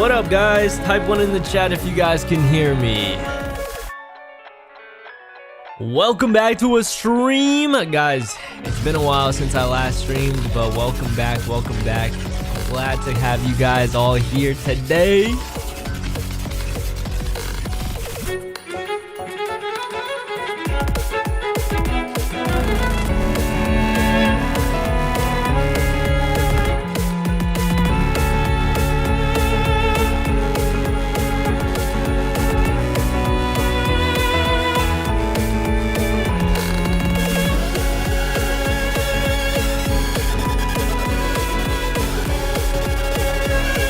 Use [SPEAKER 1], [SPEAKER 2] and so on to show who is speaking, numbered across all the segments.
[SPEAKER 1] What up, guys? Type 1 in the chat if you guys can hear me. Welcome back to a stream, guys. It's been a while since I last streamed, but welcome back. Glad to have you guys all here today.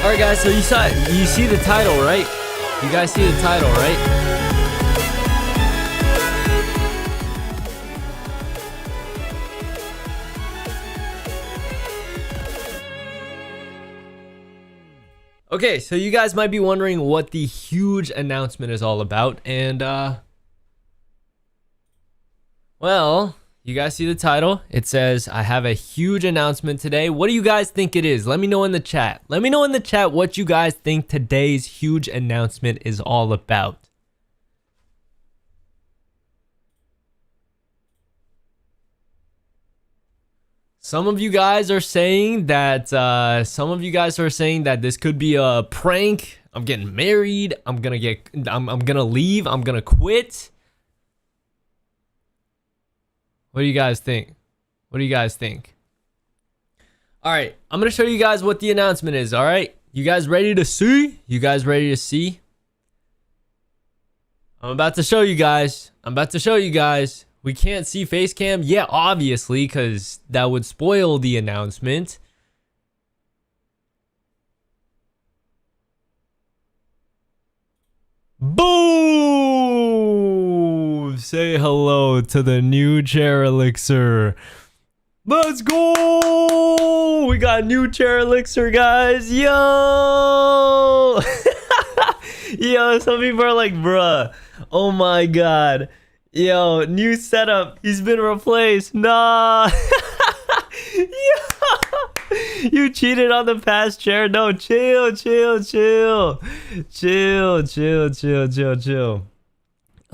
[SPEAKER 1] Alright guys, so you see the title, right? You guys see the title, right? Okay, so you guys might be wondering what the huge announcement is all about, and well, you guys see the title? It says, I have a huge announcement today. What do you guys think it is? Let me know in the chat. Let me know in the chat what you guys think today's huge announcement is all about. Some of you guys are saying that this could be a prank. I'm getting married. I'm gonna leave. I'm gonna quit. What do you guys think? All right, I'm going to show you guys what the announcement is, all right? You guys ready to see? I'm about to show you guys. We can't see face cam. Yeah, obviously, because that would spoil the announcement. Boom! Say hello to the new chair elixir. Let's go! We got new chair elixir, guys. Yo! Yo, some people are like, bruh. Oh my god. Yo, new setup. He's been replaced. Nah. Yo. You cheated on the past chair. No, chill.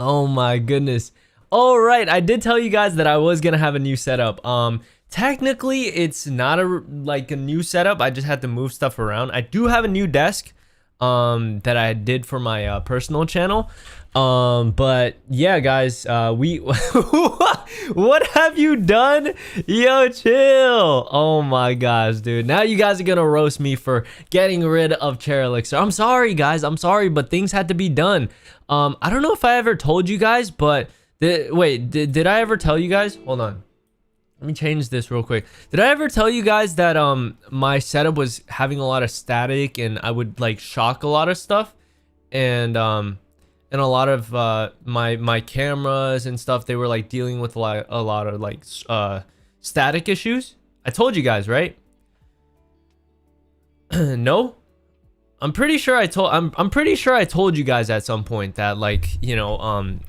[SPEAKER 1] Oh my goodness. All right, I did tell you guys that I was gonna have a new setup. Technically it's not a new setup. I just had to move stuff around. I do have a new desk that I did for my personal channel. But yeah, guys, what have you done? Yo, chill. Oh my gosh, dude. Now you guys are gonna roast me for getting rid of chair elixir. I'm sorry, guys. I'm sorry, but things had to be done. I don't know if I ever told you guys, but did I ever tell you guys? Hold on. Let me change this real quick. Did I ever tell you guys that my setup was having a lot of static and I would like shock a lot of stuff, and a lot of my cameras and stuff, they were like dealing with a lot of like static issues? I told you guys, right? No? I'm pretty sure I told you guys at some point that, like, you know,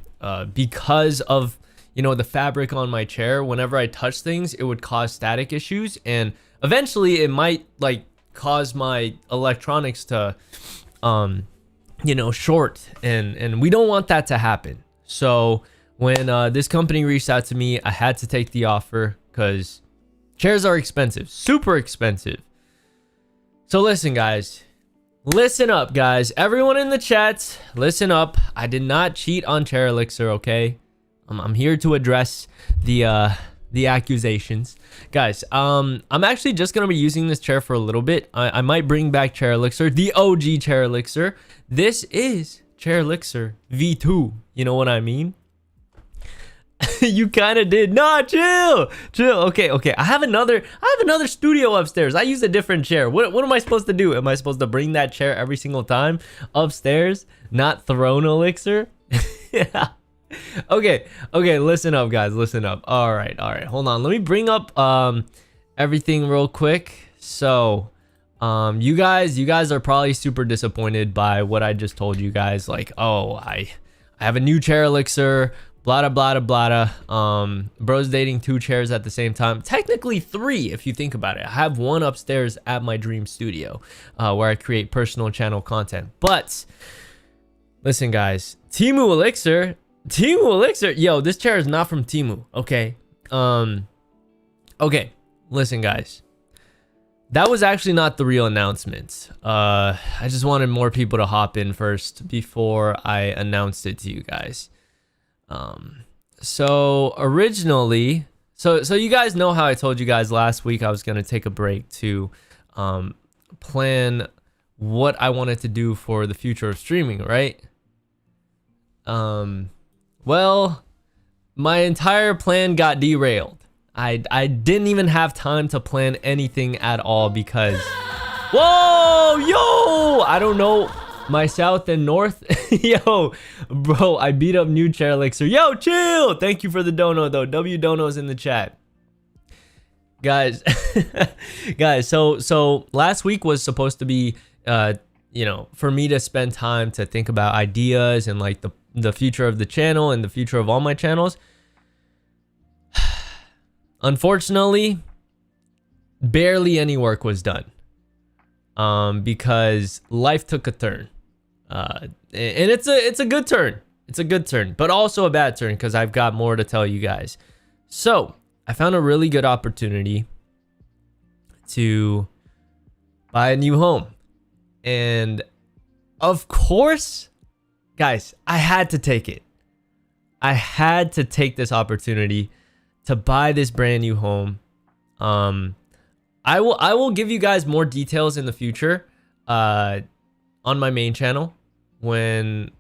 [SPEAKER 1] because of, you know, the fabric on my chair, whenever I touch things, it would cause static issues, and eventually it might like cause my electronics to you know, short, and we don't want that to happen. So when this company reached out to me, I had to take the offer because chairs are expensive, super expensive. So listen, guys. Listen up, guys. Everyone in the chat, listen up. I did not cheat on chair elixir, okay? I'm here to address the accusations, guys. I'm actually just gonna be using this chair for a little bit. I might bring back chair elixir, the OG chair elixir. This is chair elixir V2. You know what I mean? You kind of did. Nah, chill. Okay. I have another studio upstairs. I use a different chair. What am I supposed to do? Am I supposed to bring that chair every single time upstairs? Not throne elixir? Yeah. Okay, listen up, guys. Listen up. All right. Hold on. Let me bring up everything real quick. So, you guys are probably super disappointed by what I just told you guys. Like, oh, I have a new chair elixir, Blada blada blada. Bro's dating 2 chairs at the same time. Technically 3 if you think about it. I have one upstairs at my dream studio, where I create personal channel content. But listen, guys, Temu Elixir, yo, this chair is not from Temu. Okay. Okay. Listen, guys. That was actually not the real announcement. I just wanted more people to hop in first before I announced it to you guys. So originally, so you guys know how I told you guys last week I was gonna take a break to plan what I wanted to do for the future of streaming, right? Well, my entire plan got derailed. I didn't even have time to plan anything at all because, whoa, yo, I don't know my south and north. Yo, bro, I beat up New Chair Elixir. Yo, chill. Thank you for the dono though. W donos in the chat, guys. Guys, so last week was supposed to be you know, for me to spend time to think about ideas and like the future of the channel and the future of all my channels. Unfortunately, barely any work was done, because life took a turn, and it's a good turn. It's a good turn, but also a bad turn because I've got more to tell you guys. So I found a really good opportunity to buy a new home, and of course, guys, I had to take it. I had to take this opportunity to buy this brand new home. I will give you guys more details in the future on my main channel when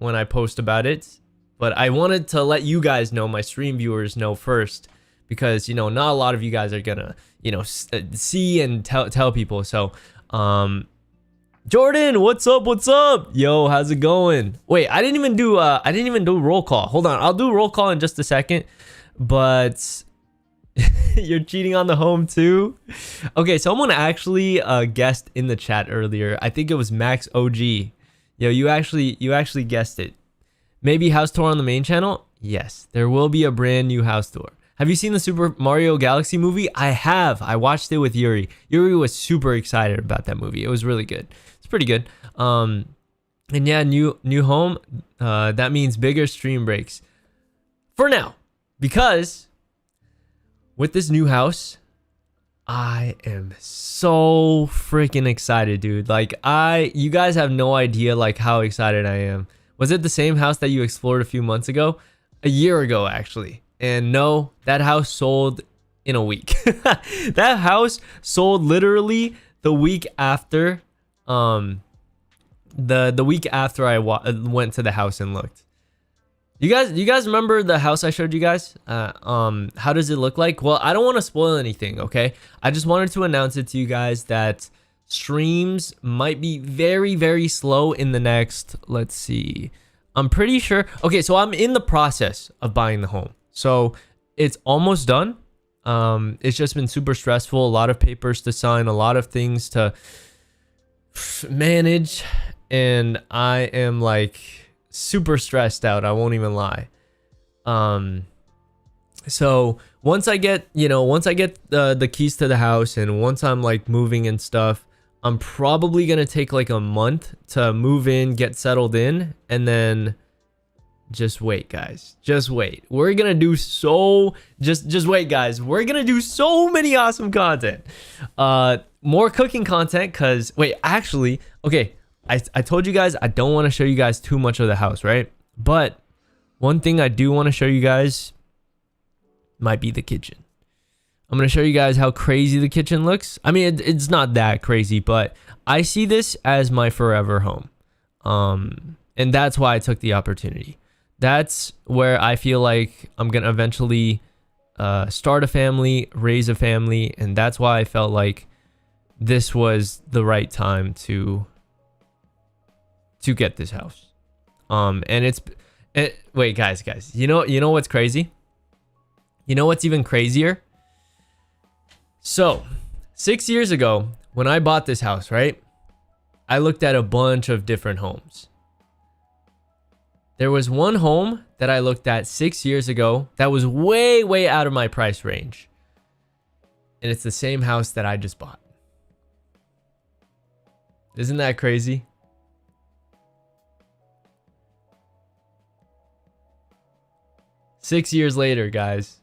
[SPEAKER 1] I post about it, but I wanted to let you guys know, my stream viewers know first, because you know not a lot of you guys are gonna, you know, see and tell people. So Jordan, what's up? Yo, how's it going? Wait, I didn't even do roll call. Hold on, I'll do roll call in just a second. But you're cheating on the home too? Okay, someone actually guessed in the chat earlier. I think it was Max OG. Yo, you actually guessed it. Maybe house tour on the main channel? Yes, there will be a brand new house tour. Have you seen the Super Mario Galaxy movie? I have. I watched it with Yuri. Yuri was super excited about that movie. It was really good. It's pretty good. And yeah, new home. That means bigger stream breaks. For now. Because with this new house, I am so freaking excited, dude. Like you guys have no idea like how excited I am. Was it the same house that you explored a few months ago? A year ago, actually. And no, that house sold in a week. That house sold literally the week after, the week after I went to the house and looked. You guys remember the house I showed you guys? How does it look like? Well, I don't want to spoil anything, okay? I just wanted to announce it to you guys that streams might be very, very slow in the next, let's see. I'm pretty sure. Okay, so I'm in the process of buying the home. So it's almost done. It's just been super stressful. A lot of papers to sign, a lot of things to manage. And I am like super stressed out, I won't even lie. So once I get the keys to the house, and once I'm like moving and stuff, I'm probably gonna take like a month to move in, get settled in, and then just wait, guys. Just wait. We're gonna do just wait, guys. We're gonna do so many awesome content. More cooking content, cause wait, actually, okay. I told you guys I don't want to show you guys too much of the house, right? But one thing I do want to show you guys might be the kitchen. I'm going to show you guys how crazy the kitchen looks. I mean, it's not that crazy, but I see this as my forever home. And that's why I took the opportunity. That's where I feel like I'm going to eventually start a family, raise a family, and that's why I felt like this was the right time to get this house. And wait, guys, you know what's crazy? You know what's even crazier? So 6 years ago when I bought this house, right, I looked at a bunch of different homes. There was one home that I looked at 6 years ago that was way, way out of my price range. And it's the same house that I just bought. Isn't that crazy? Six years later, guys.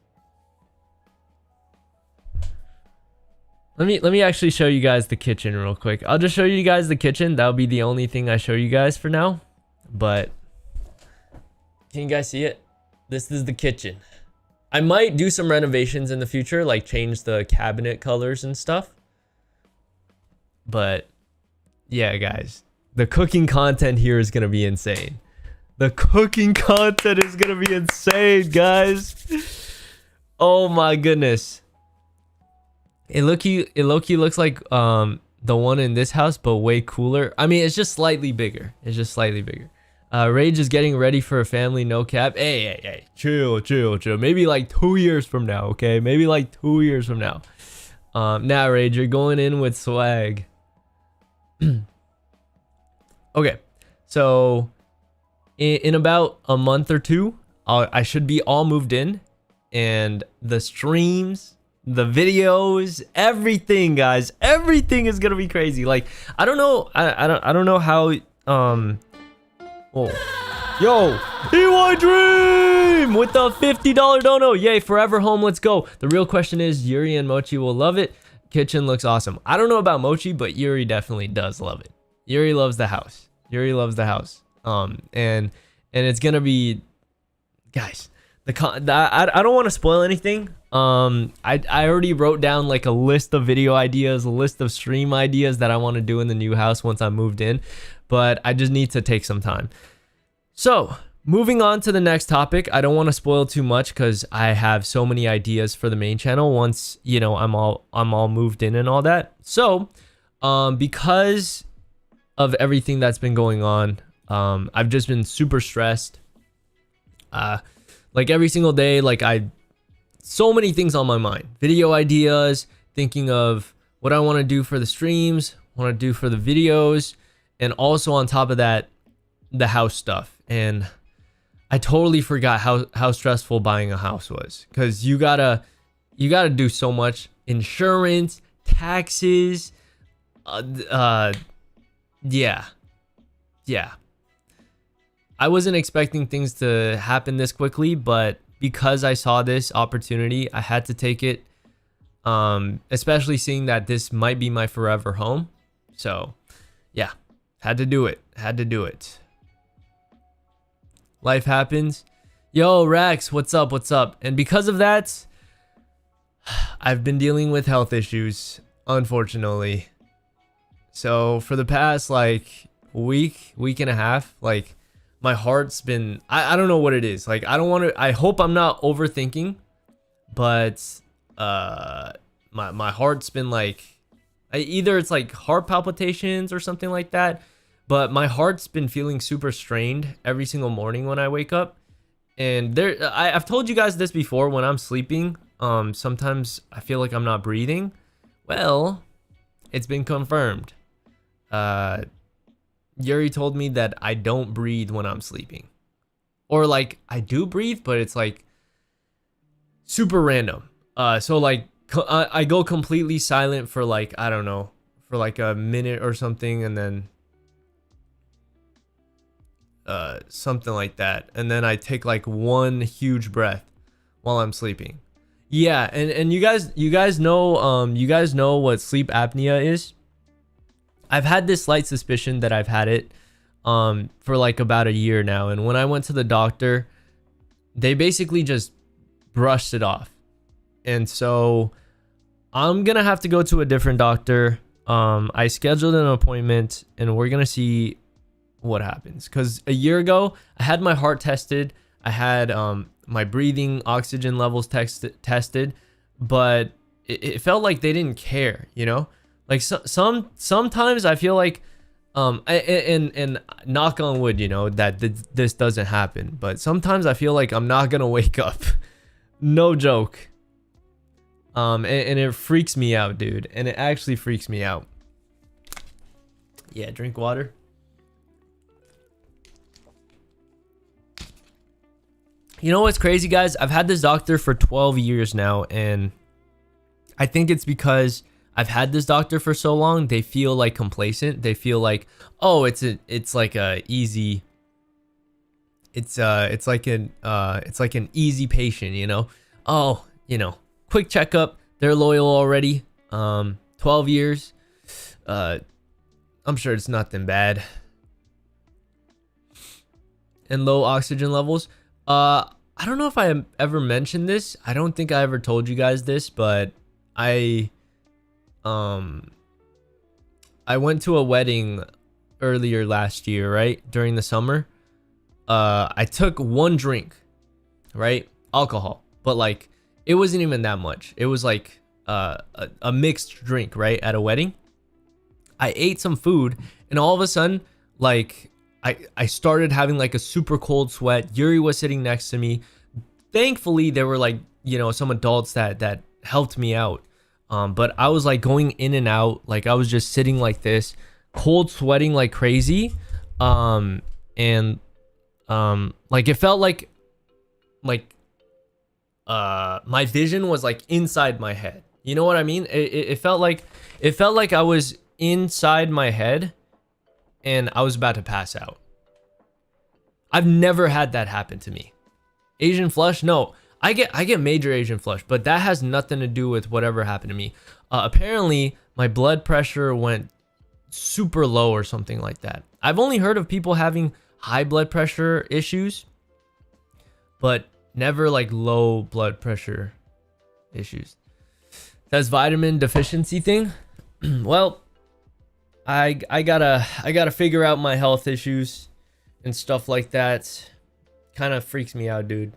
[SPEAKER 1] Let me actually show you guys the kitchen real quick. I'll just show you guys the kitchen. That'll be the only thing I show you guys for now. But can you guys see it? This is the kitchen. I might do some renovations in the future, like change the cabinet colors and stuff. But yeah, guys, the cooking content here is gonna be insane. The cooking content is gonna be insane, guys. Oh my goodness. It low-key looks like the one in this house, but way cooler. I mean, it's just slightly bigger. It's just slightly bigger. Rage is getting ready for a family, no cap. Hey, chill. Maybe like 2 years from now, okay? Maybe like 2 years from now. Nah, Rage, you're going in with swag. Okay, so in about a month or two, I should be all moved in, and the streams, the videos, everything, guys, everything is gonna be crazy. Like, I don't know, I don't know how. Oh, yo, EY Dream with the $50 dono. Yay, forever home. Let's go. The real question is, Yuri and Mochi will love it. Kitchen looks awesome. I don't know about Mochi, but Yuri definitely does love it. Yuri loves the house. Yuri loves the house. And it's gonna be, guys. I don't want to spoil anything. I already wrote down like a list of video ideas, a list of stream ideas that I want to do in the new house once I moved in, but I just need to take some time. So moving on to the next topic, I don't want to spoil too much because I have so many ideas for the main channel once, you know, I'm all moved in and all that. So because of everything that's been going on, I've just been super stressed. Like every single day, like so many things on my mind, video ideas, thinking of what I want to do for the streams, want to do for the videos, and also on top of that, the house stuff. And I totally forgot how stressful buying a house was, because you gotta do so much: insurance, taxes, yeah. I wasn't expecting things to happen this quickly, but because I saw this opportunity, I had to take it. Especially seeing that this might be my forever home. So yeah, had to do it. Life happens. Yo, Rax, what's up? And because of that, I've been dealing with health issues, unfortunately. So for the past like week and a half, like my heart's been, I don't know what it is. Like, I hope I'm not overthinking, but my heart's been like, either it's like heart palpitations or something like that, but my heart's been feeling super strained every single morning when I wake up. And I've told you guys this before, when I'm sleeping, sometimes I feel like I'm not breathing. Well, it's been confirmed. Yuri told me that I don't breathe when I'm sleeping, or like I do breathe, but it's like super random. So like I go completely silent for like, I don't know, for like a minute or something, and then something like that, and then I take like one huge breath while I'm sleeping. Yeah, and you guys know what sleep apnea is. I've had this slight suspicion that I've had it for like about a year now, and when I went to the doctor, they basically just brushed it off. And so I'm gonna have to go to a different doctor. I scheduled an appointment, and we're gonna see what happens, because a year ago I had my heart tested, I had my breathing oxygen levels tested, but it felt like they didn't care, you know. Like sometimes I feel like and knock on wood, you know, that this doesn't happen, but sometimes I feel like I'm not gonna wake up. No joke. And it freaks me out, dude, and it actually freaks me out. Yeah, drink water. You know what's crazy, guys? I've had this doctor for 12 years now, and I think it's because I've had this doctor for so long, they feel like complacent. They feel like, oh, it's like a easy, it's like an easy patient, you know? Oh, you know, quick checkup. They're loyal already. 12 years. I'm sure it's nothing bad. And low oxygen levels. I don't know if I ever mentioned this. I don't think I ever told you guys this, but I went to a wedding earlier last year, right? During the summer. I took one drink, right? Alcohol, but like it wasn't even that much. It was like a mixed drink, right? At a wedding. I ate some food, and all of a sudden, like I started having like a super cold sweat. Yuri was sitting next to me. Thankfully, there were like, you know, some adults that helped me out. But I was like going in and out. Like I was just sitting like this, cold sweating like crazy. Like it felt like my vision was like inside my head. You know what I mean? It felt like I was inside my head and I was about to pass out. I've never had that happen to me. Asian flush? No. I get major Asian flush, but that has nothing to do with whatever happened to me. Apparently, my blood pressure went super low or something like that. I've only heard of people having high blood pressure issues, but never like low blood pressure issues. That's vitamin deficiency thing. Well, I gotta figure out my health issues and stuff like that. Kind of freaks me out, dude.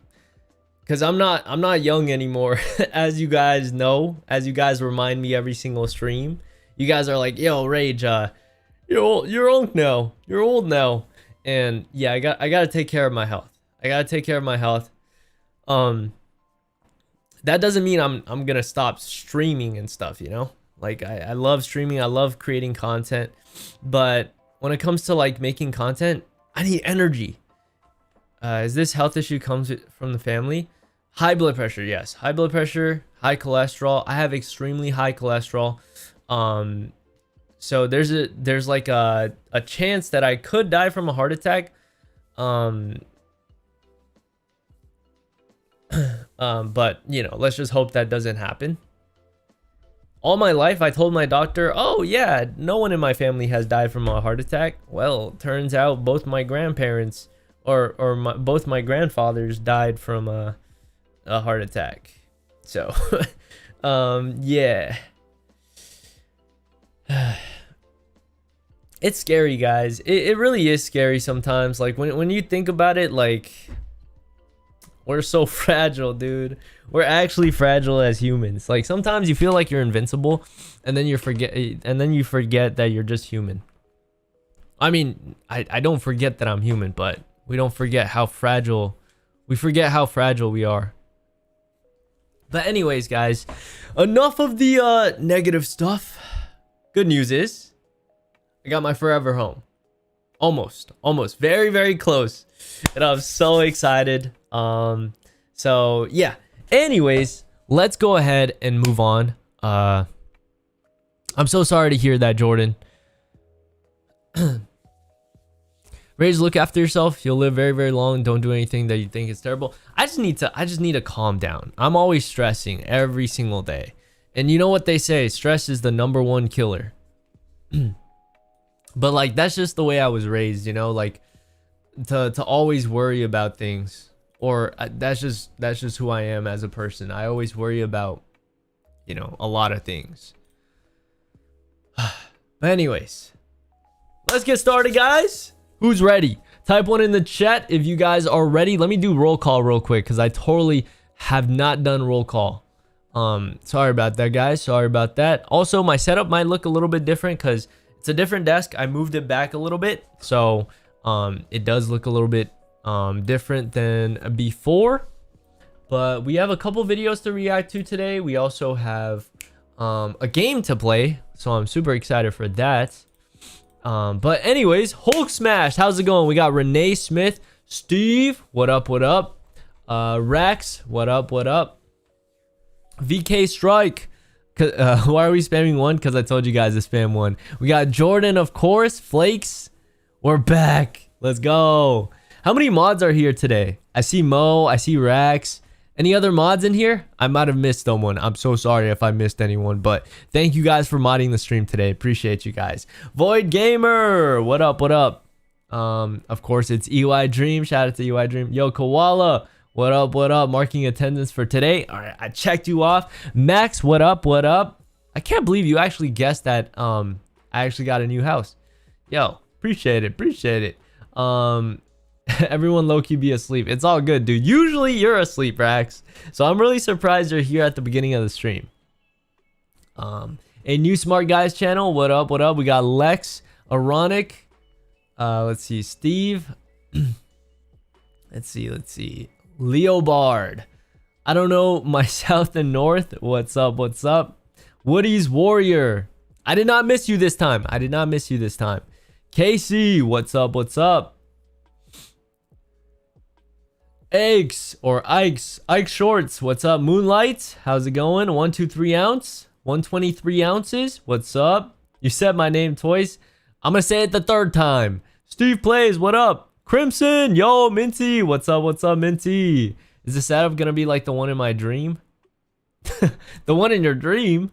[SPEAKER 1] Cause I'm not young anymore, as you guys know, as you guys remind me every single stream. You guys are like, yo, Rage, you're old now. You're old now. And yeah, I gotta take care of my health. I gotta take care of my health. That doesn't mean I'm gonna stop streaming and stuff, you know? Like I love streaming, I love creating content, but when it comes to like making content, I need energy. Is this health issue comes from the family? High blood pressure, yes. High blood pressure, high cholesterol. I have extremely high cholesterol. So there's like a chance that I could die from a heart attack. But you know, let's just hope that doesn't happen. All my life, I told my doctor, oh yeah, no one in my family has died from a heart attack. Well, turns out both my grandparents both my grandfathers died from a heart attack. So, yeah. It's scary, guys. It really is scary sometimes. Like when you think about it, like we're so fragile, dude. We're actually fragile as humans. Like sometimes you feel like you're invincible, and then you forget that you're just human. I mean, I don't forget that I'm human, but we don't forget how fragile. We forget how fragile we are. But anyways, guys, enough of the negative stuff. Good news is, I got my forever home. Almost, very, very close, and I'm so excited. So yeah. Anyways, let's go ahead and move on. I'm so sorry to hear that, Jordan. Rage, look after yourself. You'll live very, very long. Don't do anything that you think is terrible. I just need to calm down. I'm always stressing every single day. And you know what they say, stress is the #1 killer. But like that's just the way I was raised, you know, like to always worry about things. Or that's just who I am as a person. I always worry about, you know, a lot of things. But anyways, let's get started, guys. Who's ready? Type 1 in the chat if you guys are ready. Let me do roll call real quick because I totally have not done roll call. Sorry about that, guys. Sorry about that. Also, my setup might look a little bit different because it's a different desk. I moved it back a little bit, so it does look a little bit different than before. But we have a couple videos to react to today. We also have a game to play, so I'm super excited for that. But anyways, Hulk Smash, how's it going? We got Renee Smith, Steve, what up, what up? Rex, what up? What up? VK Strike. Why are we spamming one? Because I told you guys to spam one. We got Jordan, of course. Flakes. We're back. Let's go. How many mods are here today? I see Mo. I see Rex. Any other mods in here? I might have missed someone. I'm so sorry if I missed anyone, but thank you guys for modding the stream today. Appreciate you guys. Void Gamer, what up? What up? Of course, it's EY Dream. Shout out to EY Dream. Yo, Koala, what up? What up? Marking attendance for today. All right, I checked you off. Max, what up? What up? I can't believe you actually guessed that. I actually got a new house. Yo, appreciate it. Appreciate it. Everyone low-key be asleep. It's all good, dude. Usually you're asleep, Rax. So I'm really surprised you're here at the beginning of the stream. A new Smart Guys channel. What up? What up? We got Lex, Ironic. Let's see, Steve. Let's see. Leo Bard. I don't know my South and North. What's up? What's up? Woody's Warrior. I did not miss you this time. I did not miss you this time. Casey, what's up? What's up? Eggs or Ikes. Ike Shorts, what's up? Moonlight, how's it going? 123 ounce, 123 ounces. What's up? You said my name twice. I'm gonna say it the third time. Steve Plays, what up? Crimson, yo, Minty, what's up? What's up, Minty? Is the setup gonna be like the one in my dream? The one in your dream?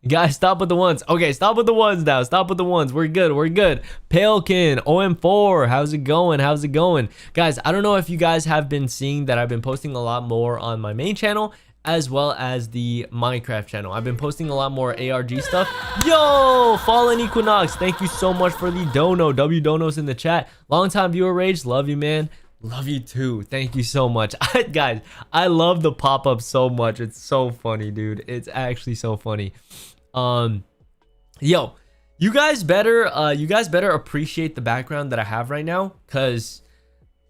[SPEAKER 1] Guys, stop with the ones. Okay, stop with the ones now. Stop with the ones. We're good. We're good. Palekin, OM4, how's it going? How's it going? Guys, I don't know if you guys have been seeing that I've been posting a lot more on my main channel as well as the Minecraft channel. I've been posting a lot more ARG stuff. Yo, Fallen Equinox, thank you so much for the dono. W donos in the chat. Long time viewer Rage, love you, man. Love you too. Thank you so much. Guys, I love the pop-up so much. It's so funny, dude. It's actually so funny. Yo, you guys better appreciate the background that I have right now, because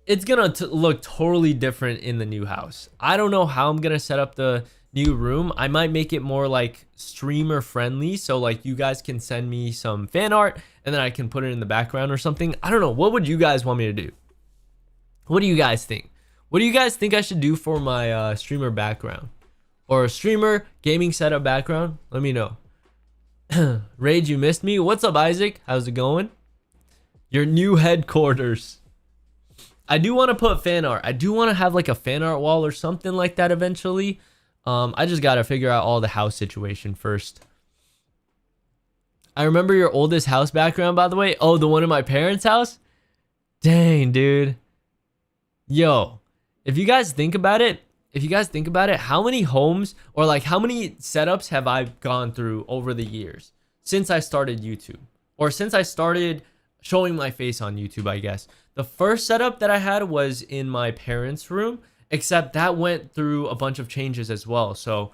[SPEAKER 1] it's gonna look totally different in the new house. I don't know how I'm gonna set up the new room. I might make it more like streamer friendly, so like you guys can send me some fan art and then I can put it in the background or something. I don't know. What would you guys want me to do? What do you guys think? What do you guys think I should do for my streamer background or streamer gaming setup background? Let me know. Rage, you missed me. What's up, Isaac? How's it going? Your new headquarters. I do want to put fan art. I do want to have like a fan art wall or something like that eventually. I just got to figure out all the house situation first. I remember your oldest house background, by the way. Oh, the one in my parents' house? Dang, dude. Yo, if you guys think about it, how many homes or like how many setups have I gone through over the years since I started YouTube, or since I started showing my face on YouTube, I guess. The first setup that I had was in my parents' room, except that went through a bunch of changes as well. So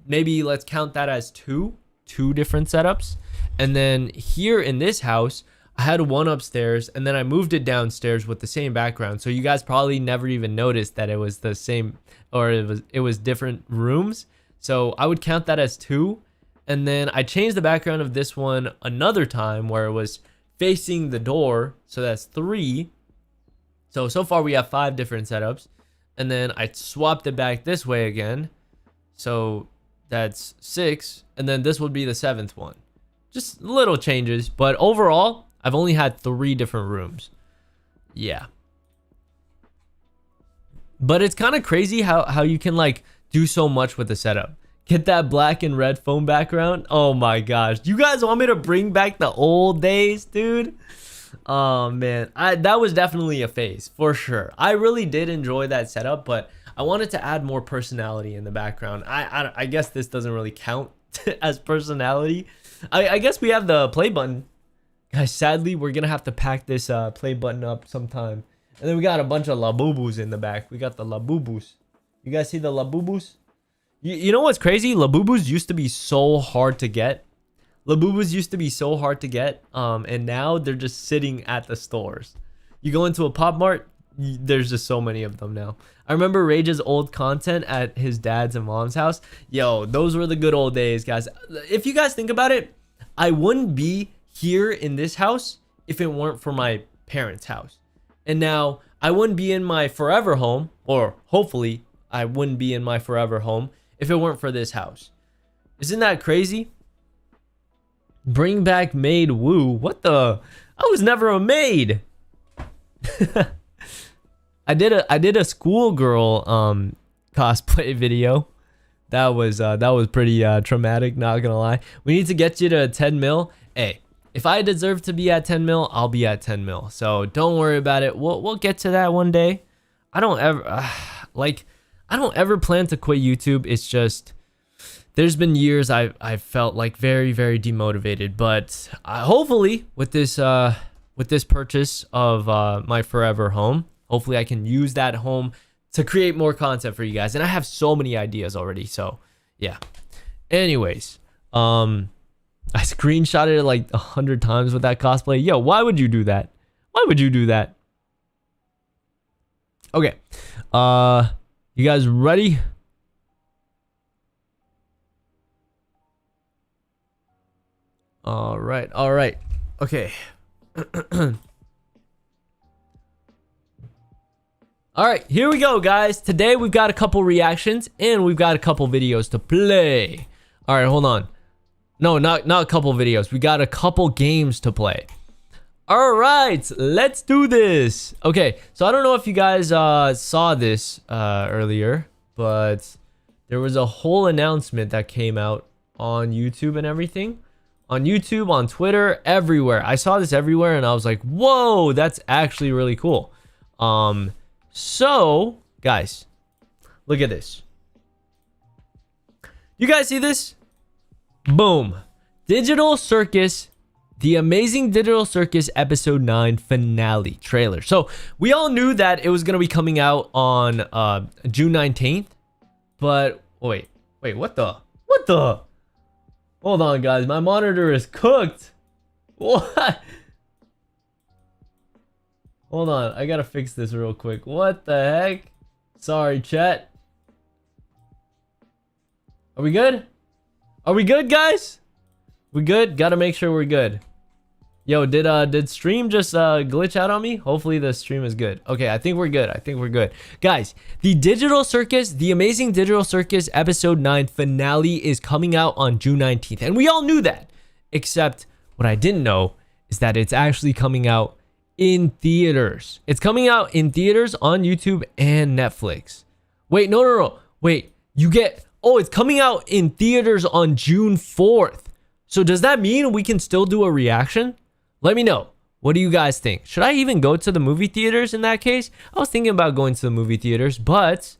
[SPEAKER 1] maybe let's count that as two different setups. And then here in this house, I had one upstairs and then I moved it downstairs with the same background. So you guys probably never even noticed that it was the same, or it was different rooms. So I would count that as two. And then I changed the background of this one another time where it was facing the door. So that's three. So far we have 5 different setups. And then I swapped it back this way again. So that's 6. And then this would be the 7th one. Just little changes, but overall, I've only had 3 different rooms. Yeah. But it's kind of crazy how you can like do so much with the setup. Get that black and red phone background. Oh my gosh. You guys want me to bring back the old days, dude? Oh man. That was definitely a phase for sure. I really did enjoy that setup, but I wanted to add more personality in the background. I guess this doesn't really count as personality. I guess we have the play button. Guys, sadly, we're going to have to pack this play button up sometime. And then we got a bunch of Labubus in the back. We got the Labubus. You guys see the Labubus? You know what's crazy? Labubus used to be so hard to get. Labubus used to be so hard to get. And now they're just sitting at the stores. You go into a Pop Mart, there's just so many of them now. I remember Rage's old content at his dad's and mom's house. Yo, those were the good old days, guys. If you guys think about it, I wouldn't be here in this house if it weren't for my parents' house. And now I wouldn't be in my forever home, or hopefully I wouldn't be in my forever home if it weren't for this house. Isn't that crazy? Bring back maid Wu. What the? I was never a maid. I did a schoolgirl cosplay video. That was pretty traumatic, not gonna lie. We need to get you to 10 mil. Hey, if I deserve to be at 10 mil, I'll be at 10 mil. So don't worry about it. We'll get to that one day. I don't ever I don't ever plan to quit YouTube. It's just there's been years I've felt like very demotivated, but hopefully with this purchase of my forever home, hopefully I can use that home to create more content for you guys. And I have so many ideas already. So yeah. Anyways, I screenshotted it like 100 times with that cosplay. Yo, why would you do that? Why would you do that? Okay. You guys ready? All right. Okay. All right, here we go, guys. Today we've got a couple reactions and we've got a couple videos to play. All right, hold on. No, not a couple videos. We got a couple games to play. All right, let's do this. Okay, so I don't know if you guys saw this earlier, but there was a whole announcement that came out on YouTube and everything. On YouTube, on Twitter, everywhere. I saw this everywhere and I was like, whoa, that's actually really cool. So, guys, look at this. You guys see this? Boom. Digital Circus, The Amazing Digital Circus Episode 9 finale trailer. So, we all knew that it was going to be coming out on June 19th. But, wait, what the? Hold on, guys. My monitor is cooked. What? Hold on, I gotta fix this real quick. What the heck? Sorry, chat. Are we good? Are we good, guys? We good? Gotta make sure we're good. Yo, did stream just glitch out on me? Hopefully the stream is good. Okay, I think we're good. Guys, the Digital Circus, The Amazing Digital Circus Episode 9 finale is coming out on June 19th. And we all knew that. Except what I didn't know is that it's actually coming out in theaters. It's coming out in theaters on YouTube and Netflix. Wait, no. Wait, it's coming out in theaters on June 4th. So does that mean we can still do a reaction? Let me know. What do you guys think? Should I even go to the movie theaters in that case? I was thinking about going to the movie theaters, but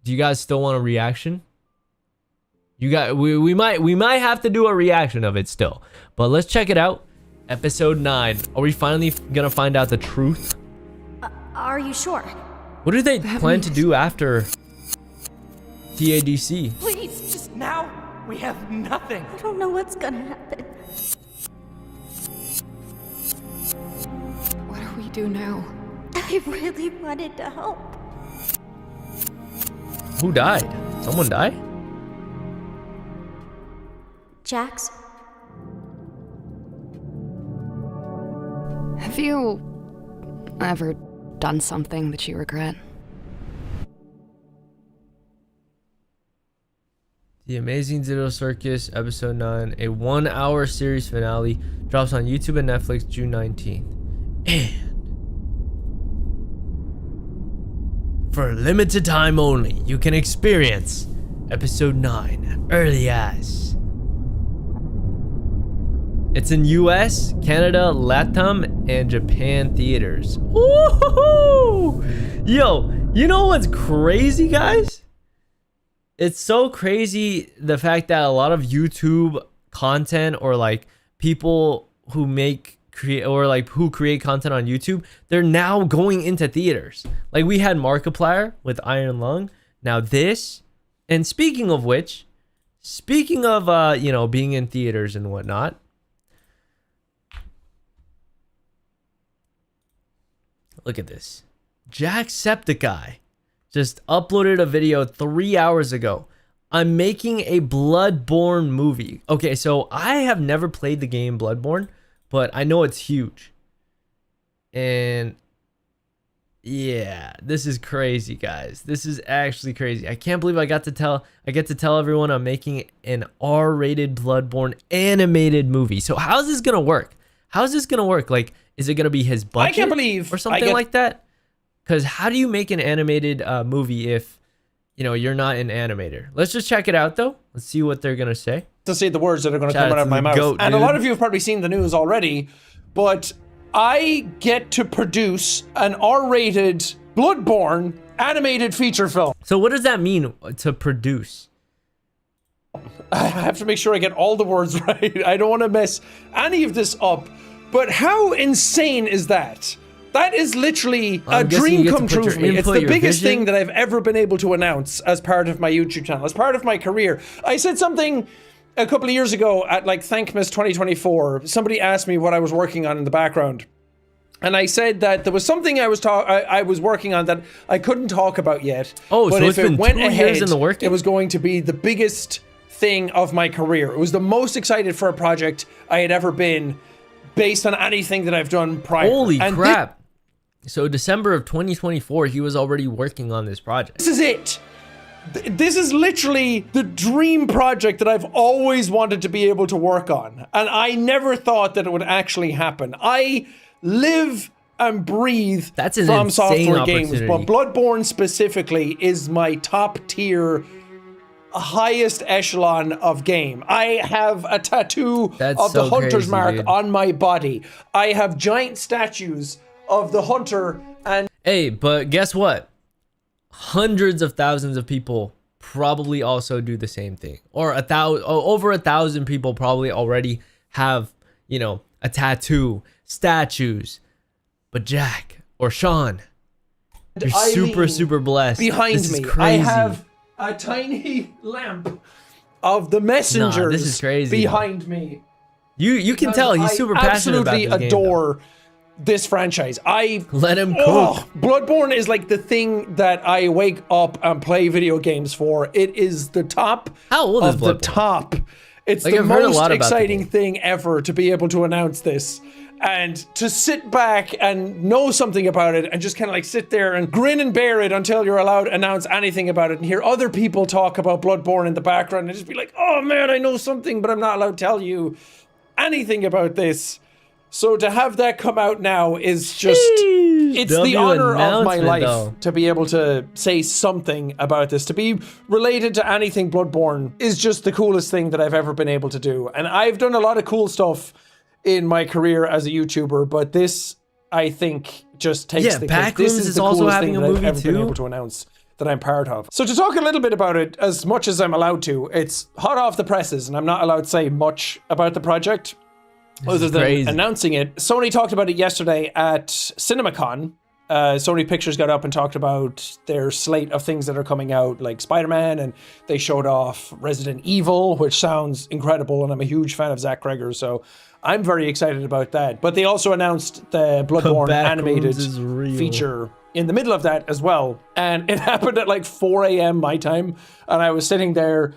[SPEAKER 1] do you guys still want a reaction? We might have to do a reaction of it still. But let's check it out. Episode 9. Are we finally gonna find out the truth?
[SPEAKER 2] Are you sure?
[SPEAKER 1] What do they plan to do after TADC?
[SPEAKER 3] Please, just now, we have nothing.
[SPEAKER 2] I don't know what's gonna happen.
[SPEAKER 4] What do we do now?
[SPEAKER 2] I really wanted to help.
[SPEAKER 1] Who died? Someone died?
[SPEAKER 2] Jax?
[SPEAKER 4] Have you ever done something that you regret?
[SPEAKER 1] The Amazing Digital Circus Episode 9, a 1-hour series finale, drops on YouTube and Netflix June 19th. And for a limited time only, you can experience Episode 9 early as. It's in US, Canada, LATAM, and Japan theaters. Woohoo! Yo, you know what's crazy, guys? It's so crazy the fact that a lot of YouTube content or like people who who create content on YouTube, they're now going into theaters. Like we had Markiplier with Iron Lung. Now this, and speaking of which, being in theaters and whatnot. Look at this. Jacksepticeye just uploaded a video 3 hours ago. I'm making a Bloodborne movie. Okay, so I have never played the game Bloodborne, but I know it's huge. And Yeah, this is crazy, guys. This is actually crazy. I can't believe I get to tell everyone I'm making an R-rated Bloodborne animated movie. So how's this gonna work? How's this gonna work? Like, is it gonna be his budget?
[SPEAKER 5] I can't believe
[SPEAKER 1] or something like that? Because how do you make an animated movie if you're not an animator? Let's just check it out though. Let's see what they're gonna say.
[SPEAKER 5] To say the words that are going to
[SPEAKER 1] Shout
[SPEAKER 5] come out of my mouth.
[SPEAKER 1] goat,
[SPEAKER 5] And a
[SPEAKER 1] dude.
[SPEAKER 5] lot of you have probably seen the news already, but I get to produce an R-rated Bloodborne animated feature film.
[SPEAKER 1] So what does that mean to produce?
[SPEAKER 5] I have to make sure I get all the words right. I don't want to mess any of this up. But how insane is that? That is literally a
[SPEAKER 1] I'm guessing
[SPEAKER 5] dream
[SPEAKER 1] you get to
[SPEAKER 5] come
[SPEAKER 1] put
[SPEAKER 5] true
[SPEAKER 1] your
[SPEAKER 5] for me. It's
[SPEAKER 1] input,
[SPEAKER 5] the
[SPEAKER 1] your
[SPEAKER 5] biggest
[SPEAKER 1] vision.
[SPEAKER 5] thing that I've ever been able to announce as part of my YouTube channel, as part of my career. I said something a couple of years ago at like Thankmas 2024. Somebody asked me what I was working on in the background. And I said that there was something I was working on that I couldn't talk about yet.
[SPEAKER 1] Oh,
[SPEAKER 5] but
[SPEAKER 1] so
[SPEAKER 5] if
[SPEAKER 1] it's been
[SPEAKER 5] it went
[SPEAKER 1] 2
[SPEAKER 5] ahead,
[SPEAKER 1] years in the working?
[SPEAKER 5] it was going to be the biggest thing of my career. It was the most excited for a project I had ever been, based on anything that I've done prior.
[SPEAKER 1] Holy
[SPEAKER 5] And
[SPEAKER 1] crap. So December of 2024, he was already working on this project.
[SPEAKER 5] This is it. This is literally the dream project that I've always wanted to be able to work on. And I never thought that it would actually happen. I live and breathe
[SPEAKER 1] That's an
[SPEAKER 5] from
[SPEAKER 1] insane
[SPEAKER 5] software games,
[SPEAKER 1] opportunity.
[SPEAKER 5] but Bloodborne specifically is my top tier, highest echelon of game. I have a tattoo
[SPEAKER 1] That's
[SPEAKER 5] of the
[SPEAKER 1] so
[SPEAKER 5] hunter's
[SPEAKER 1] crazy,
[SPEAKER 5] mark
[SPEAKER 1] dude.
[SPEAKER 5] on my body. I have giant statues of the hunter and
[SPEAKER 1] Hey, but guess what? Hundreds of thousands of people probably also do the same thing. Or over 1,000 people probably already have, a tattoo, statues. But Jack or Sean, you're
[SPEAKER 5] Eileen
[SPEAKER 1] super blessed.
[SPEAKER 5] behind
[SPEAKER 1] This is
[SPEAKER 5] me.
[SPEAKER 1] crazy.
[SPEAKER 5] I have a tiny lamp of the messengers
[SPEAKER 1] this is crazy,
[SPEAKER 5] behind me.
[SPEAKER 1] You can tell he's super passionate about
[SPEAKER 5] absolutely
[SPEAKER 1] this game, though.
[SPEAKER 5] adore this franchise.
[SPEAKER 1] Let him cook.
[SPEAKER 5] Bloodborne is like the thing that I wake up and play video games for. It is the top
[SPEAKER 1] How old is
[SPEAKER 5] of the
[SPEAKER 1] Bloodborne?
[SPEAKER 5] top. It's
[SPEAKER 1] Like,
[SPEAKER 5] the
[SPEAKER 1] I've heard a
[SPEAKER 5] most
[SPEAKER 1] lot about the
[SPEAKER 5] exciting
[SPEAKER 1] game.
[SPEAKER 5] thing ever to be able to announce this. And to sit back and know something about it and just kind of like sit there and grin and bear it until you're allowed to announce anything about it and hear other people talk about Bloodborne in the background and just be like, oh man, I know something, but I'm not allowed to tell you anything about this. So to have that come out now is just, it's the
[SPEAKER 1] W
[SPEAKER 5] honor of my
[SPEAKER 1] announcement,
[SPEAKER 5] life
[SPEAKER 1] though.
[SPEAKER 5] to be able to say something about this, to be related to anything Bloodborne is just the coolest thing that I've ever been able to do. And I've done a lot of cool stuff in my career as a YouTuber, but this, I think, just takes the cake.
[SPEAKER 1] Backrooms
[SPEAKER 5] This is
[SPEAKER 1] is
[SPEAKER 5] the
[SPEAKER 1] also
[SPEAKER 5] coolest
[SPEAKER 1] having
[SPEAKER 5] thing
[SPEAKER 1] a
[SPEAKER 5] that I've
[SPEAKER 1] movie
[SPEAKER 5] ever been
[SPEAKER 1] too?
[SPEAKER 5] able to announce that I'm part of. So to talk a little bit about it, as much as I'm allowed to, it's hot off the presses, and I'm not allowed to say much about the project other than
[SPEAKER 1] crazy.
[SPEAKER 5] announcing it. Sony talked about it yesterday at CinemaCon. Sony Pictures got up and talked about their slate of things that are coming out, like Spider-Man, and they showed off Resident Evil, which sounds incredible, and I'm a huge fan of Zach Kreger, so I'm very excited about that. But they also announced the Bloodborne
[SPEAKER 1] Backrooms
[SPEAKER 5] animated
[SPEAKER 1] is real.
[SPEAKER 5] feature in the middle of that as well. And it happened at like 4 a.m. my time, and I was sitting there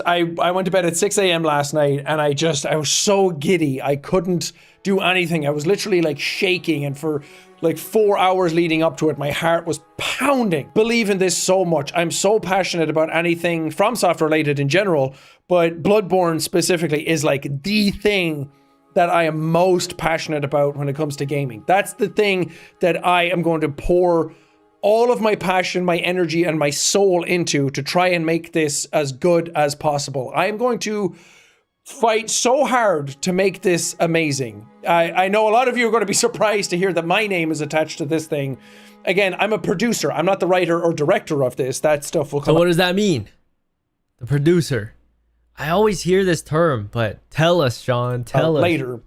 [SPEAKER 5] I went to bed at 6 a.m. last night, and I was so giddy. I couldn't do anything. I was literally like shaking, and for like 4 hours leading up to it, my heart was pounding. Believe in this so much. I'm so passionate about anything FromSoft related in general, but Bloodborne specifically is like the thing that I am most passionate about when it comes to gaming. That's the thing that I am going to pour all of my passion, my energy, and my soul into to try and make this as good as possible. I am going to fight so hard to make this amazing. I know a lot of you are going to be surprised to hear that my name is attached to this thing. Again, I'm a producer. I'm not the writer or director of this. That stuff will come
[SPEAKER 1] So what does that mean? The producer. I always hear this term, but tell us, Sean. Tell us.
[SPEAKER 5] later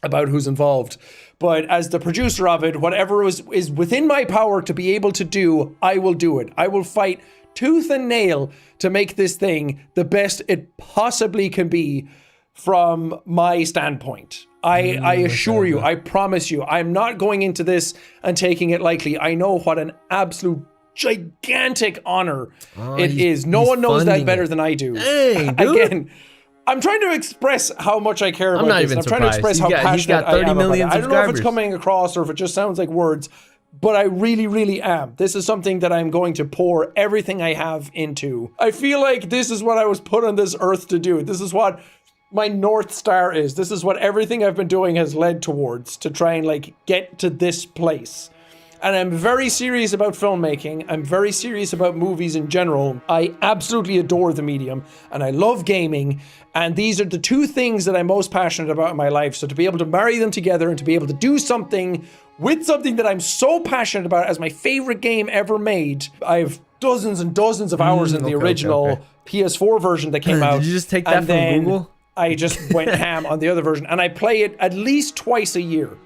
[SPEAKER 5] about who's involved. But as the producer of it, whatever is within my power to be able to do, I will do it. I will fight tooth and nail to make this thing the best it possibly can be from my standpoint. I assure you, I promise you, I'm not going into this and taking it lightly. I know what an absolute gigantic honor it is. No
[SPEAKER 1] he's
[SPEAKER 5] one knows that
[SPEAKER 1] funding
[SPEAKER 5] better
[SPEAKER 1] it.
[SPEAKER 5] than I do.
[SPEAKER 1] Dang, dude.
[SPEAKER 5] Again, I'm trying to express how much I care about
[SPEAKER 1] not
[SPEAKER 5] this.
[SPEAKER 1] even
[SPEAKER 5] I'm trying to
[SPEAKER 1] surprised.
[SPEAKER 5] express how
[SPEAKER 1] He's got
[SPEAKER 5] passionate
[SPEAKER 1] 30
[SPEAKER 5] I am
[SPEAKER 1] million
[SPEAKER 5] about it. I don't know if it's
[SPEAKER 1] subscribers.
[SPEAKER 5] coming across or if it just sounds like words, but I really, really am. This is something that I'm going to pour everything I have into. I feel like this is what I was put on this earth to do. This is what my North Star is. This is what everything I've been doing has led towards, to try and like get to this place. And I'm very serious about filmmaking. I'm very serious about movies in general. I absolutely adore the medium and I love gaming. And these are the two things that I'm most passionate about in my life. So to be able to marry them together and to be able to do something with something that I'm so passionate about as my favorite game ever made. I have dozens and dozens of hours in the original PS4 version that came out.
[SPEAKER 1] Did you just take that from Google?
[SPEAKER 5] I just went ham on the other version, and I play it at least twice a year.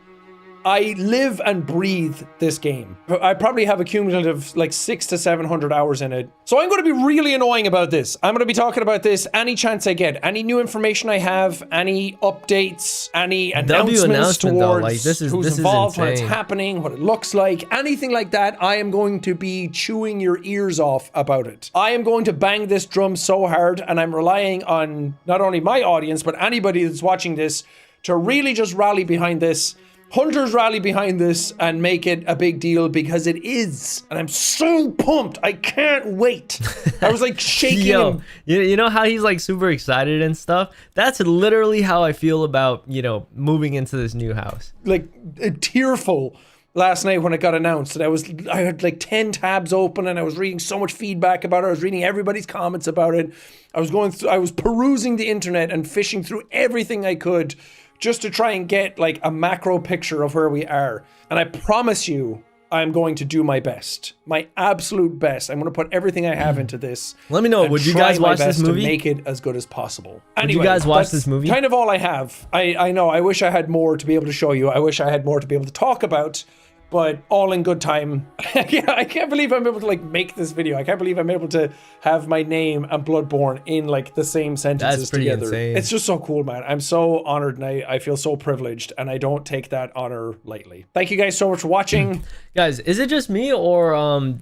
[SPEAKER 5] I live and breathe this game. I probably have a cumulative like 600 to 700 hours in it. So I'm going to be really annoying about this. I'm going to be talking about this any chance I get. Any new information I have, any updates, any announcements towards who's involved, when it's happening, what it looks like, anything like that, I am going to be chewing your ears off about it. I am going to bang this drum so hard, and I'm relying on not only my audience, but anybody that's watching this to really just rally behind this. Hunters rally behind this and make it a big deal, because it is. And I'm so pumped. I can't wait. I was like shaking.
[SPEAKER 1] Yo, you know how he's like super excited and stuff? That's literally how I feel about, you know, moving into this new house.
[SPEAKER 5] Like tearful last night when it got announced. And I had like 10 tabs open and I was reading so much feedback about it. I was reading everybody's comments about it. I was perusing the internet and fishing through everything I could just to try and get like a macro picture of where we are. And I promise you, I'm going to do my best. My absolute best. I'm going to put everything I have into this.
[SPEAKER 1] Let me know, would you guys watch this movie?
[SPEAKER 5] To make it as good as possible.
[SPEAKER 1] Would you guys watch this movie?
[SPEAKER 5] Kind of all I have. I know, I wish I had more to be able to show you. I wish I had more to be able to talk about. But all in good time. Yeah, I can't believe I'm able to like make this video. I can't believe I'm able to have my name and Bloodborne in like the same sentences
[SPEAKER 1] That's pretty
[SPEAKER 5] together.
[SPEAKER 1] insane.
[SPEAKER 5] It's just so cool, man. I'm so honored and I feel so privileged, and I don't take that honor lightly. Thank you guys so much for watching.
[SPEAKER 1] Guys, is it just me, or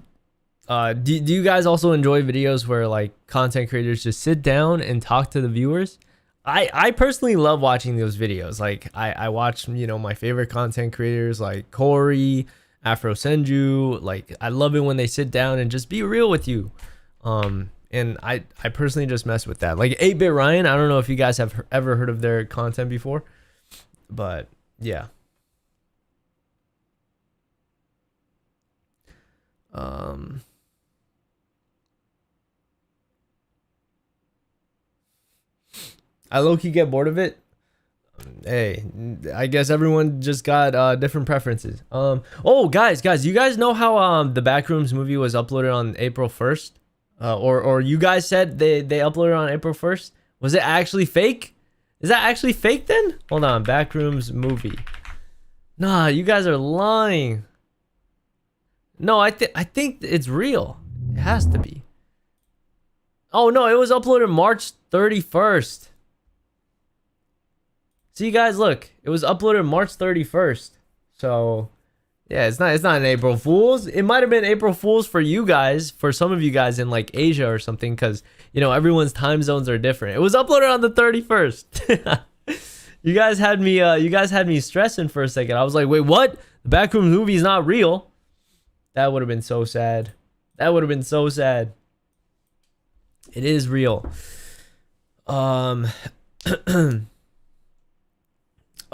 [SPEAKER 1] do you guys also enjoy videos where like content creators just sit down and talk to the viewers? I personally love watching those videos. Like I watch, you know, my favorite content creators like Corey, Afro Senju. Like I love it when they sit down and just be real with you. And I personally just mess with that. Like 8-Bit Ryan, I don't know if you guys have ever heard of their content before, but yeah. I low-key get bored of it. Hey, I guess everyone just got different preferences. Oh, guys, you guys know how the Backrooms movie was uploaded on April 1st? Or you guys said they uploaded on April 1st? Was it actually fake? Is that actually fake then? Hold on, Backrooms movie. Nah, you guys are lying. No, I think it's real. It has to be. Oh no, it was uploaded March 31st. See, guys, look, it was uploaded March 31st. So, yeah, it's not an April Fool's. It might have been April Fool's for you guys, for some of you guys in like Asia or something, because you know everyone's time zones are different. It was uploaded on the 31st. You guys had me stressing for a second. I was like, wait, what? The Backrooms movie is not real. That would have been so sad. That would have been so sad. It is real.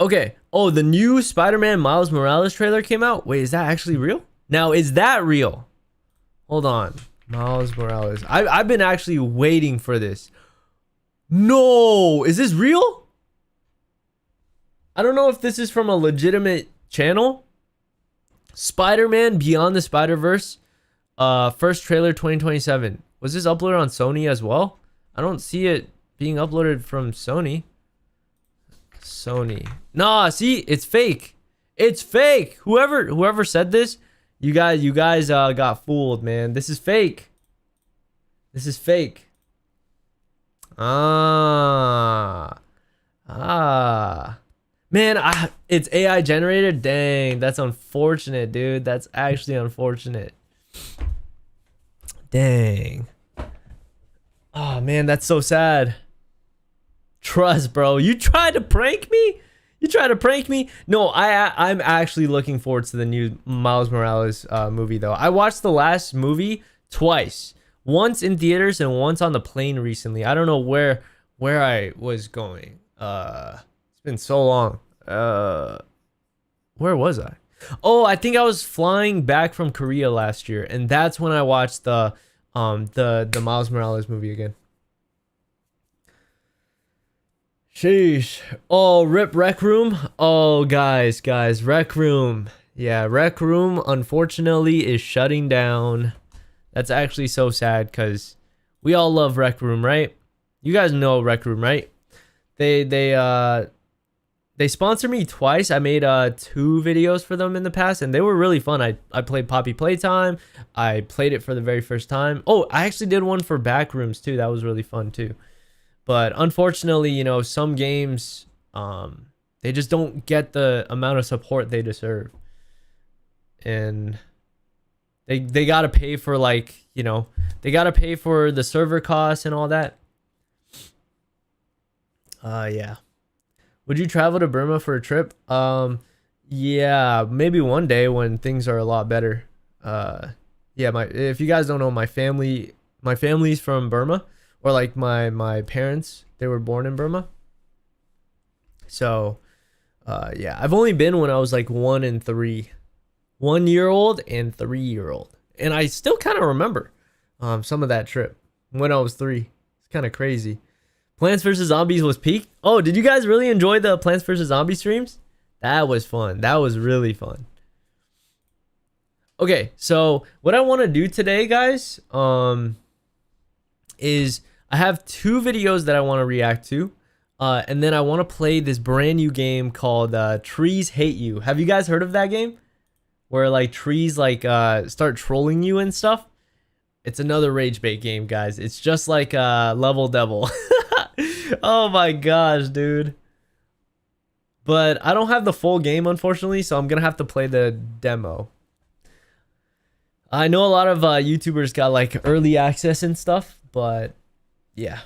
[SPEAKER 1] Okay. Oh, the new Spider-Man Miles Morales trailer came out. Wait, is that actually real? Now, is that real? Hold on. Miles Morales. I've been actually waiting for this. No, is this real? I don't know if this is from a legitimate channel. Spider-Man Beyond the Spider-Verse. First trailer 2027. Was this uploaded on Sony as well? I don't see it being uploaded from Sony. Sony. Nah, see, it's fake. It's fake. Whoever said this, you guys got fooled, man. This is fake. This is fake. Man, it's AI generated. Dang, that's unfortunate, dude. That's actually unfortunate. Dang. Oh man, that's so sad. Trust, bro. You tried to prank me? You try to prank me? No, I'm actually looking forward to the new Miles Morales movie though. I watched the last movie twice. Once in theaters and once on the plane recently. I don't know where I was going. It's been so long. Where was I? Oh, I think I was flying back from Korea last year, and that's when I watched the Miles Morales movie again. Sheesh. Oh, rip Rec Room. Oh, guys, Rec Room. Yeah, Rec Room unfortunately is shutting down. That's actually so sad because we all love Rec Room, right? You guys know Rec Room, right? They sponsor me twice. I made 2 videos for them in the past, and they were really fun. I played Poppy Playtime. I played it for the very first time. Oh, I actually did one for Backrooms too. That was really fun too. But unfortunately, you know, some games, they just don't get the amount of support they deserve. And they got to pay for, like, you know, they got to pay for the server costs and all that. Yeah. Would you travel to Burma for a trip? Yeah, maybe one day when things are a lot better. Yeah, if you guys don't know, my family's from Burma. Or like my parents, they were born in Burma. So, yeah, I've only been when I was like 1 and 3. 1-year-old and 3-year-old. And I still kind of remember some of that trip when I was 3. It's kind of crazy. Plants vs. Zombies was peak. Oh, did you guys really enjoy the Plants vs. Zombies streams? That was fun. That was really fun. Okay, so what I want to do today, guys, is I have 2 videos that I want to react to, and then I want to play this brand new game called Trees Hate You. Have you guys heard of that game? Where like trees like start trolling you and stuff. It's another rage bait game, guys. It's just like Level Devil. Oh my gosh, dude. But I don't have the full game, unfortunately, so I'm gonna have to play the demo. I know a lot of YouTubers got like early access and stuff, but yeah.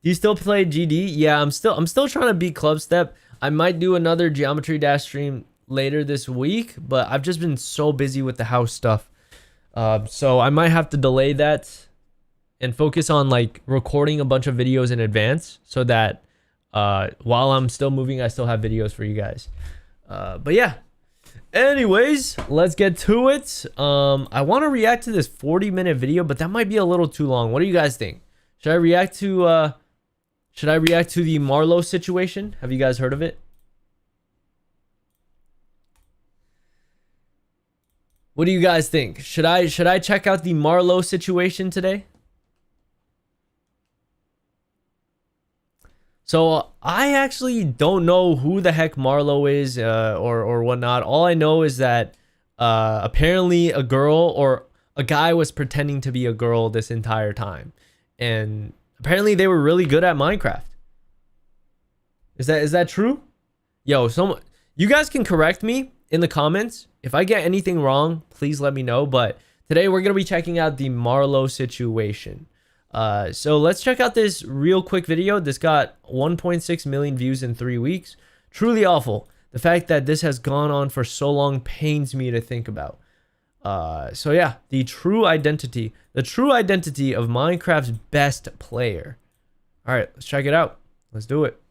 [SPEAKER 1] Do you still play GD? Yeah, I'm still trying to beat Club Step. I might do another Geometry Dash stream later this week, but I've just been so busy with the house stuff. So I might have to delay that and focus on like recording a bunch of videos in advance so that while I'm still moving, I still have videos for you guys. But yeah. Anyways, let's get to it. I want to react to this 40-minute video, but that might be a little too long. What do you guys think? Should I react to the Marlowe situation? Have you guys heard of it? What do you guys think? Should I check out the Marlowe situation today? So I actually don't know who the heck Marlowe is or whatnot. All I know is that apparently a girl or a guy was pretending to be a girl this entire time. And apparently they were really good at Minecraft. Is that true? Yo, you guys can correct me in the comments. If I get anything wrong, please let me know. But today we're going to be checking out the Marlowe situation. So let's check out this real quick video. This got 1.6 million views in 3 weeks. Truly awful. The fact that this has gone on for so long pains me to think about. So yeah, the true identity of Minecraft's best player. All right, let's check it out. Let's do it.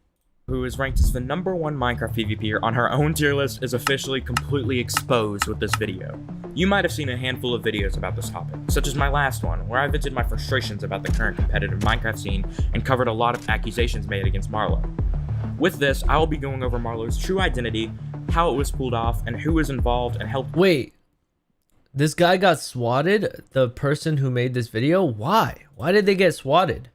[SPEAKER 6] Who is ranked as the #1 Minecraft PvPer on her own tier list, is officially completely exposed with this video. You might have seen a handful of videos about this topic, such as my last one, where I vented my frustrations about the current competitive Minecraft scene and covered a lot of accusations made against Marlowe. With this, I will be going over Marlowe's true identity, how it was pulled off, and who was involved and helped.
[SPEAKER 1] Wait, this guy got swatted? The person who made this video? Why? Why did they get swatted?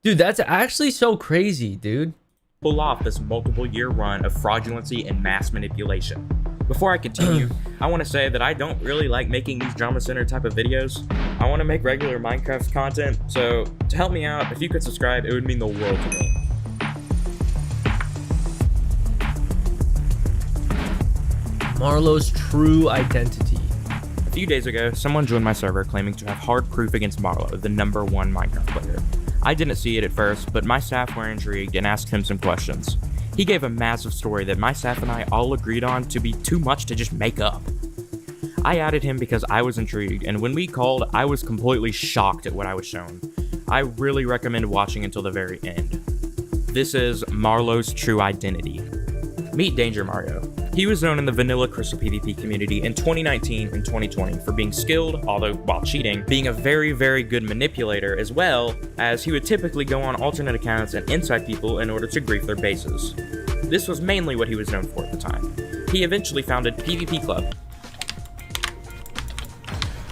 [SPEAKER 1] Dude, that's actually so crazy, dude.
[SPEAKER 6] Pull off this multiple-year run of fraudulency and mass manipulation. Before I continue, I want to say that I don't really like making these Drama Center type of videos. I want to make regular Minecraft content, so to help me out, if you could subscribe, it would mean the world to me.
[SPEAKER 1] Marlowe's true identity.
[SPEAKER 6] A few days ago, someone joined my server claiming to have hard proof against Marlowe, the #1 Minecraft player. I didn't see it at first, but my staff were intrigued and asked him some questions. He gave a massive story that my staff and I all agreed on to be too much to just make up. I added him because I was intrigued, and when we called, I was completely shocked at what I was shown. I really recommend watching until the very end. This is Marlowe's true identity. Meet Danger Mario. He was known in the vanilla Crystal PvP community in 2019 and 2020 for being skilled, although while cheating, being a very, very good manipulator, as well as he would typically go on alternate accounts and inside people in order to grief their bases. This was mainly what he was known for at the time. He eventually founded PvP Club.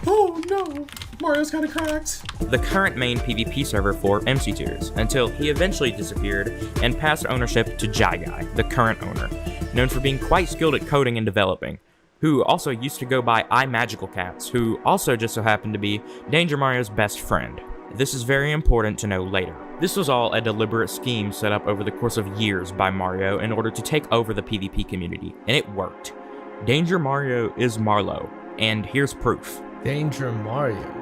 [SPEAKER 5] Oh no, Mario's kind of cracked.
[SPEAKER 6] The current main PvP server for MC Tiers, until he eventually disappeared and passed ownership to Jai Guy, the current owner, known for being quite skilled at coding and developing, who also used to go by iMagicalCats, who also just so happened to be Danger Mario's best friend. This is very important to know later. This was all a deliberate scheme set up over the course of years by Mario in order to take over the PvP community, and it worked. Danger Mario is Marlo, and here's proof.
[SPEAKER 1] Danger Mario.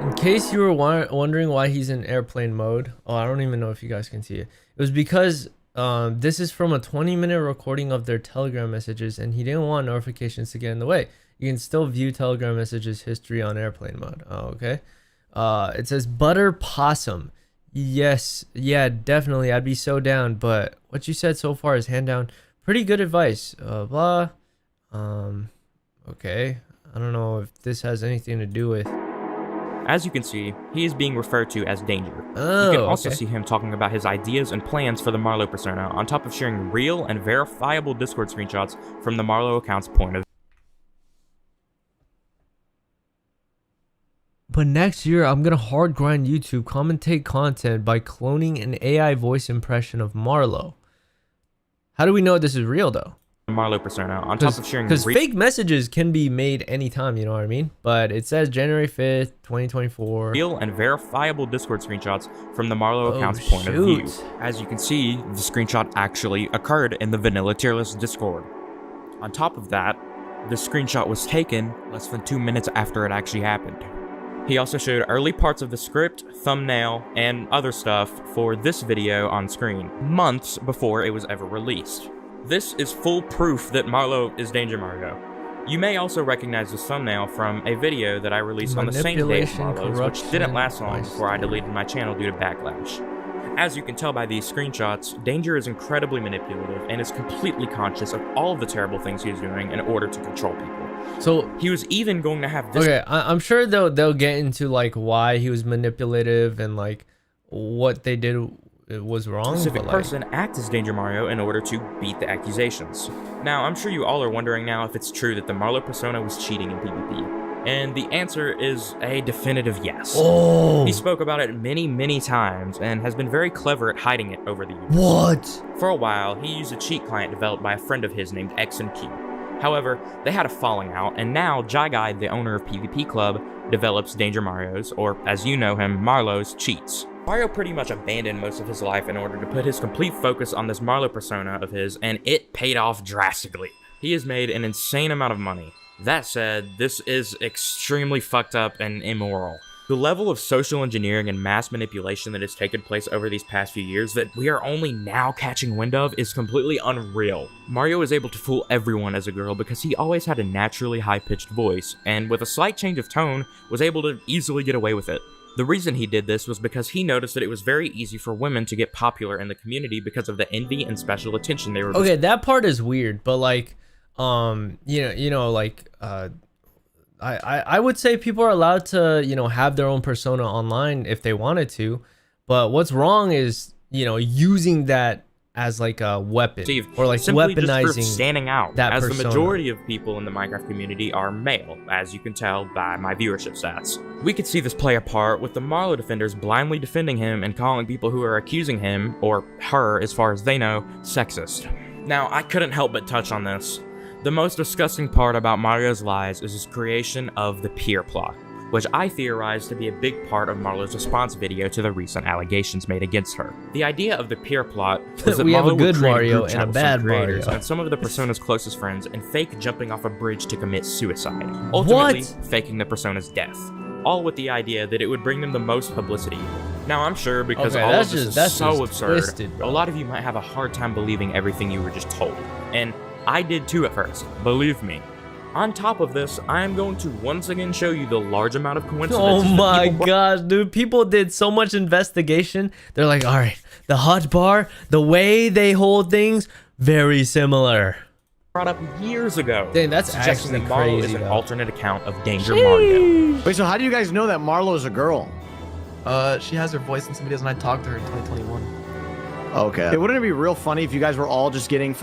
[SPEAKER 1] In case you were wondering why he's in airplane mode, oh, I don't even know if you guys can see it. It was because this is from a 20-minute recording of their Telegram messages, and he didn't want notifications to get in the way. You can still view Telegram messages history on airplane mode. Oh, okay. It says Butter Possum. Yes, yeah, definitely. I'd be so down. But what you said so far is hand down pretty good advice. Blah. Okay. I don't know if this has anything to do with.
[SPEAKER 6] As you can see, he is being referred to as Danger.
[SPEAKER 1] Oh,
[SPEAKER 6] you can also
[SPEAKER 1] okay.
[SPEAKER 6] see him talking about his ideas and plans for the Marlo persona, on top of sharing real and verifiable Discord screenshots from the Marlo account's point of view.
[SPEAKER 1] But next year, I'm gonna hard grind YouTube, commentate content by cloning an AI voice impression of Marlo. How do we know this is real though?
[SPEAKER 6] Marlo persona, on top of sharing
[SPEAKER 1] Because fake messages can be made anytime, you know what I mean? But it says January 5th, 2024.
[SPEAKER 6] real and verifiable Discord screenshots from the Marlo account's point of view. As you can see, the screenshot actually occurred in the vanilla tier list Discord. On top of that, the screenshot was taken less than 2 minutes after it actually happened. He also showed early parts of the script, thumbnail, and other stuff for this video on screen, months before it was ever released. This is full proof that Marlo is Danger Mario. You may also recognize this thumbnail from a video that I released on the same day as Marlo's, which didn't last long before I deleted my channel due to backlash. As you can tell by these screenshots, Danger is incredibly manipulative and is completely conscious of all of the terrible things he is doing in order to control people.
[SPEAKER 1] So
[SPEAKER 6] he was even going to have this.
[SPEAKER 1] Okay, I'm sure they'll get into like why he was manipulative and like what they did was wrong.
[SPEAKER 6] Specific person act as Danger Mario in order to beat the accusations. Now, I'm sure you all are wondering now if it's true that the Marlo persona was cheating in PvP. And the answer is a definitive yes.
[SPEAKER 1] Oh.
[SPEAKER 6] He spoke about it many, many times and has been very clever at hiding it over the years.
[SPEAKER 1] What?
[SPEAKER 6] For a while, he used a cheat client developed by a friend of his named X and Q. However, they had a falling out, and now Jai Guy, the owner of PvP Club, develops Danger Mario's, or as you know him, Marlo's, cheats. Mario pretty much abandoned most of his life in order to put his complete focus on this Marlo persona of his, and it paid off drastically. He has made an insane amount of money. That said, this is extremely fucked up and immoral. The level of social engineering and mass manipulation that has taken place over these past few years that we are only now catching wind of is completely unreal. Mario is able to fool everyone as a girl because he always had a naturally high-pitched voice, and with a slight change of tone, was able to easily get away with it. The reason he did this was because he noticed that it was very easy for women to get popular in the community because of the envy and special attention they were.
[SPEAKER 1] Okay, that part is weird, but like, like, I would say people are allowed to, have their own persona online if they wanted to, but what's wrong is, using that as like a weapon,
[SPEAKER 6] Steve,
[SPEAKER 1] or like
[SPEAKER 6] simply
[SPEAKER 1] weaponizing
[SPEAKER 6] just standing out,
[SPEAKER 1] that
[SPEAKER 6] as
[SPEAKER 1] persona.
[SPEAKER 6] the majority of people in the Minecraft community are male, as you can tell by my viewership stats. We could see this play a part with the Marlo defenders blindly defending him and calling people who are accusing him, or her as far as they know, sexist. Now, I couldn't help but touch on this. The most disgusting part about Mario's lies is his creation of the peer plot, which I theorize to be a big part of Marlo's response video to the recent allegations made against her. The idea of the peer plot was that
[SPEAKER 1] We have a
[SPEAKER 6] Marlo
[SPEAKER 1] good
[SPEAKER 6] would create
[SPEAKER 1] Mario
[SPEAKER 6] group
[SPEAKER 1] and a
[SPEAKER 6] chat with
[SPEAKER 1] bad
[SPEAKER 6] some creators
[SPEAKER 1] Mario.
[SPEAKER 6] and some of the persona's closest friends and fake jumping off a bridge to commit suicide, ultimately faking the persona's death, all with the idea that it would bring them the most publicity. Now, I'm sure because
[SPEAKER 1] Okay,
[SPEAKER 6] all
[SPEAKER 1] that's
[SPEAKER 6] of this
[SPEAKER 1] just-
[SPEAKER 6] is
[SPEAKER 1] that's
[SPEAKER 6] so
[SPEAKER 1] just
[SPEAKER 6] absurd,
[SPEAKER 1] twisted, bro.
[SPEAKER 6] a lot of you might have a hard time believing everything you were just told. And I did too at first, believe me. On top of this, I am going to once again show you the large amount of coincidences.
[SPEAKER 1] Oh
[SPEAKER 6] that
[SPEAKER 1] my
[SPEAKER 6] people
[SPEAKER 1] gosh, dude. People did so much investigation. They're like, all right, the hot bar, the way they hold things, very similar.
[SPEAKER 6] brought up years ago.
[SPEAKER 1] Dang, that's
[SPEAKER 6] suggesting
[SPEAKER 1] actually
[SPEAKER 6] that Marlo is
[SPEAKER 1] crazy,
[SPEAKER 6] an
[SPEAKER 1] though.
[SPEAKER 6] alternate account of Danger Mario.
[SPEAKER 7] Wait, so how do you guys know that Marlo's a girl?
[SPEAKER 8] She has her voice in some videos, and I talked to her in 2021.
[SPEAKER 7] Okay. Hey, wouldn't it be real funny if you guys were all just getting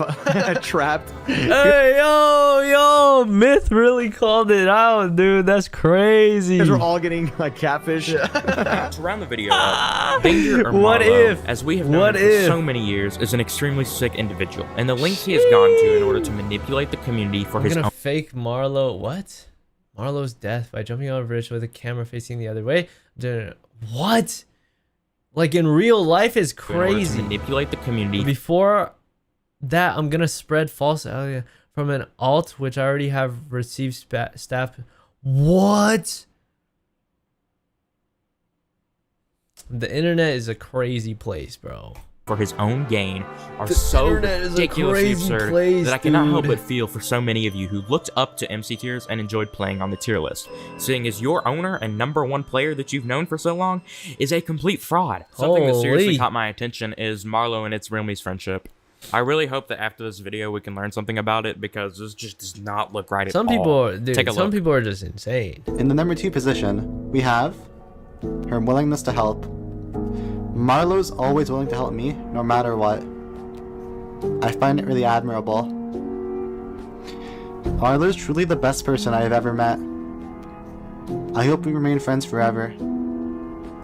[SPEAKER 7] trapped?
[SPEAKER 1] Hey, yo, Myth really called it out, dude. That's crazy.
[SPEAKER 7] You guys were all getting like catfish.
[SPEAKER 6] To round the video up, Danger or
[SPEAKER 1] What
[SPEAKER 6] Marlo,
[SPEAKER 1] if?
[SPEAKER 6] as we have known
[SPEAKER 1] What
[SPEAKER 6] him for
[SPEAKER 1] if?
[SPEAKER 6] so many years, is an extremely sick individual, and the lengths he has gone to in order to manipulate the community for
[SPEAKER 1] I'm
[SPEAKER 6] his
[SPEAKER 1] gonna
[SPEAKER 6] own.
[SPEAKER 1] fake Marlo. What? Marlo's death by jumping on a bridge with the camera facing the other way. What? Like in real life is
[SPEAKER 6] in order to
[SPEAKER 1] crazy.
[SPEAKER 6] manipulate the community.
[SPEAKER 1] Before that, I'm gonna spread false idea from an alt, which I already have received staff. What? The internet is a crazy place, bro.
[SPEAKER 6] For his own gain are
[SPEAKER 1] The
[SPEAKER 6] so
[SPEAKER 1] internet is a
[SPEAKER 6] ridiculously
[SPEAKER 1] crazy
[SPEAKER 6] absurd
[SPEAKER 1] place,
[SPEAKER 6] that I cannot help
[SPEAKER 1] dude.
[SPEAKER 6] but feel for so many of you who looked up to MC Tiers and enjoyed playing on the tier list, seeing as your owner and #1 player that you've known for so long is a complete fraud. Something that seriously
[SPEAKER 1] Holy.
[SPEAKER 6] caught my attention is Marlo and its Realmy's friendship. I really hope that after this video we can learn something about it, because this just does not look right at
[SPEAKER 1] Some
[SPEAKER 6] all.
[SPEAKER 1] people, dude,
[SPEAKER 6] Take a
[SPEAKER 1] some
[SPEAKER 6] look.
[SPEAKER 1] people are just insane.
[SPEAKER 9] In the number 2 position, we have her willingness to help. Marlo's always willing to help me, no matter what. I find it really admirable. Marlo's truly the best person I have ever met. I hope we remain friends forever.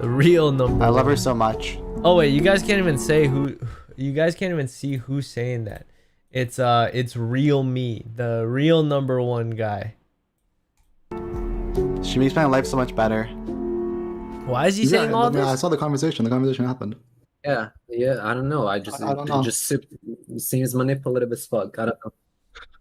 [SPEAKER 1] The real number.
[SPEAKER 9] I love her so much.
[SPEAKER 1] Oh wait, you guys can't even say who. You guys can't even see who's saying that. It's real me, the real #1 guy.
[SPEAKER 9] She makes my life so much better.
[SPEAKER 1] Why is he saying all
[SPEAKER 9] I
[SPEAKER 1] this?
[SPEAKER 9] saw the conversation. The conversation happened.
[SPEAKER 10] Yeah, I don't know. I don't know. It just seems manipulative as fuck. I don't know.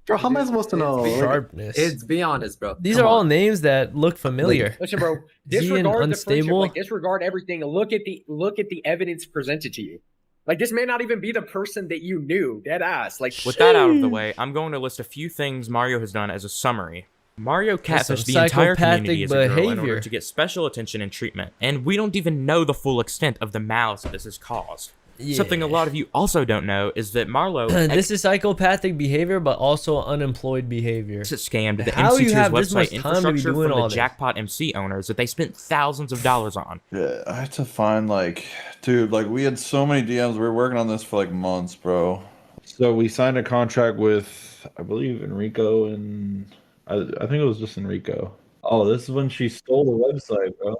[SPEAKER 9] Bro, how am I supposed to know?
[SPEAKER 1] Sharpness.
[SPEAKER 10] Be honest, bro.
[SPEAKER 1] These
[SPEAKER 10] Come
[SPEAKER 1] are all
[SPEAKER 10] on.
[SPEAKER 1] names that look familiar.
[SPEAKER 11] Listen, bro.
[SPEAKER 1] Is he an
[SPEAKER 11] Disregard the friendship.
[SPEAKER 1] unstable?
[SPEAKER 11] Like, disregard everything. Look at the evidence presented to you. Like, this may not even be the person that you knew. Dead ass. Like,
[SPEAKER 6] With that out of the way, I'm going to list a few things Mario has done as a summary. Mario catfished the entire community as a girl in order
[SPEAKER 1] behavior.
[SPEAKER 6] to get special attention and treatment, and we don't even know the full extent of the malice that this has caused. Something a lot of you also don't know is that Marlo
[SPEAKER 1] This is psychopathic behavior, but also unemployed behavior.
[SPEAKER 6] scammed the
[SPEAKER 1] How
[SPEAKER 6] MC
[SPEAKER 1] you
[SPEAKER 6] Tiers
[SPEAKER 1] have this much
[SPEAKER 6] website
[SPEAKER 1] time to be
[SPEAKER 6] infrastructure
[SPEAKER 1] doing
[SPEAKER 6] from
[SPEAKER 1] all
[SPEAKER 6] the
[SPEAKER 1] this?
[SPEAKER 6] Jackpot MC owners that they spent thousands of dollars on.
[SPEAKER 12] Yeah, I had to find dude, we had so many DMs. We were working on this for months, bro. So we signed a contract with, I believe, Enrico, and I think it was just Enrico. Oh, this is when she stole the website, bro.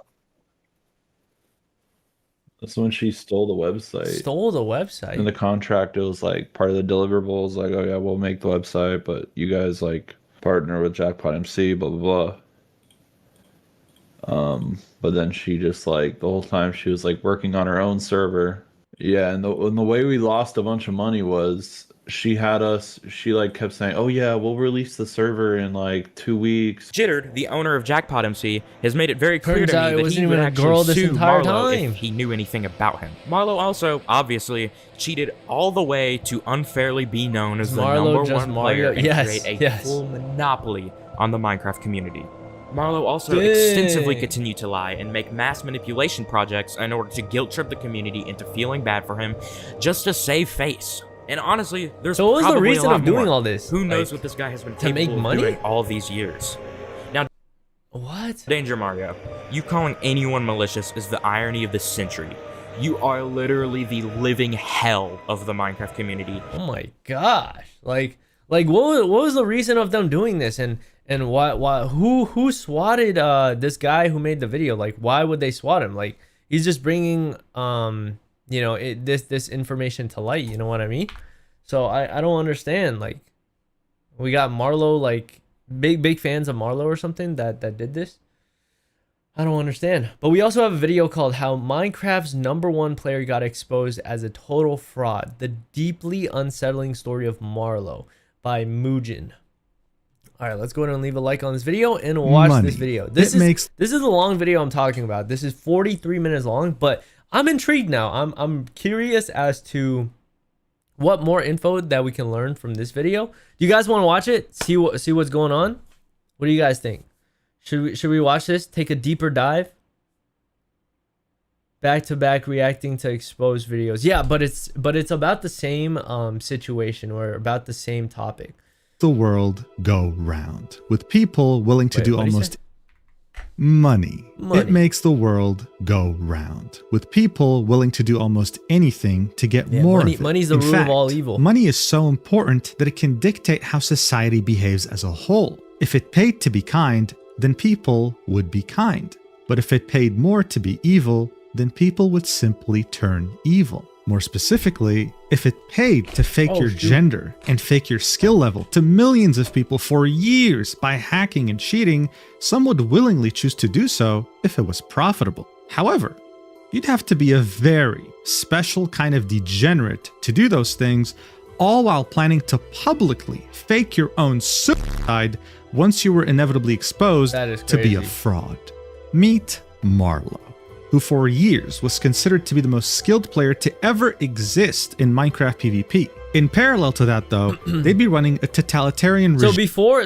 [SPEAKER 12] This is when she stole the website.
[SPEAKER 1] Stole the website.
[SPEAKER 12] In the contract, it was part of the deliverables, oh yeah, we'll make the website, but you guys partner with Jackpot MC, blah blah blah. But then she just the whole time she was working on her own server. Yeah, and the way we lost a bunch of money was she kept saying, oh yeah, we'll release the server in 2 weeks.
[SPEAKER 6] Jittered, the owner of Jackpot MC, has made it very clear
[SPEAKER 1] Turns
[SPEAKER 6] to
[SPEAKER 1] out
[SPEAKER 6] me
[SPEAKER 1] it
[SPEAKER 6] that
[SPEAKER 1] wasn't
[SPEAKER 6] he would
[SPEAKER 1] even a
[SPEAKER 6] actually
[SPEAKER 1] girl this
[SPEAKER 6] sue
[SPEAKER 1] entire
[SPEAKER 6] Marlo
[SPEAKER 1] time.
[SPEAKER 6] if he knew anything about him. Marlo also, obviously, cheated all the way to unfairly be known as the
[SPEAKER 1] Marlo just
[SPEAKER 6] #1 player
[SPEAKER 1] Mario?
[SPEAKER 6] and
[SPEAKER 1] Yes,
[SPEAKER 6] create a
[SPEAKER 1] yes.
[SPEAKER 6] full monopoly on the Minecraft community. Marlo also
[SPEAKER 1] Dang.
[SPEAKER 6] extensively continued to lie and make mass manipulation projects in order to guilt trip the community into feeling bad for him just to save face. And honestly, there's
[SPEAKER 1] So what was the
[SPEAKER 6] probably
[SPEAKER 1] reason
[SPEAKER 6] a lot
[SPEAKER 1] of doing
[SPEAKER 6] more.
[SPEAKER 1] all this?
[SPEAKER 6] Who knows what this guy has been
[SPEAKER 1] to make
[SPEAKER 6] capable of
[SPEAKER 1] money?
[SPEAKER 6] doing all these years. Now,
[SPEAKER 1] what?
[SPEAKER 6] Danger Mario, you calling anyone malicious is the irony of the century. You are literally the living hell of the Minecraft community.
[SPEAKER 1] Oh my gosh! What was the reason of them doing this? And why who swatted this guy who made the video? Why would they swat him? He's just bringing this information to light. You know what I mean? So I don't understand. We got Marlo, big fans of Marlo or something that did this. I don't understand. But we also have a video called How Minecraft's #1 player got exposed as a total fraud. The deeply unsettling story of Marlo by Mugen. All right, let's go ahead and leave a like on this video and watch this video. This is the long video I'm talking about. This is 43 minutes long, but I'm intrigued now. I'm curious as to what more info that we can learn from this video. Do you guys want to watch it? See what's going on? What do you guys think? Should we watch this? Take a deeper dive? Back to back reacting to exposed videos. Yeah, but it's about the same situation or about the same topic.
[SPEAKER 13] The world go round with people willing to do almost money. It makes the world go round with people willing to do almost anything to get more of it.
[SPEAKER 1] Money's the root of all evil.
[SPEAKER 13] Money is so important that it can dictate how society behaves as a whole. If it paid to be kind, then people would be kind. But if it paid more to be evil, then people would simply turn evil. More specifically, if it paid to fake your gender and fake your skill level to millions of people for years by hacking and cheating, some would willingly choose to do so if it was profitable. However, you'd have to be a very special kind of degenerate to do those things, all while planning to publicly fake your own suicide once you were inevitably exposed to be a fraud. Meet Marlow, who for years was considered to be the most skilled player to ever exist in Minecraft PvP. In parallel to that though, they'd be running a totalitarian regime.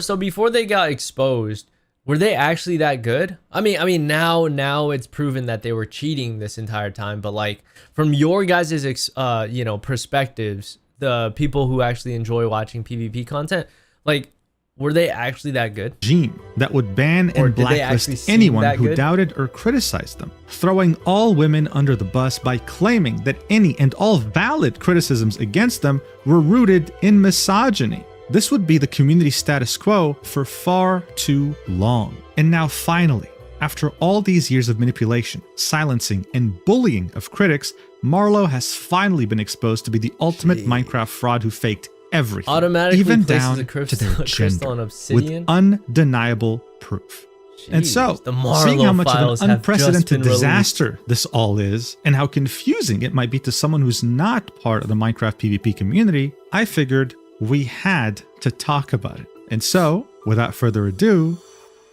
[SPEAKER 1] So before they got exposed, were they actually that good? I mean now it's proven that they were cheating this entire time, but like from your guys' perspectives, the people who actually enjoy watching PvP content, like were they actually that good?
[SPEAKER 13] Regime that would ban and blacklist anyone who doubted or criticized them, throwing all women under the bus by claiming that any and all valid criticisms against them were rooted in misogyny. This would be the community status quo for far too long. And now finally, after all these years of manipulation, silencing, and bullying of critics, Marlow has finally been exposed to be the ultimate Minecraft fraud who faked everything,
[SPEAKER 1] automatically
[SPEAKER 13] even
[SPEAKER 1] places
[SPEAKER 13] down
[SPEAKER 1] a
[SPEAKER 13] to their gender,
[SPEAKER 1] on Obsidian?
[SPEAKER 13] with undeniable proof. And so,
[SPEAKER 1] the Marlow
[SPEAKER 13] seeing how much of
[SPEAKER 1] files
[SPEAKER 13] an
[SPEAKER 1] have
[SPEAKER 13] unprecedented
[SPEAKER 1] just been
[SPEAKER 13] disaster this all is, and how confusing it might be to someone who's not part of the Minecraft PvP community, I figured we had to talk about it. And so, without further ado,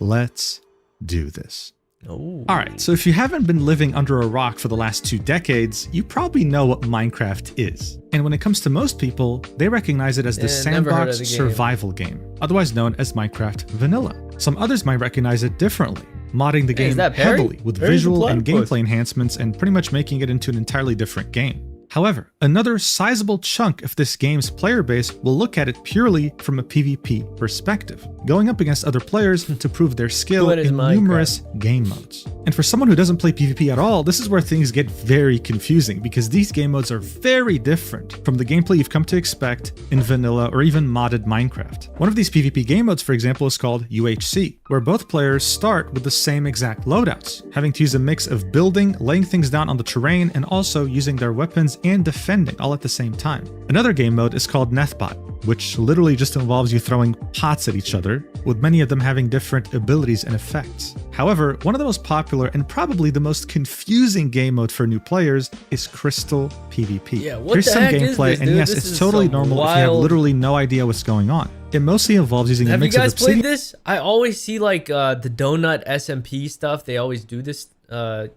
[SPEAKER 13] let's do this. Alright, so if you haven't been living under a rock for the last 2 decades, you probably know what Minecraft is. And when it comes to most people, they recognize it as the sandbox survival game, otherwise known as Minecraft Vanilla. Some others might recognize it differently, modding the game heavily with visual and gameplay enhancements and pretty much making it into an entirely different game. However, another sizable chunk of this game's player base will look at it purely from a PvP perspective, going up against other players to prove their skill in numerous game modes. And for someone who doesn't play PvP at all, this is where things get very confusing because these game modes are very different from the gameplay you've come to expect in vanilla or even modded Minecraft. One of these PvP game modes, for example, is called UHC, where both players start with the same exact loadouts, having to use a mix of building, laying things down on the terrain, and also using their weapons and defending all at the same time. Another game mode is called Nethbot, which literally just involves you throwing pots at each other, with many of them having different abilities and effects. However, one of the most popular and probably the most confusing game mode for new players is Crystal PvP.
[SPEAKER 1] Yeah, what
[SPEAKER 13] Here's
[SPEAKER 1] the
[SPEAKER 13] some
[SPEAKER 1] heck
[SPEAKER 13] gameplay,
[SPEAKER 1] is this,
[SPEAKER 13] and
[SPEAKER 1] dude?
[SPEAKER 13] yes,
[SPEAKER 1] This
[SPEAKER 13] it's totally
[SPEAKER 1] some
[SPEAKER 13] normal if you have literally no idea what's going on. It mostly involves using a mix of obsidian.
[SPEAKER 1] Have you guys played this? I always see like the Donut SMP stuff. They always do this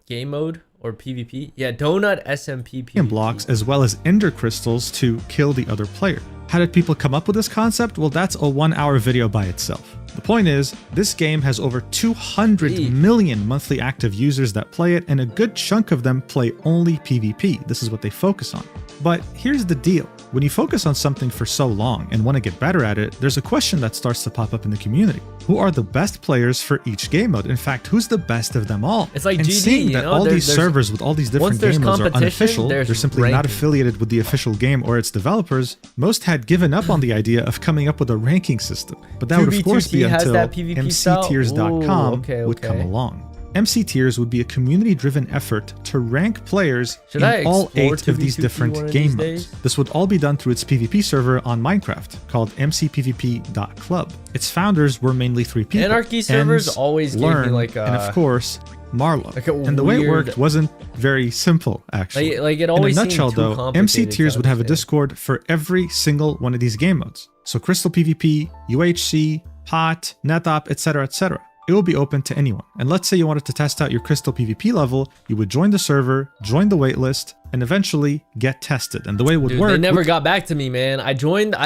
[SPEAKER 1] game mode or PvP. Yeah, Donut SMP PvP.
[SPEAKER 13] Blocks as well as ender crystals to kill the other player. How did people come up with this concept? Well, that's a 1-hour video by itself. The point is, this game has over 200 million monthly active users that play it, and a good chunk of them play only PvP. This is what they focus on. But here's the deal. When you focus on something for so long and want to get better at it, there's a question that starts to pop up in the community. Who are the best players for each game mode? In fact, who's the best of them all?
[SPEAKER 1] It's like
[SPEAKER 13] and
[SPEAKER 1] GG,
[SPEAKER 13] seeing that all these servers with all these different game modes are unofficial, they're simply not affiliated with the official game or its developers, most had given up on the idea of coming up with a ranking system. But that would of course be until mctiers.com would come along. MC Tiers would be a community-driven effort to rank players in all 8 of these different game modes. This would all be done through its PvP server on Minecraft, called mcpvp.club. Its founders were mainly 3 people.
[SPEAKER 1] Anarchy servers always gave me like a...
[SPEAKER 13] and of course, Marlow. And the way it worked wasn't very simple, actually.
[SPEAKER 1] Like it always
[SPEAKER 13] in a nutshell, though, MC Tiers would have a Discord for every single one of these game modes. So Crystal PvP, UHC, Pot, NetOp, etc., etc. it will be open to anyone. And let's say you wanted to test out your Crystal PvP level, you would join the server, join the waitlist, and eventually get tested. And the way it would work,
[SPEAKER 1] they never got back to me, man. I joined the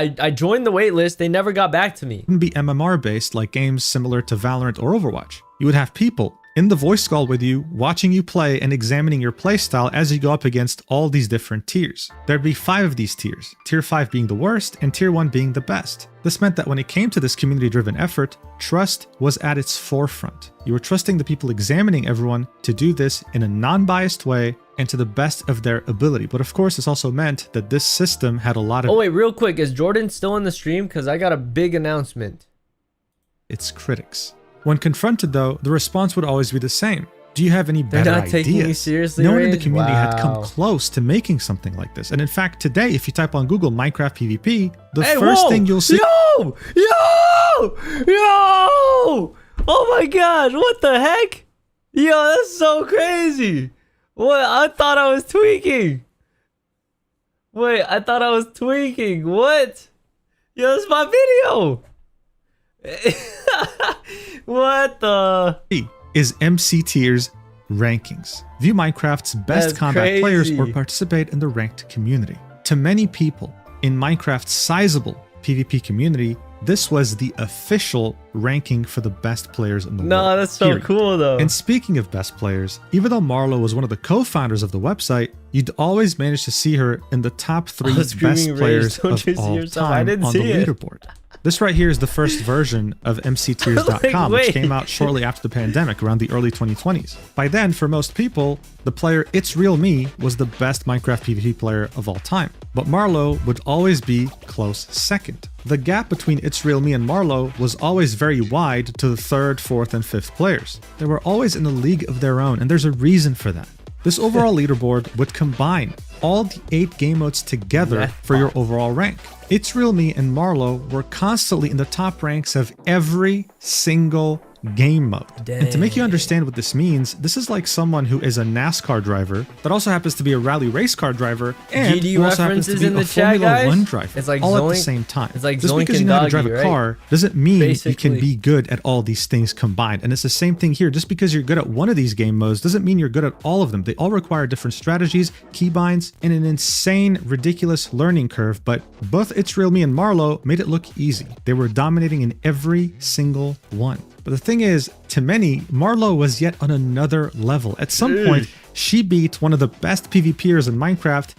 [SPEAKER 1] waitlist. They never got back to me.
[SPEAKER 13] Wouldn't be MMR based like games similar to Valorant or Overwatch. You would have people in the voice call with you, watching you play and examining your playstyle as you go up against all these different tiers. There'd be 5 of these tiers, tier 5 being the worst and tier 1 being the best. This meant that when it came to this community-driven effort, trust was at its forefront. You were trusting the people examining everyone to do this in a non-biased way and to the best of their ability. But of course, this also meant that this system had a lot of...
[SPEAKER 1] Oh wait, real quick, is Jordan still in the stream? Because I got a big announcement.
[SPEAKER 13] its critics. When confronted though, the response would always be the same. Do you have any better ideas?
[SPEAKER 1] Taking you seriously,
[SPEAKER 13] no one in the
[SPEAKER 1] Rage?
[SPEAKER 13] community had come
[SPEAKER 1] Wow.
[SPEAKER 13] close to making something like this. And in fact, today, if you type on Google Minecraft PvP, the first thing you'll see...
[SPEAKER 1] Yo! Oh my gosh, what the heck? Yo, that's so crazy. What? I thought I was tweaking. Wait, I thought I was tweaking. What? Yo, that's my video. What the?
[SPEAKER 13] Is MC Tiers rankings. View Minecraft's best
[SPEAKER 1] That's
[SPEAKER 13] combat players or
[SPEAKER 1] crazy.
[SPEAKER 13] participate in the ranked community. To many people in Minecraft's sizable PvP community, this was the official ranking for the best players in the world.
[SPEAKER 1] No, that's so
[SPEAKER 13] period.
[SPEAKER 1] cool though.
[SPEAKER 13] And speaking of best players, even though Marlo was one of the co-founders of the website, you'd always manage to see her in the top 3
[SPEAKER 1] was
[SPEAKER 13] best
[SPEAKER 1] screaming, Rage,
[SPEAKER 13] players
[SPEAKER 1] don't
[SPEAKER 13] of
[SPEAKER 1] you see
[SPEAKER 13] all
[SPEAKER 1] yourself? I
[SPEAKER 13] time
[SPEAKER 1] didn't
[SPEAKER 13] on the
[SPEAKER 1] see it.
[SPEAKER 13] leaderboard. This right here is the first version of MCTiers.com,
[SPEAKER 1] Like,
[SPEAKER 13] which
[SPEAKER 1] wait.
[SPEAKER 13] came out shortly after the pandemic, around the early 2020s. By then, for most people, the player It's Real Me was the best Minecraft PvP player of all time. But Marlo would always be close second. The gap between It's Real Me and Marlo was always very wide to the 3rd, 4th, and 5th players. They were always in a league of their own, and there's a reason for that. This overall leaderboard would combine all the 8 game modes together for your overall rank. It's Real Me and Marlo were constantly in the top ranks of every single game mode. And to make you understand what this means, this is like someone who is a NASCAR driver that also happens to be a rally race car driver and
[SPEAKER 1] GD
[SPEAKER 13] who also happens to
[SPEAKER 1] references
[SPEAKER 13] be
[SPEAKER 1] in the
[SPEAKER 13] a
[SPEAKER 1] chat,
[SPEAKER 13] Formula
[SPEAKER 1] guys?
[SPEAKER 13] 1 driver,
[SPEAKER 1] It's like
[SPEAKER 13] all at the
[SPEAKER 1] Zoink-
[SPEAKER 13] same time.
[SPEAKER 1] it's like
[SPEAKER 13] Just
[SPEAKER 1] Zoink
[SPEAKER 13] because you
[SPEAKER 1] and
[SPEAKER 13] know how to
[SPEAKER 1] Doggy,
[SPEAKER 13] drive a
[SPEAKER 1] right?
[SPEAKER 13] car doesn't mean you can
[SPEAKER 1] Basically.
[SPEAKER 13] be good at all these things combined. And it's the same thing here. Just because you're good at one of these game modes doesn't mean you're good at all of them. They all require different strategies, keybinds, and an insane, ridiculous learning curve. But both It's Real Me and Marlo made it look easy. They were dominating in every single one. But the thing is, to many, Marlo was yet on another level. At some point, she beat one of the best PvPers in Minecraft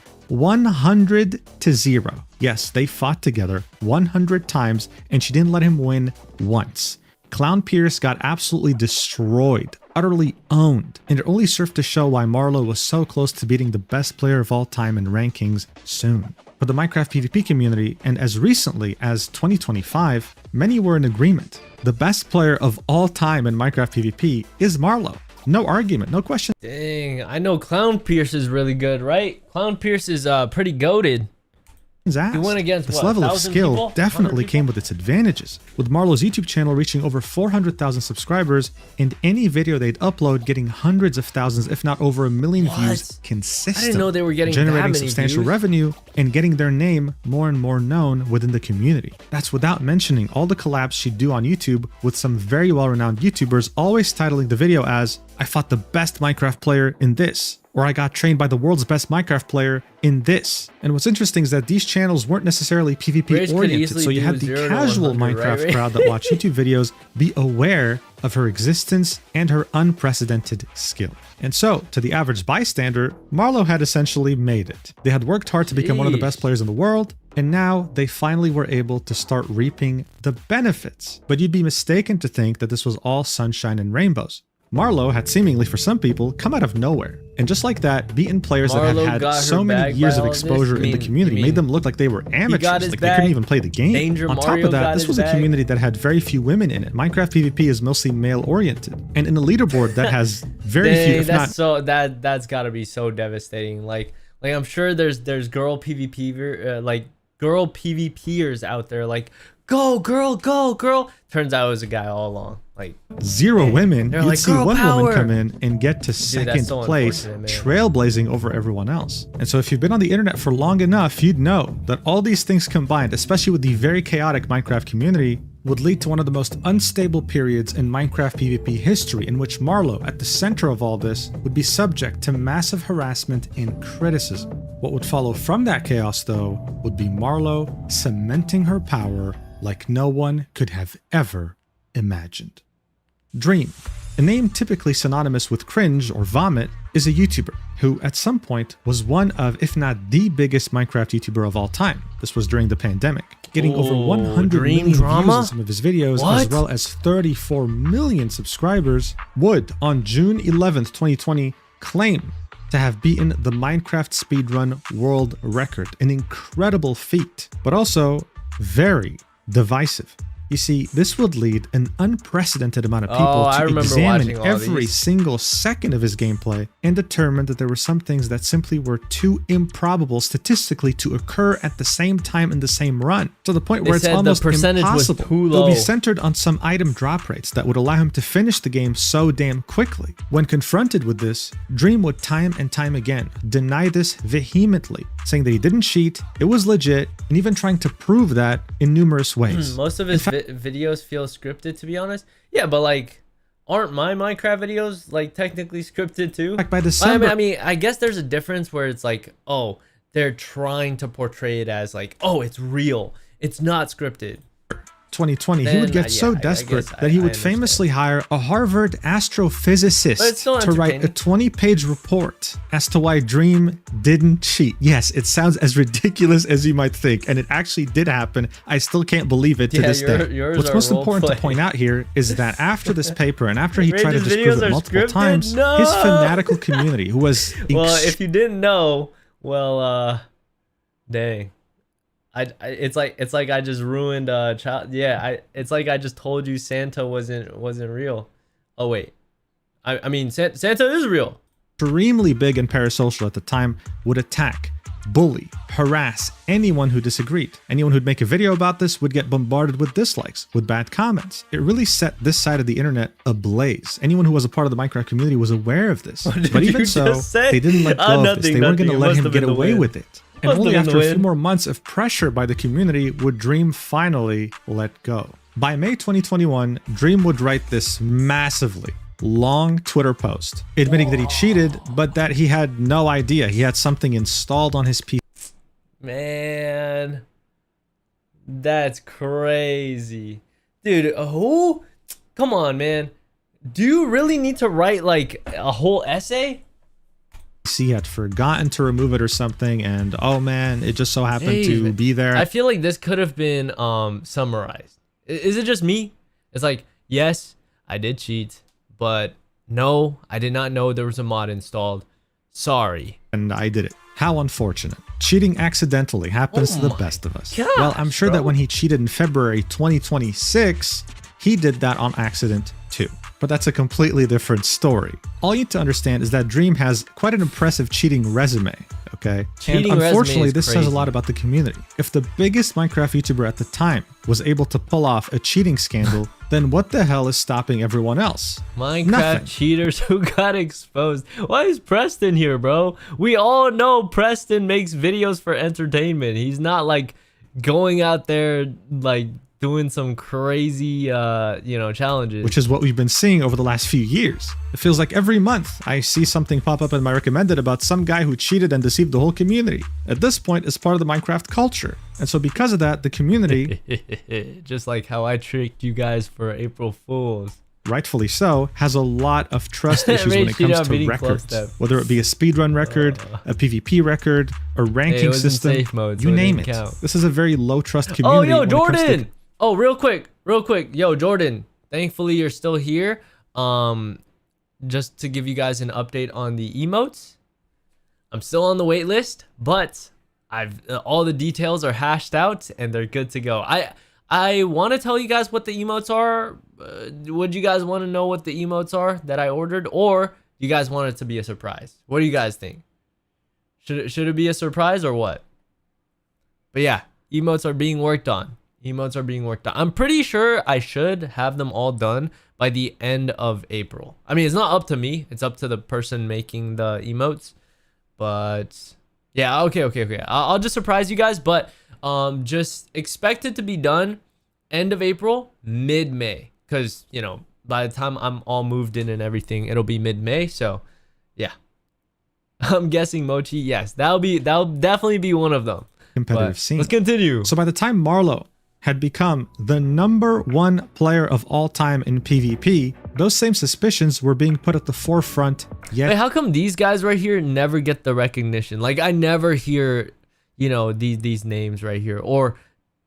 [SPEAKER 13] 100-0. Yes, they fought together 100 times, and she didn't let him win once. Clown Pierce got absolutely destroyed, utterly owned, and it only served to show why Marlo was so close to beating the best player of all time in rankings soon. For the Minecraft PvP community, and as recently as 2025, many were in agreement. The best player of all time in Minecraft PvP is Marlo. No argument, no question.
[SPEAKER 1] Dang, I know Clown Pierce is really good, right? Clown Pierce is pretty goated.
[SPEAKER 13] Asked.
[SPEAKER 1] You went against
[SPEAKER 13] this
[SPEAKER 1] what,
[SPEAKER 13] level of
[SPEAKER 1] 1,000
[SPEAKER 13] skill
[SPEAKER 1] people?
[SPEAKER 13] definitely
[SPEAKER 1] 100
[SPEAKER 13] came with its advantages, with Marlo's YouTube channel reaching over 400,000 subscribers and any video they'd upload getting hundreds of thousands, if not over 1 million views consistently.
[SPEAKER 1] I didn't know they were getting that
[SPEAKER 13] generating
[SPEAKER 1] many
[SPEAKER 13] substantial
[SPEAKER 1] views.
[SPEAKER 13] revenue and getting their name more and more known within the community. That's without mentioning all the collabs she'd do on YouTube with some very well-renowned YouTubers, always titling the video as, "I fought the best Minecraft player in this," or "I got trained by the world's best Minecraft player in this." And what's interesting is that these channels weren't necessarily
[SPEAKER 1] Rage could
[SPEAKER 13] PvP oriented,
[SPEAKER 1] easily
[SPEAKER 13] so you
[SPEAKER 1] do
[SPEAKER 13] had the
[SPEAKER 1] 0 to
[SPEAKER 13] casual
[SPEAKER 1] 100,
[SPEAKER 13] Minecraft
[SPEAKER 1] right?
[SPEAKER 13] crowd that watch YouTube videos be aware of her existence and her unprecedented skill. And so, to the average bystander, Marlo had essentially made it. They had worked hard to become one of the best players in the world, and now they finally were able to start reaping the benefits. But you'd be mistaken to think that this was all sunshine and rainbows. Marlo had seemingly, for some people, come out of nowhere. And just like that, beaten players that
[SPEAKER 1] Marlo
[SPEAKER 13] had
[SPEAKER 1] got
[SPEAKER 13] had
[SPEAKER 1] her
[SPEAKER 13] so many
[SPEAKER 1] bag by
[SPEAKER 13] years of
[SPEAKER 1] all this?
[SPEAKER 13] exposure
[SPEAKER 1] You
[SPEAKER 13] in the
[SPEAKER 1] mean-
[SPEAKER 13] community
[SPEAKER 1] you
[SPEAKER 13] made
[SPEAKER 1] mean
[SPEAKER 13] them look like they were amateurs,
[SPEAKER 1] his
[SPEAKER 13] like they couldn't
[SPEAKER 1] bag?
[SPEAKER 13] even play the game.
[SPEAKER 1] Danger
[SPEAKER 13] On top
[SPEAKER 1] Mario
[SPEAKER 13] of that,
[SPEAKER 1] got
[SPEAKER 13] this
[SPEAKER 1] his
[SPEAKER 13] was a
[SPEAKER 1] bag?
[SPEAKER 13] community that had very few women in it. Minecraft PvP is mostly male oriented. And in a leaderboard that has very
[SPEAKER 1] Dang,
[SPEAKER 13] few, if not
[SPEAKER 1] that's so that's gotta be so devastating. Like I'm sure there's girl PvP girl PvPers out there like, go girl. Turns out it was a guy all along. Like
[SPEAKER 13] 0 women,
[SPEAKER 1] They're
[SPEAKER 13] you'd
[SPEAKER 1] like,
[SPEAKER 13] see
[SPEAKER 1] "Girl
[SPEAKER 13] one
[SPEAKER 1] power."
[SPEAKER 13] woman come in and get to
[SPEAKER 1] Dude,
[SPEAKER 13] second
[SPEAKER 1] that's so
[SPEAKER 13] place,
[SPEAKER 1] unfortunate, man.
[SPEAKER 13] trailblazing over everyone else. And so if you've been on the internet for long enough, you'd know that all these things combined, especially with the very chaotic Minecraft community, would lead to one of the most unstable periods in Minecraft PvP history, in which Marlowe, at the center of all this, would be subject to massive harassment and criticism. What would follow from that chaos, though, would be Marlowe cementing her power like no one could have ever imagined. Dream, a name typically synonymous with cringe or vomit, is a YouTuber who at some point was one of, if not the biggest Minecraft YouTuber of all time. This was during the pandemic, getting over 100 million views on some of his videos, as well as 34 million subscribers, would on June 11th, 2020, claim to have beaten the Minecraft speedrun world record. An incredible feat, but also very divisive. You see, this would lead an unprecedented amount of people to examine every single second of his gameplay and determine that there were some things that simply were too improbable statistically to occur at the same time in the same run, to the point where it's almost impossible. They'll be centered on some item drop rates that would allow him to finish the game so damn quickly. When confronted with this, Dream would time and time again deny this vehemently, saying that he didn't cheat, it was legit, and even trying to prove that in numerous ways.
[SPEAKER 1] Most of his videos feel scripted, to be honest. Yeah, but like, aren't my Minecraft videos like technically scripted too?
[SPEAKER 13] Like by December,
[SPEAKER 1] I mean, I guess there's a difference where it's like, oh, they're trying to portray it as like, oh, it's real, it's not scripted.
[SPEAKER 13] 2020, he would get so desperate that he would famously hire a Harvard astrophysicist to write a 20-page report as to why Dream didn't cheat. Yes, it sounds as ridiculous as you might think, and it actually did happen. I still can't believe it to this day. What's most important to point out here is that after this paper and after he tried to disprove it multiple times, his fanatical community, who was
[SPEAKER 1] well, if you didn't know, well, dang. It's like I just ruined child. Yeah, it's like I just told you Santa wasn't real. Oh wait, I mean Santa is real.
[SPEAKER 13] Extremely big and parasocial at the time, would attack, bully, harass anyone who disagreed. Anyone who'd make a video about this would get bombarded with dislikes, with bad comments. It really set this side of the internet ablaze. Anyone who was a part of the Minecraft community was aware of this. But even so, they didn't let go of this. They weren't going to let him get away with it. And only after a few more months of pressure by the community would Dream finally let go. By May 2021, Dream would write this massively long Twitter post admitting that he cheated, but that he had no idea. He had something installed on his PC.
[SPEAKER 1] Man, that's crazy. Dude, who? Come on, man. Do you really need to write like a whole essay?
[SPEAKER 13] He had forgotten to remove it or something, and oh man, it just so happened to be there.
[SPEAKER 1] I feel like this could have been summarized. Is it just me? It's like, yes, I did cheat, but no, I did not know there was a mod installed. Sorry.
[SPEAKER 13] And I did it. How unfortunate. Cheating accidentally happens to the best of us.
[SPEAKER 1] Gosh,
[SPEAKER 13] well, I'm sure that when he cheated in February 2026, he did that on accident too. But that's a completely different story. All you need to understand is that Dream has quite an impressive cheating resume, okay?
[SPEAKER 1] Cheating
[SPEAKER 13] and unfortunately, this
[SPEAKER 1] crazy.
[SPEAKER 13] says a lot about the community. If the biggest Minecraft YouTuber at the time was able to pull off a cheating scandal, then what the hell is stopping everyone else?
[SPEAKER 1] Minecraft cheaters who got exposed. Why is Preston here, bro? We all know Preston makes videos for entertainment. He's not like going out there like doing some crazy challenges,
[SPEAKER 13] which is what we've been seeing over the last few years. It feels like every month I see something pop up in my recommended about some guy who cheated and deceived the whole community. At this point, it's part of the Minecraft culture, and so because of that, the community
[SPEAKER 1] just like how I tricked you guys for April Fools,
[SPEAKER 13] rightfully so, has a lot of trust issues when it comes to records, whether it be a speedrun record, a PvP record, a ranking system, safe mode, so you name it. This is a very low trust community.
[SPEAKER 1] Oh, yo, Jordan! Oh, real quick. Yo, Jordan, thankfully you're still here. Just to give you guys an update on the emotes. I'm still on the wait list, but all the details are hashed out and they're good to go. I want to tell you guys what the emotes are. Would you guys want to know what the emotes are that I ordered, or you guys want it to be a surprise? What do you guys think? Should it be a surprise or what? But yeah, emotes are being worked on. I'm pretty sure I should have them all done by the end of April. I mean, it's not up to me. It's up to the person making the emotes. But yeah, okay. I'll just surprise you guys, but just expect it to be done end of April, mid-May, because you know by the time I'm all moved in and everything, it'll be mid-May. So yeah, I'm guessing Mochi. Yes, that'll definitely be one of them.
[SPEAKER 13] Competitive scene.
[SPEAKER 1] Let's continue.
[SPEAKER 13] So by the time Marlowe had become the #1 player of all time in PvP, those same suspicions were being put at the forefront yet.
[SPEAKER 1] Wait, how come these guys right here never get the recognition? Like I never hear, you know, these names right here, or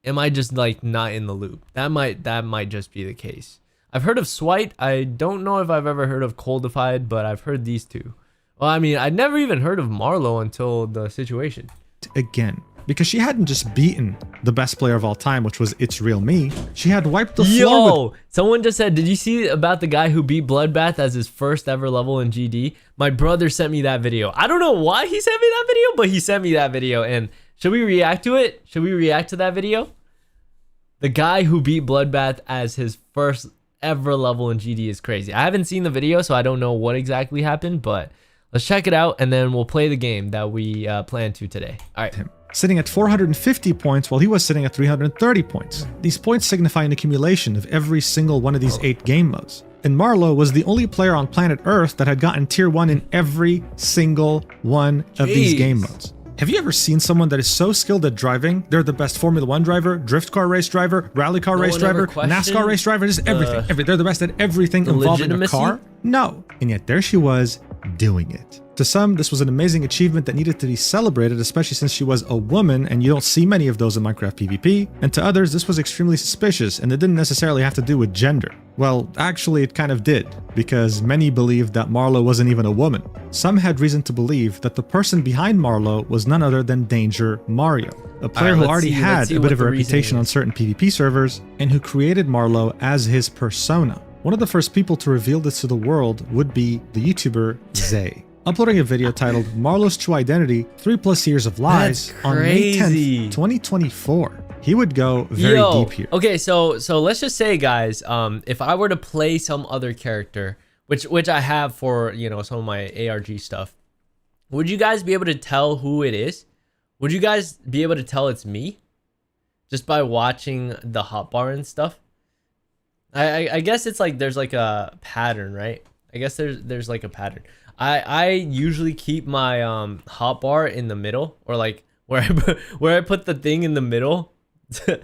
[SPEAKER 1] am I just like not in the loop? That might just be the case. I've heard of Swite. I don't know if I've ever heard of Coldified, but I've heard these two. Well, I mean, I'd never even heard of Marlowe until the situation.
[SPEAKER 13] Again, because she hadn't just beaten the best player of all time, which was It's Real Me, she had wiped the floor with...
[SPEAKER 1] Someone just said, did you see about the guy who beat Bloodbath as his first ever level in GD? My brother sent me that video. I don't know why he sent me that video, but he sent me that video. And should we react to it? Should we react to that video? The guy who beat Bloodbath as his first ever level in GD is crazy. I haven't seen the video, so I don't know what exactly happened, but let's check it out and then we'll play the game that we plan to today. All right.
[SPEAKER 13] Sitting at 450 points while he was sitting at 330 points. These points signify an accumulation of every single one of these 8 game modes. And Marlowe was the only player on planet Earth that had gotten tier 1 in every single one of these game modes. Have you ever seen someone that is so skilled at driving? They're the best Formula 1 driver, drift car race driver, rally car race driver, NASCAR race driver, just everything. They're the best at everything involving a car? No. And yet there she was doing it. To some, this was an amazing achievement that needed to be celebrated, especially since she was a woman and you don't see many of those in Minecraft PvP. And to others, this was extremely suspicious and it didn't necessarily have to do with gender. Well, actually it kind of did, because many believed that Marlowe wasn't even a woman. Some had reason to believe that the person behind Marlowe was none other than Danger Mario, a player who already had a bit of a reputation on certain PvP servers and who created Marlowe as his persona. One of the first people to reveal this to the world would be the YouTuber Zay, uploading a video titled Marlowe's True Identity, 3+ Years of Lies on May 10th, 2024. He would go very deep here.
[SPEAKER 1] Okay, so let's just say, guys, if I were to play some other character, which I have for, you know, some of my ARG stuff, would you guys be able to tell who it is? Would you guys be able to tell it's me just by watching the hotbar and stuff? I guess it's like there's like a pattern, right? I guess there's like a pattern. I usually keep my hotbar in the middle, or like where I put the thing in the middle to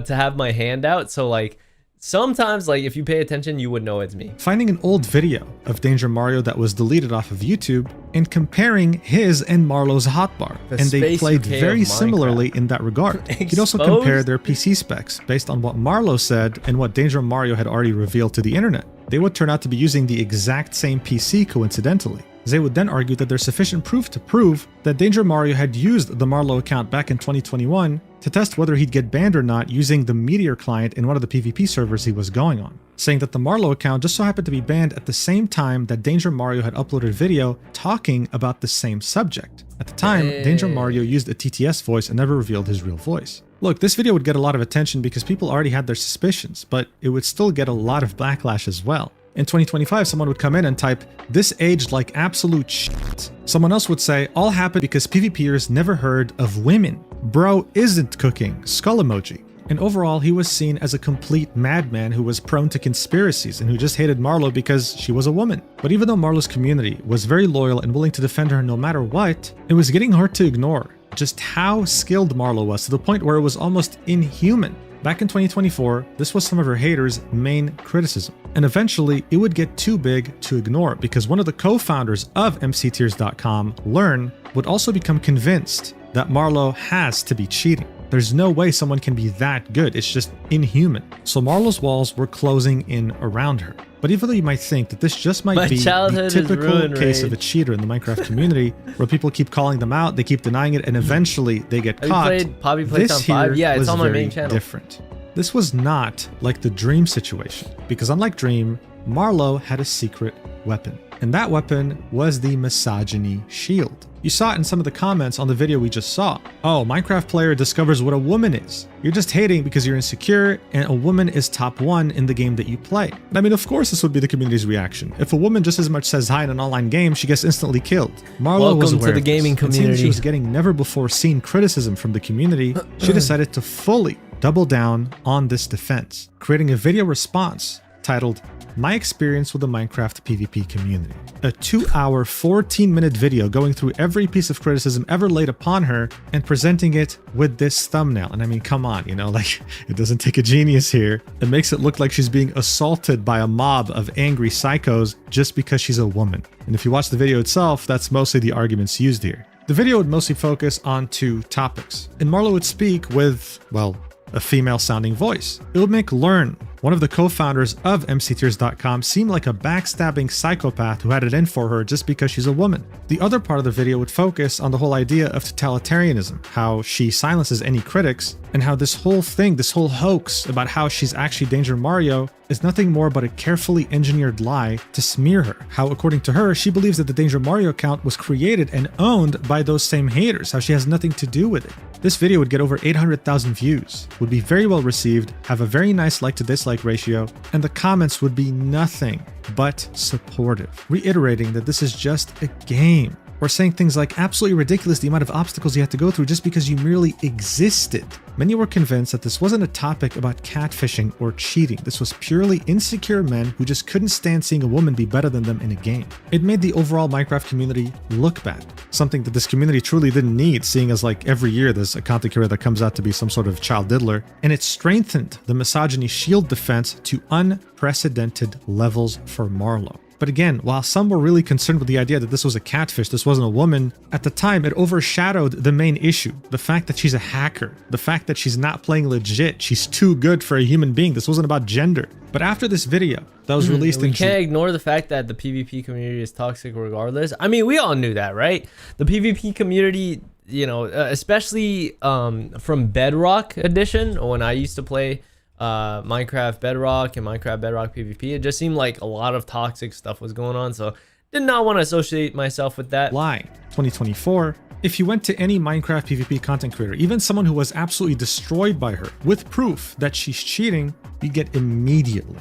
[SPEAKER 1] have my hand out. So like sometimes, like if you pay attention, you would know it's me.
[SPEAKER 13] Finding an old video of Danger Mario that was deleted off of YouTube and comparing his and Marlowe's hotbar, and they played very similarly in that regard. He'd also compare their PC specs based on what Marlowe said and what Danger Mario had already revealed to the internet. They would turn out to be using the exact same PC coincidentally. Zay would then argue that there's sufficient proof to prove that Danger Mario had used the Marlowe account back in 2021 to test whether he'd get banned or not using the Meteor client in one of the PvP servers he was going on, saying that the Marlowe account just so happened to be banned at the same time that Danger Mario had uploaded video talking about the same subject. At the time, Danger Mario used a TTS voice and never revealed his real voice. Look, this video would get a lot of attention because people already had their suspicions, but it would still get a lot of backlash as well. In 2025, someone would come in and type, "This aged like absolute shit." Someone else would say, "All happened because PvPers never heard of women. Bro isn't cooking, skull emoji." And overall, he was seen as a complete madman who was prone to conspiracies and who just hated Marlowe because she was a woman. But even though Marlowe's community was very loyal and willing to defend her no matter what, it was getting hard to ignore just how skilled Marlowe was, to the point where it was almost inhuman. Back in 2024, this was some of her haters' main criticism. And eventually, it would get too big to ignore because one of the co-founders of MCTears.com, Learn, would also become convinced that Marlowe has to be cheating. There's no way someone can be that good, it's just inhuman. So Marlowe's walls were closing in around her. But even though you might think that this just might be the typical case of a cheater in the Minecraft community, where people keep calling them out, they keep denying it, and eventually they get caught, this here was very different. This was not like the Dream situation, because unlike Dream, Marlowe had a secret weapon. And that weapon was the misogyny shield. You saw it in some of the comments on the video we just saw. Oh, Minecraft player discovers what a woman is. You're just hating because you're insecure and a woman is top 1 in the game that you play. I mean, of course this would be the community's reaction. If a woman just as much says hi in an online game, she gets instantly killed. Marlowe was aware
[SPEAKER 1] to the gaming community.
[SPEAKER 13] And seeing she was getting never before seen criticism from the community, she decided to fully double down on this defense, creating a video response titled My Experience with the Minecraft PvP Community. A 2-hour, 14-minute video going through every piece of criticism ever laid upon her and presenting it with this thumbnail. And I mean, come on, you know, like, it doesn't take a genius here. It makes it look like she's being assaulted by a mob of angry psychos just because she's a woman. And if you watch the video itself, that's mostly the arguments used here. The video would mostly focus on 2 topics, and Marlo would speak with, well, a female-sounding voice. It would make Learn, one of the co-founders of MCTears.com, seem like a backstabbing psychopath who had it in for her just because she's a woman. The other part of the video would focus on the whole idea of totalitarianism, how she silences any critics, and how this whole thing, this whole hoax about how she's actually Danger Mario is nothing more but a carefully engineered lie to smear her. How, according to her, she believes that the Danger Mario account was created and owned by those same haters, how she has nothing to do with it. This video would get over 800,000 views, would be very well received, have a very nice like to dislike ratio, and the comments would be nothing but supportive, reiterating that this is just a game, or saying things like absolutely ridiculous the amount of obstacles you had to go through just because you merely existed. Many were convinced that this wasn't a topic about catfishing or cheating. This was purely insecure men who just couldn't stand seeing a woman be better than them in a game. It made the overall Minecraft community look bad, something that this community truly didn't need, seeing as like every year there's a content creator that comes out to be some sort of child diddler, and it strengthened the misogyny shield defense to unprecedented levels for Marlo. But again, while some were really concerned with the idea that this was a catfish, this wasn't a woman, at the time it overshadowed the main issue. The fact that she's a hacker, the fact that she's not playing legit, she's too good for a human being. This wasn't about gender. But after this video that was released in
[SPEAKER 1] June, we can't ignore the fact that the PvP community is toxic regardless. I mean, we all knew that, right? The PvP community, you know, especially from Bedrock Edition, when I used to play Minecraft Bedrock and Minecraft Bedrock PvP, it just seemed like a lot of toxic stuff was going on, so did not want to associate myself with that.
[SPEAKER 13] 2024, if you went to any Minecraft PvP content creator, even someone who was absolutely destroyed by her, with proof that she's cheating, you get immediately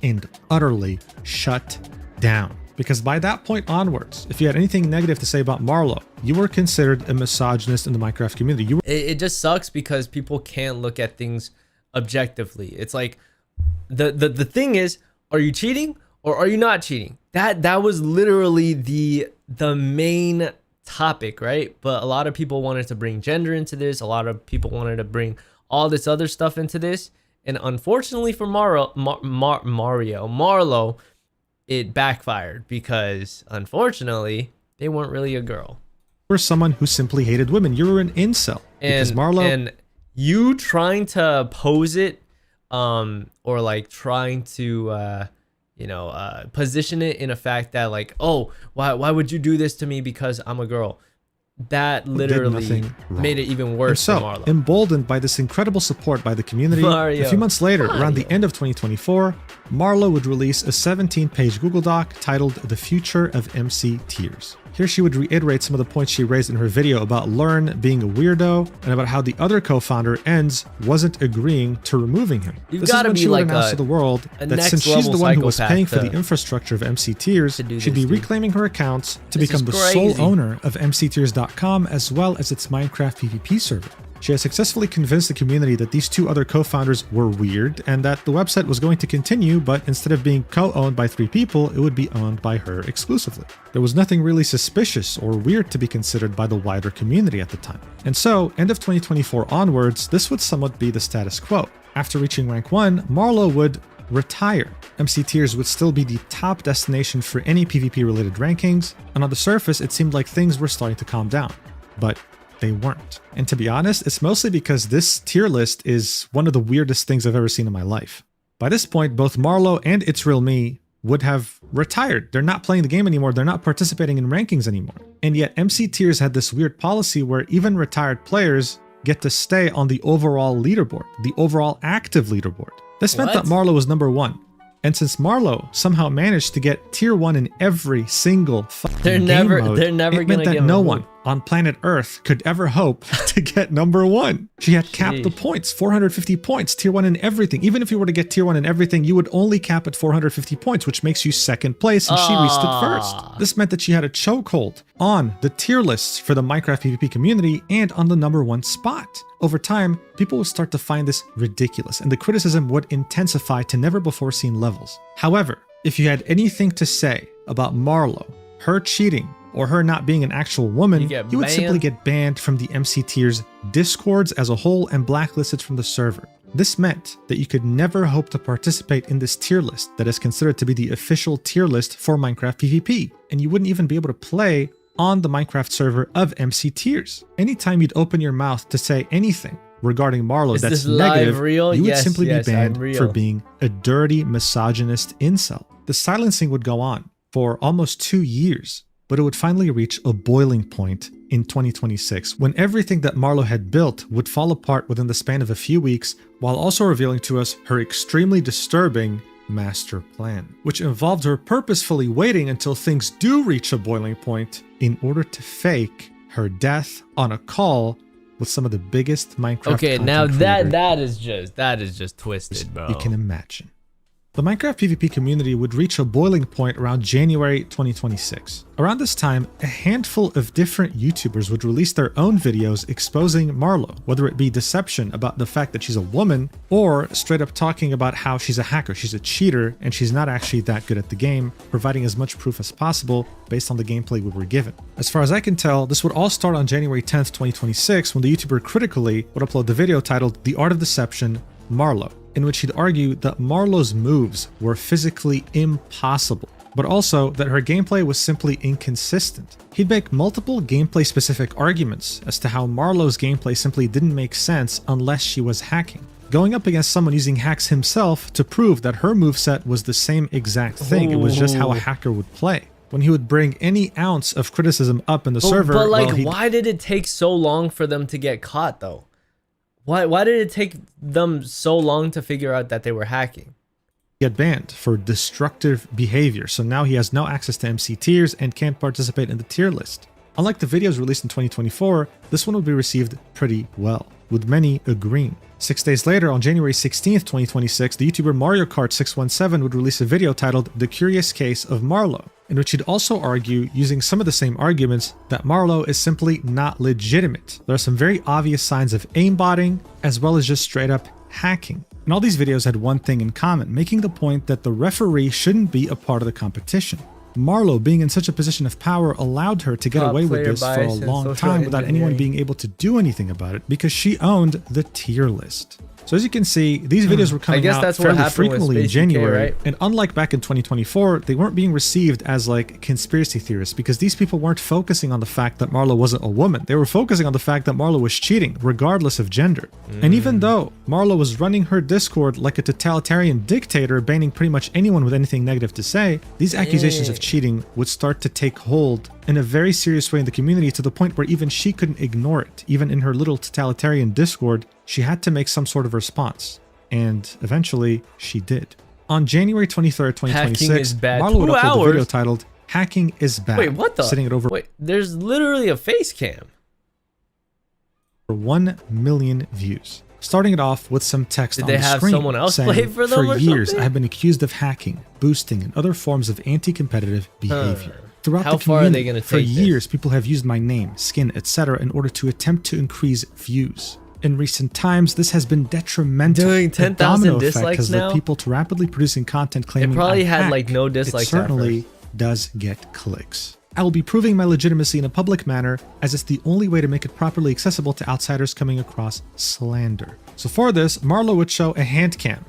[SPEAKER 13] and utterly shut down. Because by that point onwards, if you had anything negative to say about Marlo, you were considered a misogynist in the Minecraft community.
[SPEAKER 1] It just sucks because people can't look at things objectively. It's like the thing is, are you cheating or are you not cheating? That was literally the main topic, right? But a lot of people wanted to bring gender into this. A lot of people wanted to bring all this other stuff into this, and unfortunately for Marlo, it backfired because unfortunately they weren't really a girl.
[SPEAKER 13] You were someone who simply hated women. You were an incel. Because Marlo,
[SPEAKER 1] and you trying to pose it or like trying to position it in a fact that like, oh, why would you do this to me because I'm a girl? That literally made it even worse for Marlo.
[SPEAKER 13] Emboldened by this incredible support by the community, a few months later, around the end of 2024, Marlo would release a 17-page Google Doc titled The Future of MC Tears. Here she would reiterate some of the points she raised in her video about Learn being a weirdo and about how the other co-founder, Enz, wasn't agreeing to removing him.
[SPEAKER 1] You've
[SPEAKER 13] this is when she would announce to the world that since she's the one who was paying for the infrastructure of MC Tears, she'd be reclaiming her accounts to become the sole owner of MCTears.com as well as its Minecraft PvP server. She has successfully convinced the community that these 2 other co-founders were weird and that the website was going to continue, but instead of being co-owned by 3 people, it would be owned by her exclusively. There was nothing really suspicious or weird to be considered by the wider community at the time. And so, end of 2024 onwards, this would somewhat be the status quo. After reaching rank 1, Marlo would retire. MC Tears would still be the top destination for any PvP related rankings, and on the surface it seemed like things were starting to calm down. But they weren't. And to be honest, it's mostly because this tier list is one of the weirdest things I've ever seen in my life. By this point, both Marlo and It's Real Me would have retired. They're not playing the game anymore. They're not participating in rankings anymore. And yet MC Tears had this weird policy where even retired players get to stay on the overall leaderboard, the overall active leaderboard. This meant that Marlo was number 1. And since Marlo somehow managed to get tier 1 in every single fucking game mode,
[SPEAKER 1] they're never
[SPEAKER 13] it meant
[SPEAKER 1] gonna
[SPEAKER 13] that
[SPEAKER 1] get
[SPEAKER 13] no
[SPEAKER 1] removed.
[SPEAKER 13] one, on planet Earth could ever hope to get number 1. She had capped the points, 450 points, tier 1 in everything. Even if you were to get tier 1 in everything, you would only cap at 450 points, which makes you second place, and she reached it first. This meant that she had a chokehold on the tier lists for the Minecraft PvP community and on the number 1 spot. Over time, people would start to find this ridiculous, and the criticism would intensify to never before seen levels. However, if you had anything to say about Marlo, her cheating, or her not being an actual woman, you would simply get banned from the MC Tiers Discords as a whole and blacklisted from the server. This meant that you could never hope to participate in this tier list that is considered to be the official tier list for Minecraft PvP, and you wouldn't even be able to play on the Minecraft server of MC Tiers. Anytime you'd open your mouth to say anything regarding Marlo that's negative, you would simply be banned for being a dirty, misogynist incel. The silencing would go on for almost 2 years, but it would finally reach a boiling point in 2026 when everything that Marlo had built would fall apart within the span of a few weeks, while also revealing to us her extremely disturbing master plan, which involved her purposefully waiting until things do reach a boiling point in order to fake her death on a call with some of the biggest Minecraft content
[SPEAKER 1] now
[SPEAKER 13] creators
[SPEAKER 1] that is just twisted, bro.
[SPEAKER 13] you can imagine. The Minecraft PvP community would reach a boiling point around January 2026. Around this time, a handful of different YouTubers would release their own videos exposing Marlo, whether it be deception about the fact that she's a woman, or straight up talking about how she's a hacker, she's a cheater, and she's not actually that good at the game, providing as much proof as possible based on the gameplay we were given. As far as I can tell, this would all start on January 10th, 2026, when the YouTuber Critically would upload the video titled The Art of Deception, Marlo, in which he'd argue that Marlo's moves were physically impossible, but also that her gameplay was simply inconsistent. He'd make multiple gameplay-specific arguments as to how Marlo's gameplay simply didn't make sense unless she was hacking, going up against someone using hacks himself to prove that her moveset was the same exact thing. It was just how a hacker would play. When he would bring any ounce of criticism up in the server,
[SPEAKER 1] but like, why did it take so long for them to get caught, though? Why did it take them so long to figure out that they were hacking?
[SPEAKER 13] Get banned for destructive behavior, so now he has no access to MC tiers and can't participate in the tier list. Unlike the videos released in 2024, this one would be received pretty well, with many agreeing. 6 days later, on January 16th, 2026, the YouTuber Mario Kart 617 would release a video titled The Curious Case of Marlo, in which he'd also argue, using some of the same arguments, that Marlo is simply not legitimate. There are some very obvious signs of aimbotting, as well as just straight up hacking. And all these videos had one thing in common, making the point that the referee shouldn't be a part of the competition. Marlo, being in such a position of power, allowed her to get away with this for a long time without anyone being able to do anything about it because she owned the tier list. So as you can see, these videos were coming out fairly frequently in January, right? And unlike back in 2024, they weren't being received as like conspiracy theorists because these people weren't focusing on the fact that Marlo wasn't a woman. They were focusing on the fact that Marlo was cheating, regardless of gender. And even though Marlo was running her Discord like a totalitarian dictator, banning pretty much anyone with anything negative to say, these accusations of cheating would start to take hold in a very serious way in the community, to the point where even she couldn't ignore it. Even in her little totalitarian Discord, she had to make some sort of response, and eventually she did. On January 23rd, 2026, Marlo would upload a video titled Hacking is Bad.
[SPEAKER 1] Wait, what the?
[SPEAKER 13] Sitting at over
[SPEAKER 1] there's literally a face cam.
[SPEAKER 13] For 1 million views. Starting it off with some text on the screen. Did they have someone else play for them or something? For years, I have been accused of hacking, boosting, and other forms of anti-competitive behavior. Throughout the community, for years, people have used my name, skin, etc. in order to attempt to increase views. In recent times, this has been detrimental.
[SPEAKER 1] Doing 10,000 dislikes
[SPEAKER 13] has led people to rapidly producing content claiming
[SPEAKER 1] it probably had
[SPEAKER 13] hack.
[SPEAKER 1] Like no dislikes.
[SPEAKER 13] It certainly does get clicks. I will be proving my legitimacy in a public manner, as it's the only way to make it properly accessible to outsiders coming across slander. So for this, Marlo would show a hand cam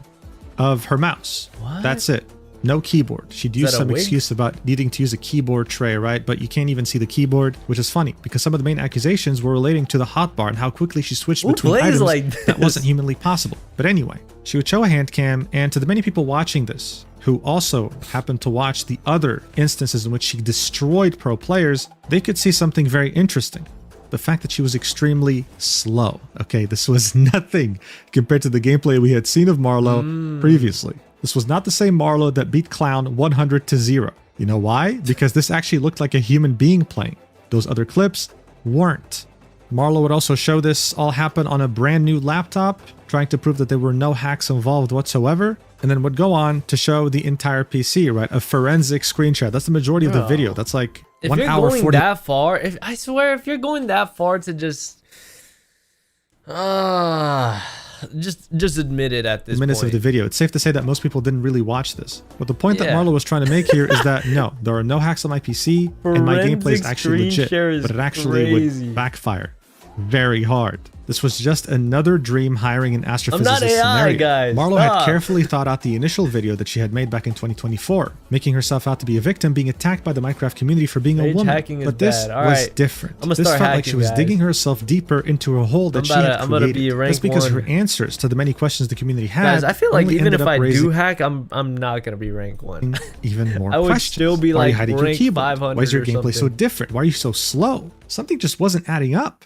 [SPEAKER 13] of her mouse.
[SPEAKER 1] What?
[SPEAKER 13] That's it. No keyboard. She'd use some excuse about needing to use a keyboard tray, right? But you can't even see the keyboard, which is funny because some of the main accusations were relating to the hotbar and how quickly she switched between items that wasn't humanly possible. But anyway, she would show a hand cam, and to the many people watching this, who also happened to watch the other instances in which she destroyed pro players, they could see something very interesting. The fact that she was extremely slow. Okay, this was nothing compared to the gameplay we had seen of Marlo previously. This was not the same Marlo that beat Clown 100-0. You know why? Because this actually looked like a human being playing. Those other clips, weren't. Marlo would also show this all happen on a brand new laptop, trying to prove that there were no hacks involved whatsoever, and then would go on to show the entire PC, right? A forensic screen share. That's the majority of the video. That's like
[SPEAKER 1] If
[SPEAKER 13] 1
[SPEAKER 1] you're
[SPEAKER 13] hour
[SPEAKER 1] going
[SPEAKER 13] 40.
[SPEAKER 1] that far, I swear, if you're going that far to just admit it at this
[SPEAKER 13] minutes
[SPEAKER 1] point.
[SPEAKER 13] of the video, it's safe to say that most people didn't really watch this. But the point that Marlo was trying to make here is that no, there are no hacks on my PC, and my gameplay is actually legit, but it actually would backfire very hard. This was just another dream hiring an astrophysicist
[SPEAKER 1] I'm not AI,
[SPEAKER 13] scenario.
[SPEAKER 1] guys.
[SPEAKER 13] Marlo
[SPEAKER 1] Stop.
[SPEAKER 13] had carefully thought out the initial video that she had made back in 2024, making herself out to be a victim being attacked by the Minecraft community for being a
[SPEAKER 1] Rage
[SPEAKER 13] woman.
[SPEAKER 1] hacking is
[SPEAKER 13] But this
[SPEAKER 1] bad. All
[SPEAKER 13] was
[SPEAKER 1] right.
[SPEAKER 13] different.
[SPEAKER 1] I'm gonna
[SPEAKER 13] This
[SPEAKER 1] start
[SPEAKER 13] felt like she
[SPEAKER 1] hacking,
[SPEAKER 13] was
[SPEAKER 1] guys.
[SPEAKER 13] digging herself deeper into a hole that she had
[SPEAKER 1] I'm gonna be
[SPEAKER 13] created.
[SPEAKER 1] rank
[SPEAKER 13] That's because
[SPEAKER 1] 1.
[SPEAKER 13] her answers to the many questions the community had
[SPEAKER 1] Guys, I feel like
[SPEAKER 13] only
[SPEAKER 1] even
[SPEAKER 13] ended
[SPEAKER 1] if
[SPEAKER 13] up
[SPEAKER 1] I do
[SPEAKER 13] raising
[SPEAKER 1] hack, I'm not gonna be rank 1.
[SPEAKER 13] even more
[SPEAKER 1] I would
[SPEAKER 13] questions.
[SPEAKER 1] still be
[SPEAKER 13] Why are you
[SPEAKER 1] like
[SPEAKER 13] hiding your
[SPEAKER 1] rank
[SPEAKER 13] keyboard?
[SPEAKER 1] 500
[SPEAKER 13] Why is your
[SPEAKER 1] or
[SPEAKER 13] gameplay so
[SPEAKER 1] something.
[SPEAKER 13] different? Why are you so slow? Something just wasn't adding up.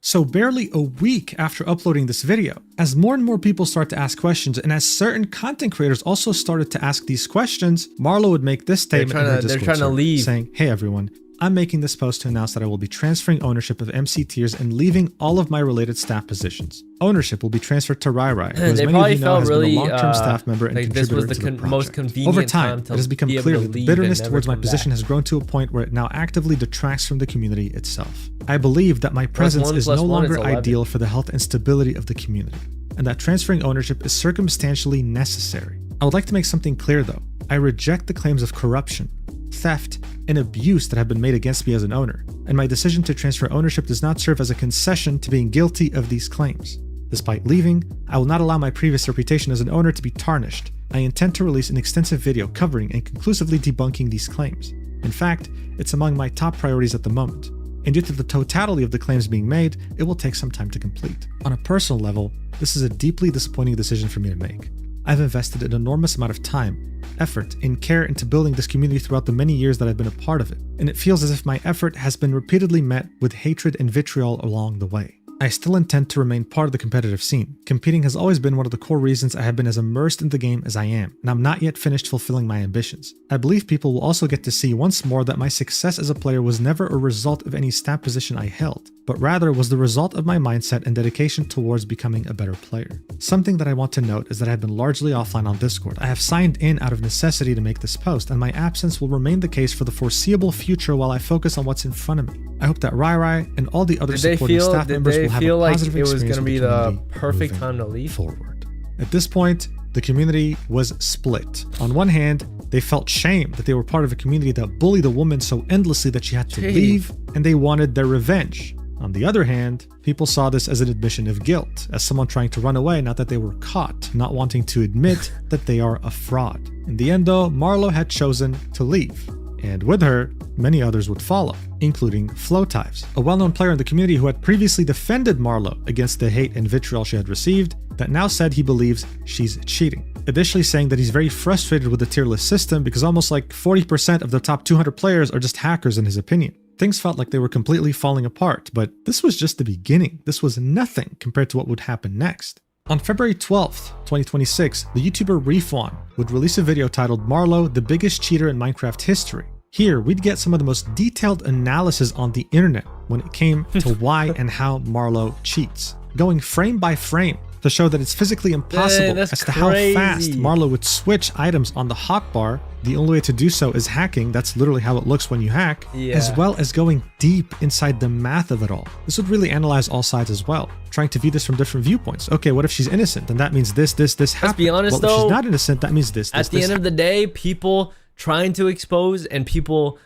[SPEAKER 13] So barely a week after uploading this video, as more and more people start to ask questions, and as certain content creators also started to ask these questions, Marlo would make this statement in her Discord
[SPEAKER 1] trying to
[SPEAKER 13] server,
[SPEAKER 1] leave.
[SPEAKER 13] saying, "Hey everyone, I'm making this post to announce that I will be transferring ownership of MC Tiers and leaving all of my related staff positions. Ownership will be transferred to Rai, who as
[SPEAKER 1] They
[SPEAKER 13] many of
[SPEAKER 1] probably
[SPEAKER 13] you know
[SPEAKER 1] felt
[SPEAKER 13] has
[SPEAKER 1] really
[SPEAKER 13] been a long-term staff member and
[SPEAKER 1] like this was
[SPEAKER 13] contributor
[SPEAKER 1] the
[SPEAKER 13] to the
[SPEAKER 1] most
[SPEAKER 13] project.
[SPEAKER 1] convenient
[SPEAKER 13] Over time,
[SPEAKER 1] time to
[SPEAKER 13] it has become
[SPEAKER 1] be able
[SPEAKER 13] clear
[SPEAKER 1] to
[SPEAKER 13] that the
[SPEAKER 1] leave
[SPEAKER 13] bitterness
[SPEAKER 1] and
[SPEAKER 13] towards
[SPEAKER 1] never
[SPEAKER 13] my
[SPEAKER 1] come
[SPEAKER 13] position
[SPEAKER 1] back.
[SPEAKER 13] has grown to a point where it now actively detracts from the community itself. I believe that my presence is
[SPEAKER 1] plus
[SPEAKER 13] no
[SPEAKER 1] one is
[SPEAKER 13] longer
[SPEAKER 1] 11.
[SPEAKER 13] ideal for the health and stability of the community, and that transferring ownership is circumstantially necessary. I would like to make something clear though. I reject the claims of corruption, theft, and abuse that have been made against me as an owner, and my decision to transfer ownership does not serve as a concession to being guilty of these claims. Despite leaving, I will not allow my previous reputation as an owner to be tarnished. I intend to release an extensive video covering and conclusively debunking these claims. In fact, it's among my top priorities at the moment, and due to the totality of the claims being made, it will take some time to complete. On a personal level, this is a deeply disappointing decision for me to make. I've invested an enormous amount of time, effort, and care into building this community throughout the many years that I've been a part of it, and it feels as if my effort has been repeatedly met with hatred and vitriol along the way. I still intend to remain part of the competitive scene. Competing has always been one of the core reasons I have been as immersed in the game as I am, and I'm not yet finished fulfilling my ambitions. I believe people will also get to see once more that my success as a player was never a result of any stat position I held, but rather was the result of my mindset and dedication towards becoming a better player. Something that I want to note is that I have been largely offline on Discord. I have signed in out of necessity to make this post, and my absence will remain the case for the foreseeable future while I focus on what's in front of me. I hope that Rai and all the other supporting staff members will have a positive
[SPEAKER 1] it was
[SPEAKER 13] experience
[SPEAKER 1] gonna
[SPEAKER 13] with
[SPEAKER 1] be
[SPEAKER 13] the
[SPEAKER 1] the
[SPEAKER 13] community
[SPEAKER 1] perfect
[SPEAKER 13] moving
[SPEAKER 1] time to leave
[SPEAKER 13] forward. At this point, the community was split. On one hand, they felt shame that they were part of a community that bullied a woman so endlessly that she had to leave, and they wanted their revenge. On the other hand, people saw this as an admission of guilt, as someone trying to run away, not that they were caught, not wanting to admit that they are a fraud. In the end though, Marlo had chosen to leave. And with her, many others would follow, including Flowtives, a well-known player in the community who had previously defended Marlo against the hate and vitriol she had received, that now said he believes she's cheating. Additionally saying that he's very frustrated with the tier list system because almost like 40% of the top 200 players are just hackers in his opinion. Things felt like they were completely falling apart, but this was just the beginning. This was nothing compared to what would happen next. On February 12th, 2026, the YouTuber Reefwan would release a video titled Marlo, the biggest cheater in Minecraft history. Here, we'd get some of the most detailed analysis on the internet when it came to why and how Marlo cheats, going frame by frame to show that it's physically impossible as to how fast Marlo would switch items on the hotbar. The only way to do so is hacking. That's literally how it looks when you hack, as well as going deep inside the math of it all. This would really analyze all sides as well, trying to view this from different viewpoints. Okay, what if she's innocent? Then that means this happened.
[SPEAKER 1] Let's be honest
[SPEAKER 13] well,
[SPEAKER 1] though,
[SPEAKER 13] if she's not innocent, that means this
[SPEAKER 1] at the end of the day, people trying to expose and people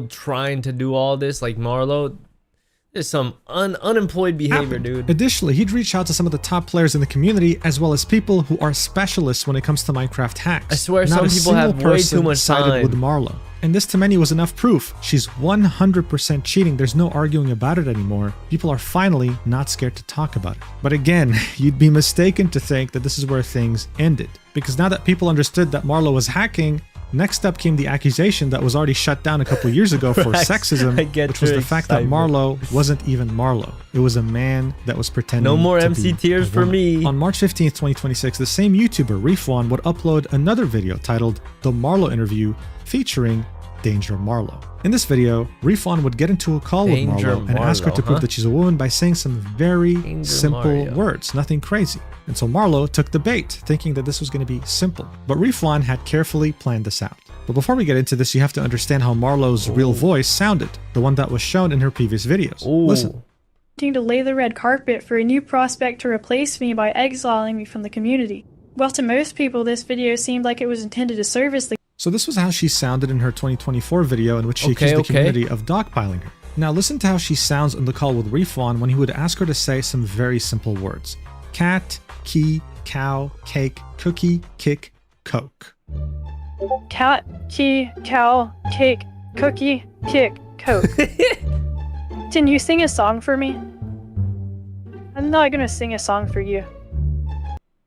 [SPEAKER 1] trying to do all this like Marlo, there's some unemployed behavior, dude.
[SPEAKER 13] Additionally, he'd reach out to some of the top players in the community as well as people who are specialists when it comes to Minecraft hacks.
[SPEAKER 1] I swear
[SPEAKER 13] Not
[SPEAKER 1] some
[SPEAKER 13] a
[SPEAKER 1] people have
[SPEAKER 13] single
[SPEAKER 1] way
[SPEAKER 13] person
[SPEAKER 1] too much
[SPEAKER 13] sided
[SPEAKER 1] time
[SPEAKER 13] with Marlo. And this to many was enough proof. She's 100% cheating. There's no arguing about it anymore. People are finally not scared to talk about it. But again, you'd be mistaken to think that this is where things ended. Because now that people understood that Marlo was hacking, next up came the accusation that was already shut down a couple years ago for sexism, which was the fact that Marlo wasn't even Marlo. It was a man that was pretending
[SPEAKER 1] No more
[SPEAKER 13] to
[SPEAKER 1] MC
[SPEAKER 13] be
[SPEAKER 1] Tears
[SPEAKER 13] a
[SPEAKER 1] for
[SPEAKER 13] woman.
[SPEAKER 1] me.
[SPEAKER 13] On March 15th, 2026, the same YouTuber, Reefwan, would upload another video titled The Marlo Interview, featuring Danger Marlowe. In this video, Refon would get into a call with Marlowe and ask her to prove that she's a woman by saying some very simple words, nothing crazy. And so Marlowe took the bait, thinking that this was going to be simple. But Refon had carefully planned this out. But before we get into this, you have to understand how Marlowe's real voice sounded, the one that was shown in her previous videos. Listen.
[SPEAKER 14] To lay the red carpet for a new prospect to replace me by exiling me from the community. Well, to most people, this video seemed like it was intended to service the...
[SPEAKER 13] So this was how she sounded in her 2024 video in which she accused the community of dogpiling her. Now listen to how she sounds on the call with Refon when he would ask her to say some very simple words. Cat, key, cow, cake, cookie, kick, coke.
[SPEAKER 14] Cat, key, cow, cake, cookie, kick, coke. Can you sing a song for me? I'm not gonna sing a song for you.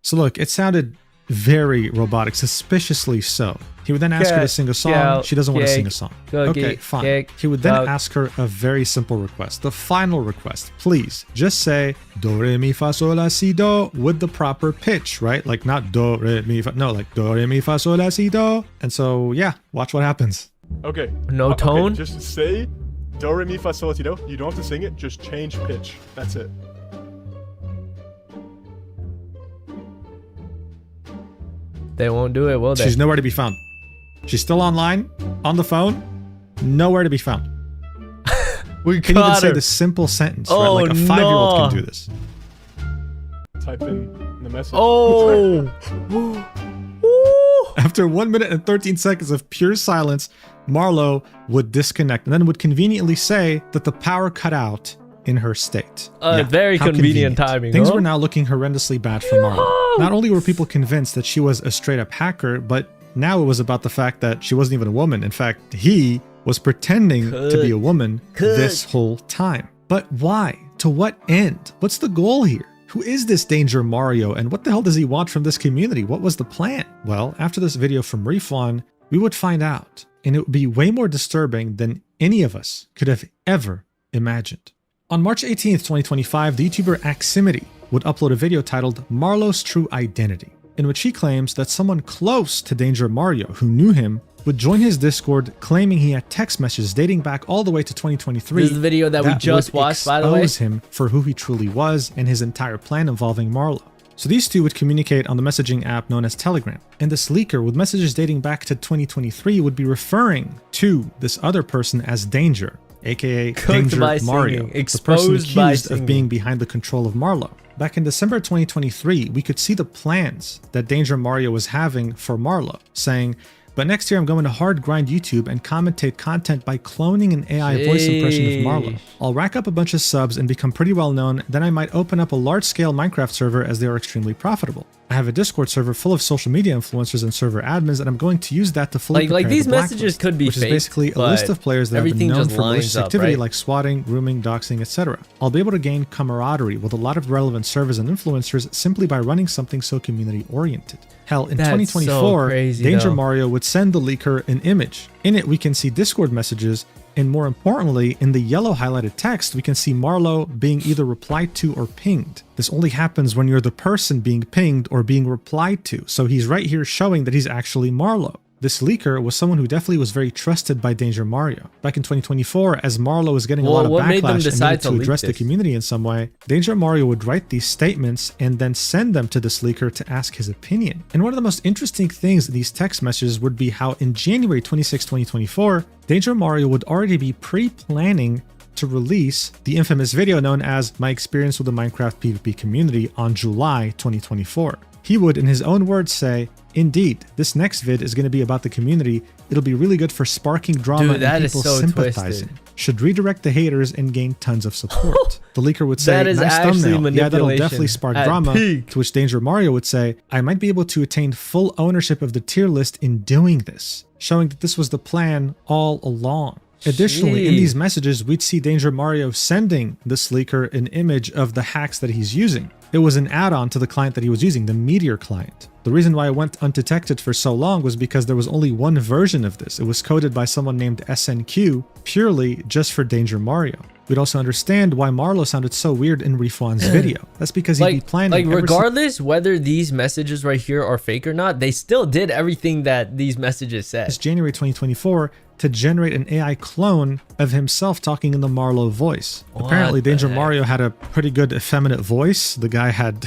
[SPEAKER 13] So look, it sounded very robotic, suspiciously so. He would then ask her to sing a song. She doesn't want to sing a song. Okay, fine. He would then ask her a very simple request. The final request. Please, just say do, re, mi, fa, sol, la, si, do with the proper pitch, right? Like not do, re, mi, fa. No, like do, re, mi, fa, sol, la, si, do. And so, yeah, watch what happens.
[SPEAKER 15] Okay.
[SPEAKER 1] No tone?
[SPEAKER 15] Okay, just say do, re, mi, fa, sol, la, si, do. You don't have to sing it. Just change pitch. That's it.
[SPEAKER 1] They won't do it, will they?
[SPEAKER 13] She's nowhere to be found. She's still online, on the phone, nowhere to be found.
[SPEAKER 1] We
[SPEAKER 13] can even say the simple sentence, right? Like a 5-year-old can do this.
[SPEAKER 15] Type in the message.
[SPEAKER 1] Oh!
[SPEAKER 13] After 1 minute and 13 seconds of pure silence, Marlowe would disconnect and then would conveniently say that the power cut out in her state.
[SPEAKER 1] Very convenient timing.
[SPEAKER 13] Things were now looking horrendously bad for Marlowe. Not only were people convinced that she was a straight-up hacker, but now it was about the fact that she wasn't even a woman. In fact, he was pretending to be a woman this whole time. But why? To what end? What's the goal here? Who is this Danger Mario, and what the hell does he want from this community? What was the plan? Well, after this video from Refon, we would find out, and it would be way more disturbing than any of us could have ever imagined. On March 18th, 2025, the YouTuber Aximity would upload a video titled Marlowe's True Identity, in which he claims that someone close to Danger Mario, who knew him, would join his Discord claiming he had text messages dating back all the way to 2023.
[SPEAKER 1] This is the video that we just watched, by the way.
[SPEAKER 13] Expose him for who he truly was and his entire plan involving Marlowe. So these two would communicate on the messaging app known as Telegram. And this leaker with messages dating back to 2023 would be referring to this other person as Danger, aka Danger Mario, the person accused of being behind the control of Marlowe. Back in December 2023, we could see the plans that Danger Mario was having for Marlowe, saying, but next year I'm going to hard grind YouTube and commentate content by cloning an AI voice impression of Marlowe. I'll rack up a bunch of subs and become pretty well known, then I might open up a large-scale Minecraft server as they are extremely profitable. I have a Discord server full of social media influencers and server admins, and I'm going to use that to fully prepare
[SPEAKER 1] these
[SPEAKER 13] the
[SPEAKER 1] messages could be
[SPEAKER 13] which
[SPEAKER 1] fake,
[SPEAKER 13] is basically a list of players that have been known for malicious activity like swatting, grooming, doxing, etc. I'll be able to gain camaraderie with a lot of relevant servers and influencers simply by running something so community-oriented. Hell, in 2024, Danger Mario would send the leaker an image. In it, we can see Discord messages, and more importantly, in the yellow highlighted text, we can see Marlowe being either replied to or pinged. This only happens when you're the person being pinged or being replied to, so he's right here showing that he's actually Marlowe. This leaker was someone who definitely was very trusted by Danger Mario. Back in 2024, as Marlowe was getting a lot of backlash and needed to address the community in some way, Danger Mario would write these statements and then send them to this leaker to ask his opinion. And one of the most interesting things in these text messages would be how in January 26, 2024, Danger Mario would already be pre-planning to release the infamous video known as My Experience with the Minecraft PvP Community on July 2024. He would, in his own words, say, indeed, this next vid is going to be about the community. It'll be really good for sparking drama and people sympathizing. Should redirect the haters and gain tons of support. The leaker would say, nice thumbnail. Yeah, that'll definitely spark drama. To which Danger Mario would say, I might be able to attain full ownership of the tier list in doing this, showing that this was the plan all along. Additionally, in these messages, we'd see Danger Mario sending this leaker an image of the hacks that he's using. It was an add-on to the client that he was using, the Meteor client. The reason why it went undetected for so long was because there was only one version of this. It was coded by someone named SNQ, purely just for Danger Mario. We'd also understand why Marlowe sounded so weird in Refon's video. That's because he'd be planning...
[SPEAKER 1] regardless whether these messages right here are fake or not, they still did everything that these messages said.
[SPEAKER 13] It's January 2024, to generate an AI clone of himself talking in the Marlowe voice. Apparently, Danger Mario had a pretty good effeminate voice. The guy had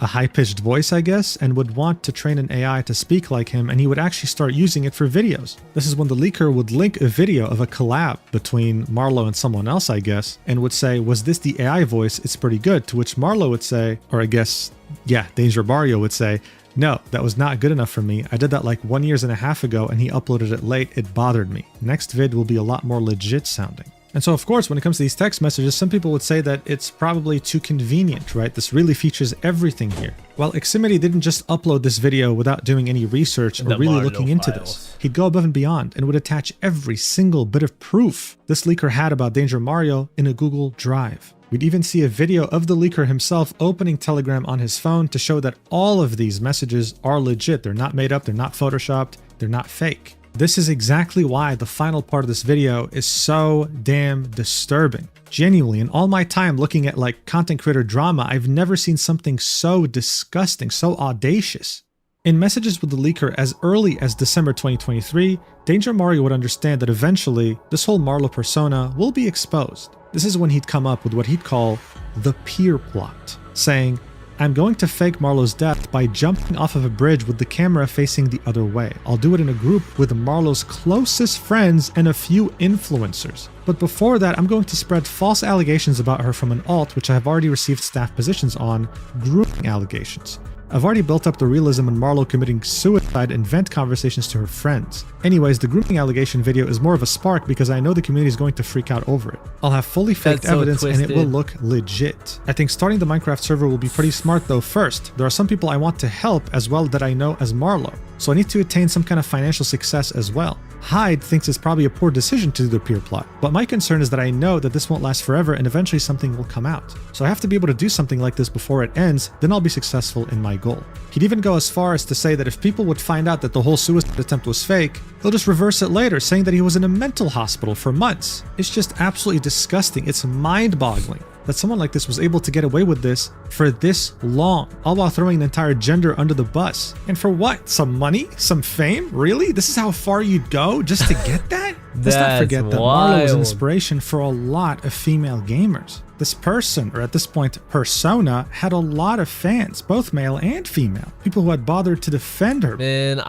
[SPEAKER 13] a high-pitched voice, I guess, and would want to train an AI to speak like him, and he would actually start using it for videos. This is when the leaker would link a video of a collab between Marlowe and someone else, I guess, and would say, was this the AI voice? It's pretty good. To which Marlowe would say, or I guess, yeah, Danger Mario would say, no, that was not good enough for me. I did that like 1.5 years ago and he uploaded it late. It bothered me. Next vid will be a lot more legit sounding. And so, of course, when it comes to these text messages, some people would say that it's probably too convenient, right? This really features everything here. Well, Ximity didn't just upload this video without doing any research or really looking into this. He'd go above and beyond and would attach every single bit of proof this leaker had about Danger Mario in a Google Drive. We'd even see a video of the leaker himself opening Telegram on his phone to show that all of these messages are legit. They're not made up, they're not photoshopped, they're not fake. This is exactly why the final part of this video is so damn disturbing. Genuinely, in all my time looking at like content creator drama, I've never seen something so disgusting, so audacious. In messages with the leaker as early as December 2023, Danger Mario would understand that eventually this whole Marlowe persona will be exposed. This is when he'd come up with what he'd call the peer plot, saying, I'm going to fake Marlowe's death by jumping off of a bridge with the camera facing the other way. I'll do it in a group with Marlowe's closest friends and a few influencers. But before that, I'm going to spread false allegations about her from an alt, which I have already received staff positions on, grooming allegations. I've already built up the realism in Marlowe committing suicide and vent conversations to her friends. Anyways, the grooming allegation video is more of a spark because I know the community is going to freak out over it. I'll have fully faked evidence and it will look legit. I think starting the Minecraft server will be pretty smart though. First, there are some people I want to help as well that I know as Marlowe, so I need to attain some kind of financial success as well. Hyde thinks it's probably a poor decision to do the peer plot, but my concern is that I know that this won't last forever and eventually something will come out. So I have to be able to do something like this before it ends, then I'll be successful in my goal. He'd even go as far as to say that if people would find out that the whole suicide attempt was fake, they'll just reverse it later, saying that he was in a mental hospital for months. It's just absolutely disgusting. It's mind-boggling that someone like this was able to get away with this for this long, all while throwing an entire gender under the bus. And for what? Some money? Some fame? Really? This is how far you'd go just to get that? Let's not forget that Marlowe was an inspiration for a lot of female gamers. This person, or at this point, persona, had a lot of fans, both male and female. People who had bothered to defend her.
[SPEAKER 1] Man,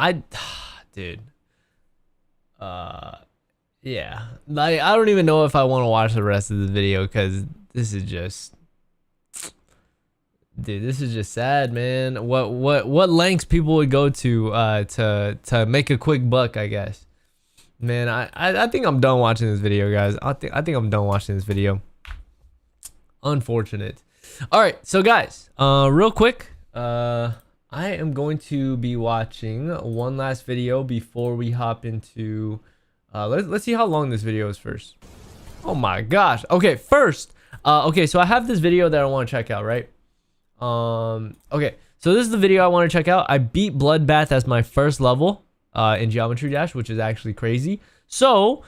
[SPEAKER 1] dude. Yeah. Like, I don't even know if I want to watch the rest of the video because this is just, dude, this is just sad, man. What lengths people would go to make a quick buck, I guess. Man, I think I'm done watching this video, guys. I think I'm done watching this video. Unfortunate. All right, so guys, real quick, I am going to be watching one last video before we hop into let's see how long this video is first. Oh my gosh. Okay, first, okay, so I have this video that I want to check out, right? Okay, so this is the video I want to check out. I beat Bloodbath as my first level in Geometry Dash, which is actually crazy. So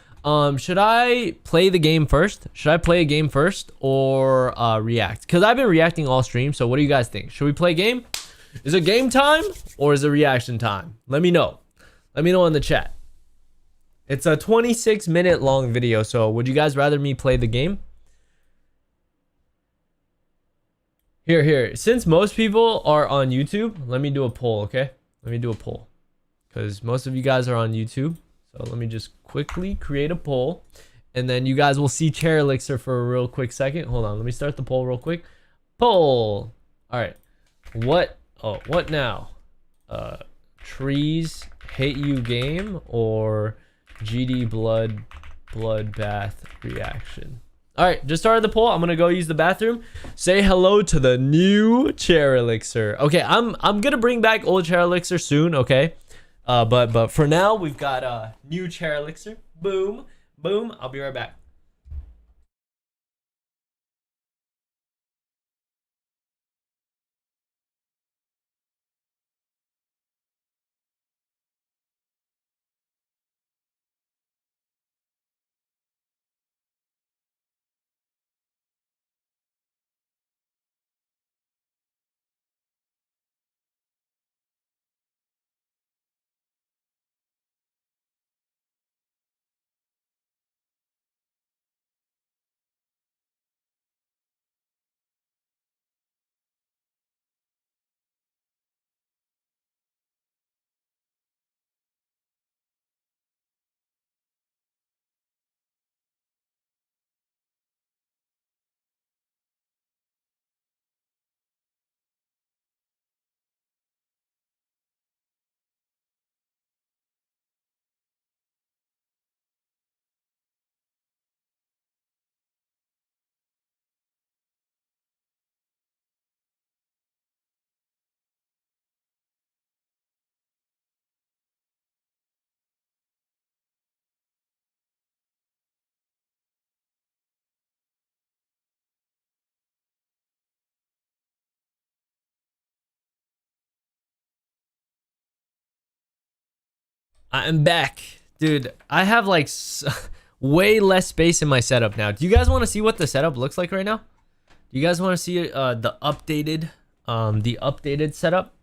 [SPEAKER 1] should I play the game first? Should I play a game first or react? Because I've been reacting all stream, so what do you guys think? Should we play a game? Is it game time or is it reaction time? Let me know. Let me know in the chat. It's a 26-minute long video, so would you guys rather me play the game? Here. Since most people are on YouTube, let me do a poll, okay? Let me do a poll. Because most of you guys are on YouTube. So let me just quickly create a poll. And then you guys will see Chair Elixir for a real quick second. Hold on, let me start the poll real quick. Poll. Alright. What now? Trees hate you game or GD Bloodbath reaction? All right, just started the poll. I'm gonna go use the bathroom. Say hello to the new Chair Elixir. Okay, I'm gonna bring back old Chair Elixir soon. Okay, but for now we've got new Chair Elixir. Boom. I'll be right back. I'm back, dude. I have like way less space in my setup now. Do you guys want to see what the setup looks like right now? Do you guys want to see the updated setup?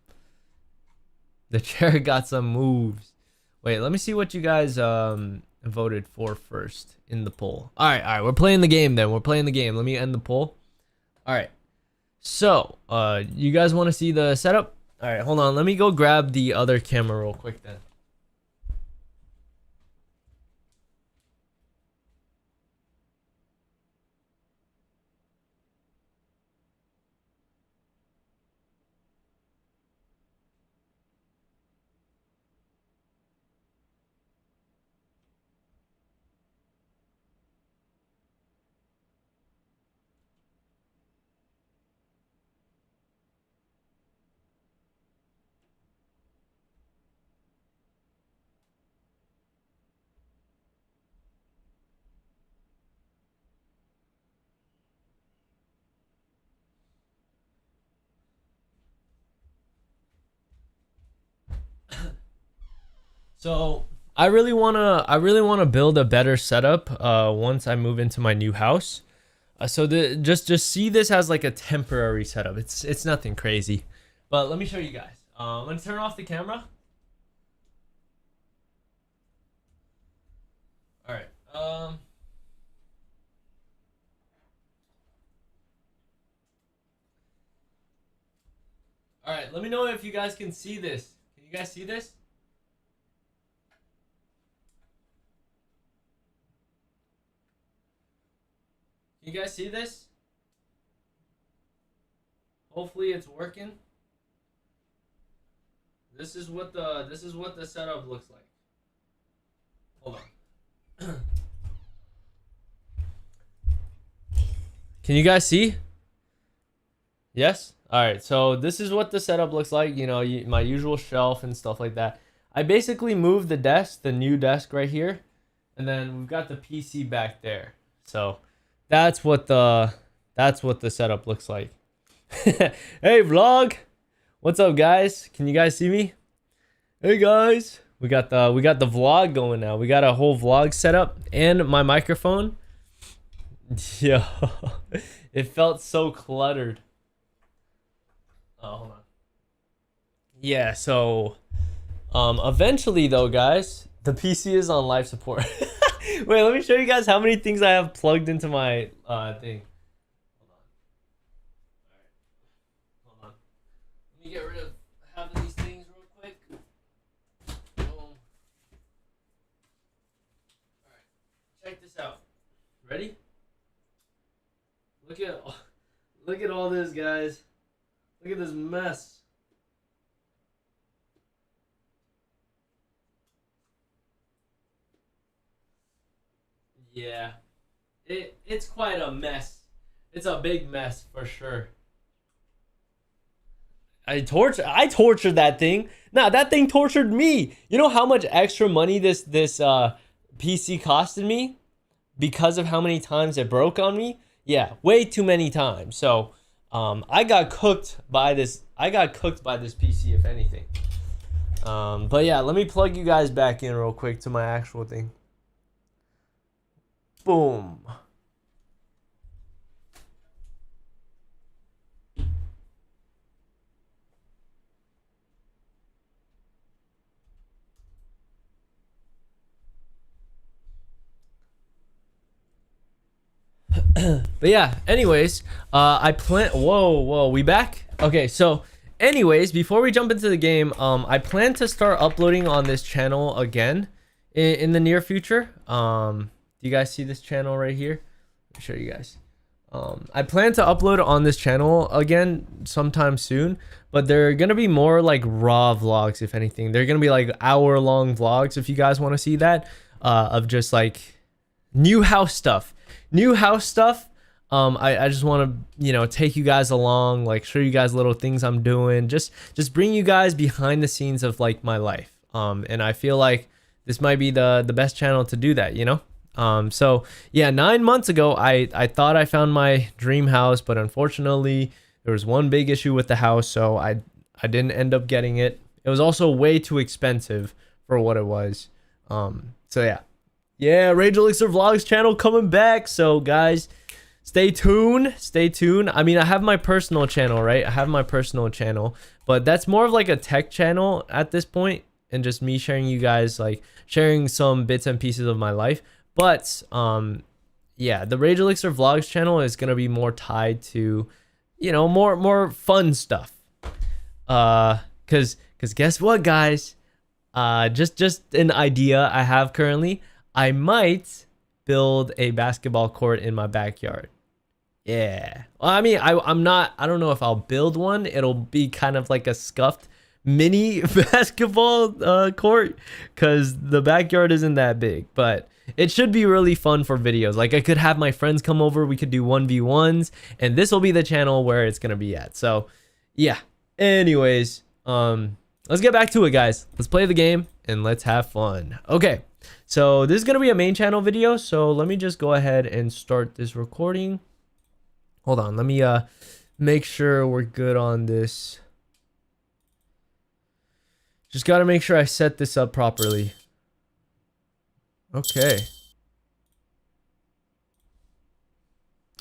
[SPEAKER 1] The chair got some moves. Wait, let me see what you guys voted for first in the poll. All right, we're playing the game then. We're playing the game. Let me end the poll. All right. So, you guys want to see the setup? All right, hold on. Let me go grab the other camera real quick then. So I really wanna build a better setup once I move into my new house. So just see this as like a temporary setup. It's nothing crazy, but let me show you guys. I'm gonna turn off the camera. All right. All right. Let me know if you guys can see this. Can you guys see this? You guys see this? Hopefully it's working. This is what the setup looks like. Hold on. Can you guys see? Yes? All right. So this is what the setup looks like, you know, my usual shelf and stuff like that. I basically moved the desk, the new desk right here, and then we've got the PC back there. So that's what the setup looks like. Hey vlog, what's up guys? Can you guys see me? Hey guys, we got the vlog going now. We got a whole vlog setup and my microphone. Yo, it felt so cluttered. Oh, hold on. Yeah, so eventually though, guys, the PC is on life support. Wait, let me show you guys how many things I have plugged into my thing. Hold on. Alright. Hold on. Let me get rid of half of these things real quick. Boom. Alright. Check this out. Ready? Look at all this, guys. Look at this mess. Yeah, it's quite a mess. It's a big mess for sure. I tortured that thing. Nah, that thing tortured me. You know how much extra money this PC costed me because of how many times it broke on me? Yeah, way too many times. So I got cooked by this. PC, if anything. But yeah, let me plug you guys back in real quick to my actual thing. Boom. But yeah, anyways, I plan. Whoa, we back? Okay, so anyways, before we jump into the game, I plan to start uploading on this channel again in the near future. Do you guys see this channel right here? Let me show you guys. I plan to upload on this channel again sometime soon, but they're gonna be more like raw vlogs, if anything. They're gonna be like hour-long vlogs if you guys want to see that, of just like new house stuff. I just want to, you know, take you guys along, like show you guys little things I'm doing, just bring you guys behind the scenes of like my life. And I feel like this might be the best channel to do that, you know. So yeah, 9 months ago, I thought I found my dream house, but unfortunately there was one big issue with the house, so I didn't end up getting it. It was also way too expensive for what it was. So yeah, Rage Elixir Vlogs channel coming back. So guys, stay tuned. I mean, I have my personal channel, right? I have my personal channel, but that's more of like a tech channel at this point, and just me sharing you guys, like sharing some bits and pieces of my life. But yeah, the Rage Elixir Vlogs channel is gonna be more tied to, you know, more fun stuff. Cause guess what, guys? Just an idea I have currently. I might build a basketball court in my backyard. Yeah. Well, I mean, I don't know if I'll build one. It'll be kind of like a scuffed mini basketball court, because the backyard isn't that big, but it should be really fun for videos. Like, I could have my friends come over, we could do 1v1s, and this will be the channel where it's gonna be at. So yeah, anyways, let's get back to it, guys. Let's play the game and let's have fun. Okay, so this is gonna be a main channel video, so let me just go ahead and start this recording. Hold on, let me make sure we're good on this. Just gotta make sure I set this up properly. Okay.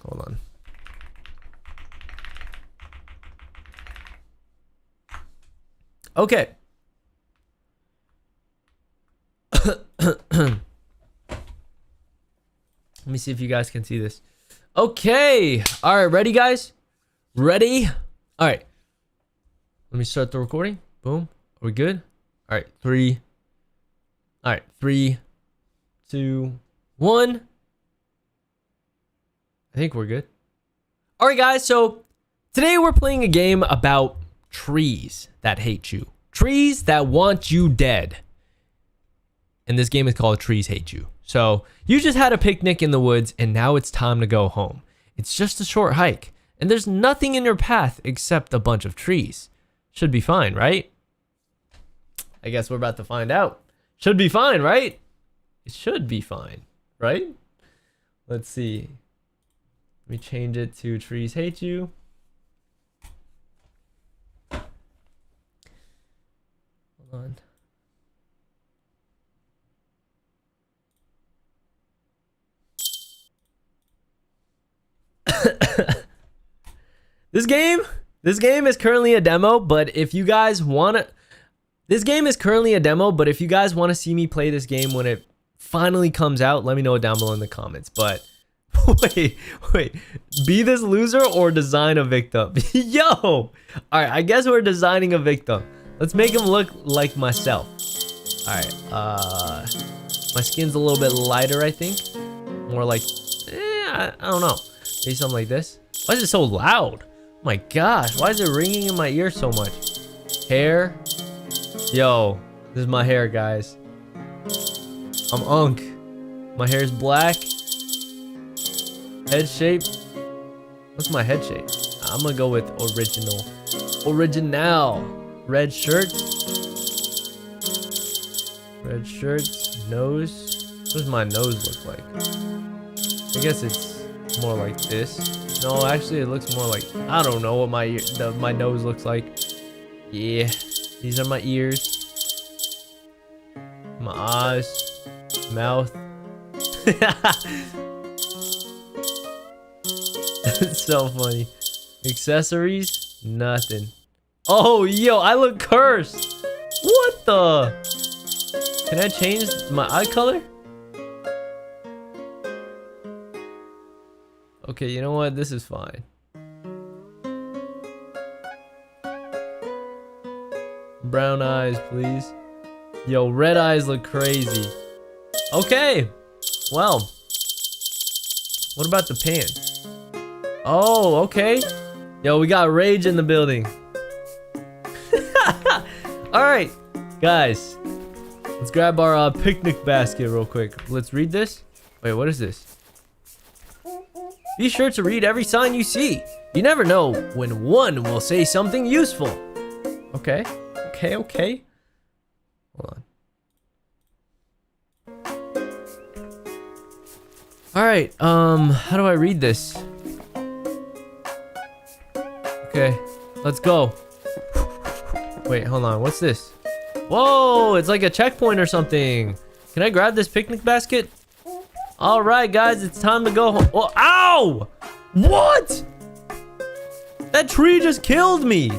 [SPEAKER 1] Hold on. Okay. Let me see if you guys can see this. Okay. All right, ready, guys? Ready? All right. Let me start the recording. Boom. Are we good? All right, 3. All right, 3, 2, 1. I think we're good. All right, guys, so today we're playing a game about trees that hate you. Trees that want you dead. And this game is called Trees Hate You. So you just had a picnic in the woods and now it's time to go home. It's just a short hike and there's nothing in your path except a bunch of trees. Should be fine, right? I guess we're about to find out. Should be fine, right? It should be fine, right? Let's see. Let me change it to Trees Hate You. Hold on. This game is currently a demo, but if you guys want to... This game is currently a demo, but if you guys want to see me play this game when it finally comes out, let me know down below in the comments. But wait, be this loser or design a victim? Yo! All right, I guess we're designing a victim. Let's make him look like myself. All right, my skin's a little bit lighter, I think. More like, I don't know. Maybe something like this. Why is it so loud? Oh my gosh, why is it ringing in my ear so much? Hair. Yo, this is my hair, guys. I'm Unk. My hair's black. Head shape. What's my head shape? I'm gonna go with original. Original. Red shirt. Red shirt. Nose. What does my nose look like? I guess it's more like this. No, actually, it looks more like... I don't know what my nose looks like. Yeah. These are my ears, my eyes, mouth. It's so funny. Accessories, nothing. Oh, yo, I look cursed. What the? Can I change my eye color? Okay, you know what? This is fine. Brown eyes, please. Yo, red eyes look crazy. Okay. Well. What about the pants? Oh, okay. Yo, we got rage in the building. Alright, guys. Let's grab our picnic basket real quick. Let's read this. Wait, what is this? Be sure to read every sign you see. You never know when one will say something useful. Okay. Okay. Hold on. Alright, how do I read this? Okay, let's go. Wait, hold on, what's this? Whoa, it's like a checkpoint or something. Can I grab this picnic basket? All right, guys, it's time to go home. Oh, ow! What? That tree just killed me.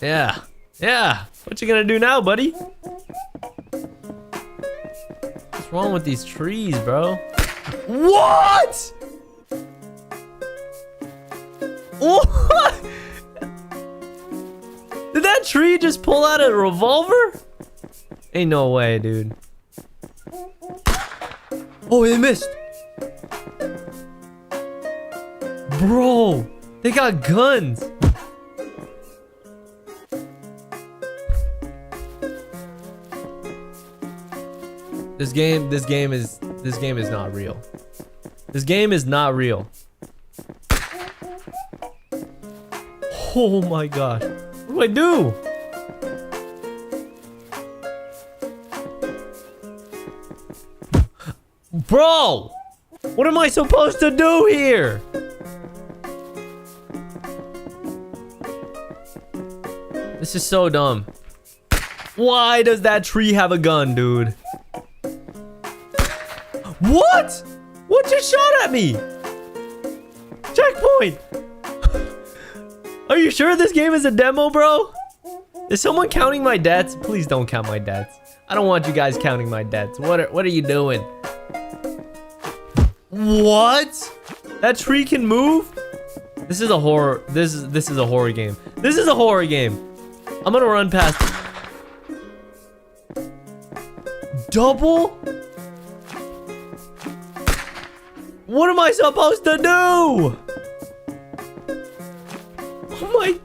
[SPEAKER 1] Yeah. Yeah. What you gonna do now, buddy? What's wrong with these trees, bro? What? What? Did that tree just pull out a revolver? Ain't no way, dude. Oh, it missed. Bro, they got guns. This game is not real. This game is not real. Oh my gosh. What do I do? Bro! What am I supposed to do here? This is so dumb. Why does that tree have a gun, dude? What? What just shot at me? Checkpoint! Are you sure this game is a demo, bro? Is someone counting my debts? Please don't count my debts. I don't want you guys counting my debts. What are you doing? What? That tree can move? This is a horror. This is a horror game. This is a horror game. I'm gonna run past. Double? What am I supposed to do? Oh my.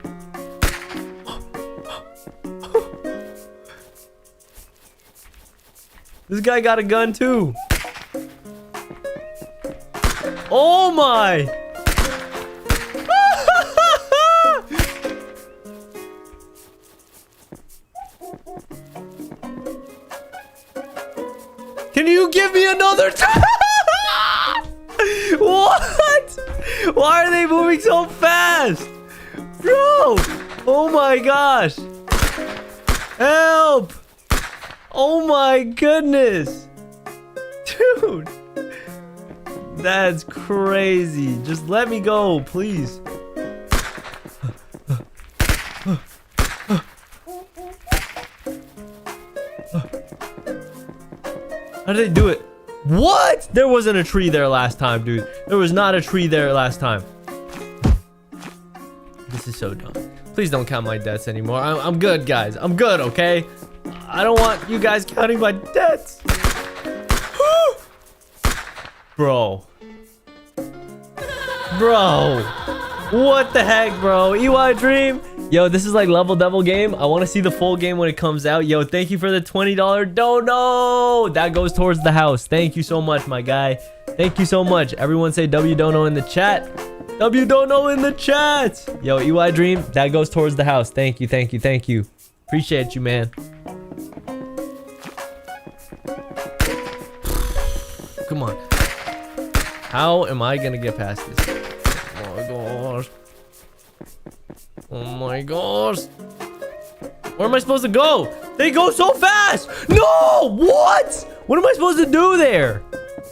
[SPEAKER 1] This guy got a gun too. Oh my. Can you give me another time? What? Why are they moving so fast? Bro! Oh my gosh! Help! Oh my goodness! Dude! That's crazy. Just let me go, please. How did they do it? What? There wasn't a tree there last time, dude. There was not a tree there last time. This is so dumb. Please don't count my debts anymore. I'm good, guys. I'm good, okay? I don't want you guys counting my debts. Bro. Bro. What the heck, bro? EY Dream? Yo, this is like level devil game. I want to see the full game when it comes out. Yo, thank you for the $20 dono. That goes towards the house. Thank you so much, my guy. Thank you so much. Everyone say W dono in the chat. W dono in the chat. Yo, EY Dream, that goes towards the house. Thank you, thank you, thank you. Appreciate you, man. Come on. How am I gonna get past this? Oh my gosh. Oh my gosh. Where am I supposed to go? They go so fast. No! What? What am I supposed to do there?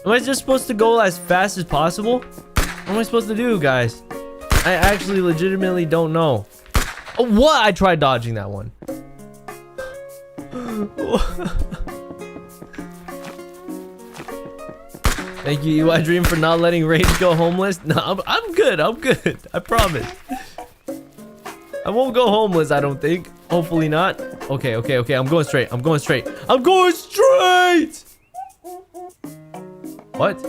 [SPEAKER 1] Am I just supposed to go as fast as possible? What am I supposed to do, guys? I actually legitimately don't know. Oh, what? I tried dodging that one. Thank you, EY Dream, for not letting Rage go homeless. No, I'm good. I'm good. I promise. I won't go homeless, I don't think. Hopefully not. Okay, okay, okay. I'm going straight. I'm going straight. I'm going straight! What?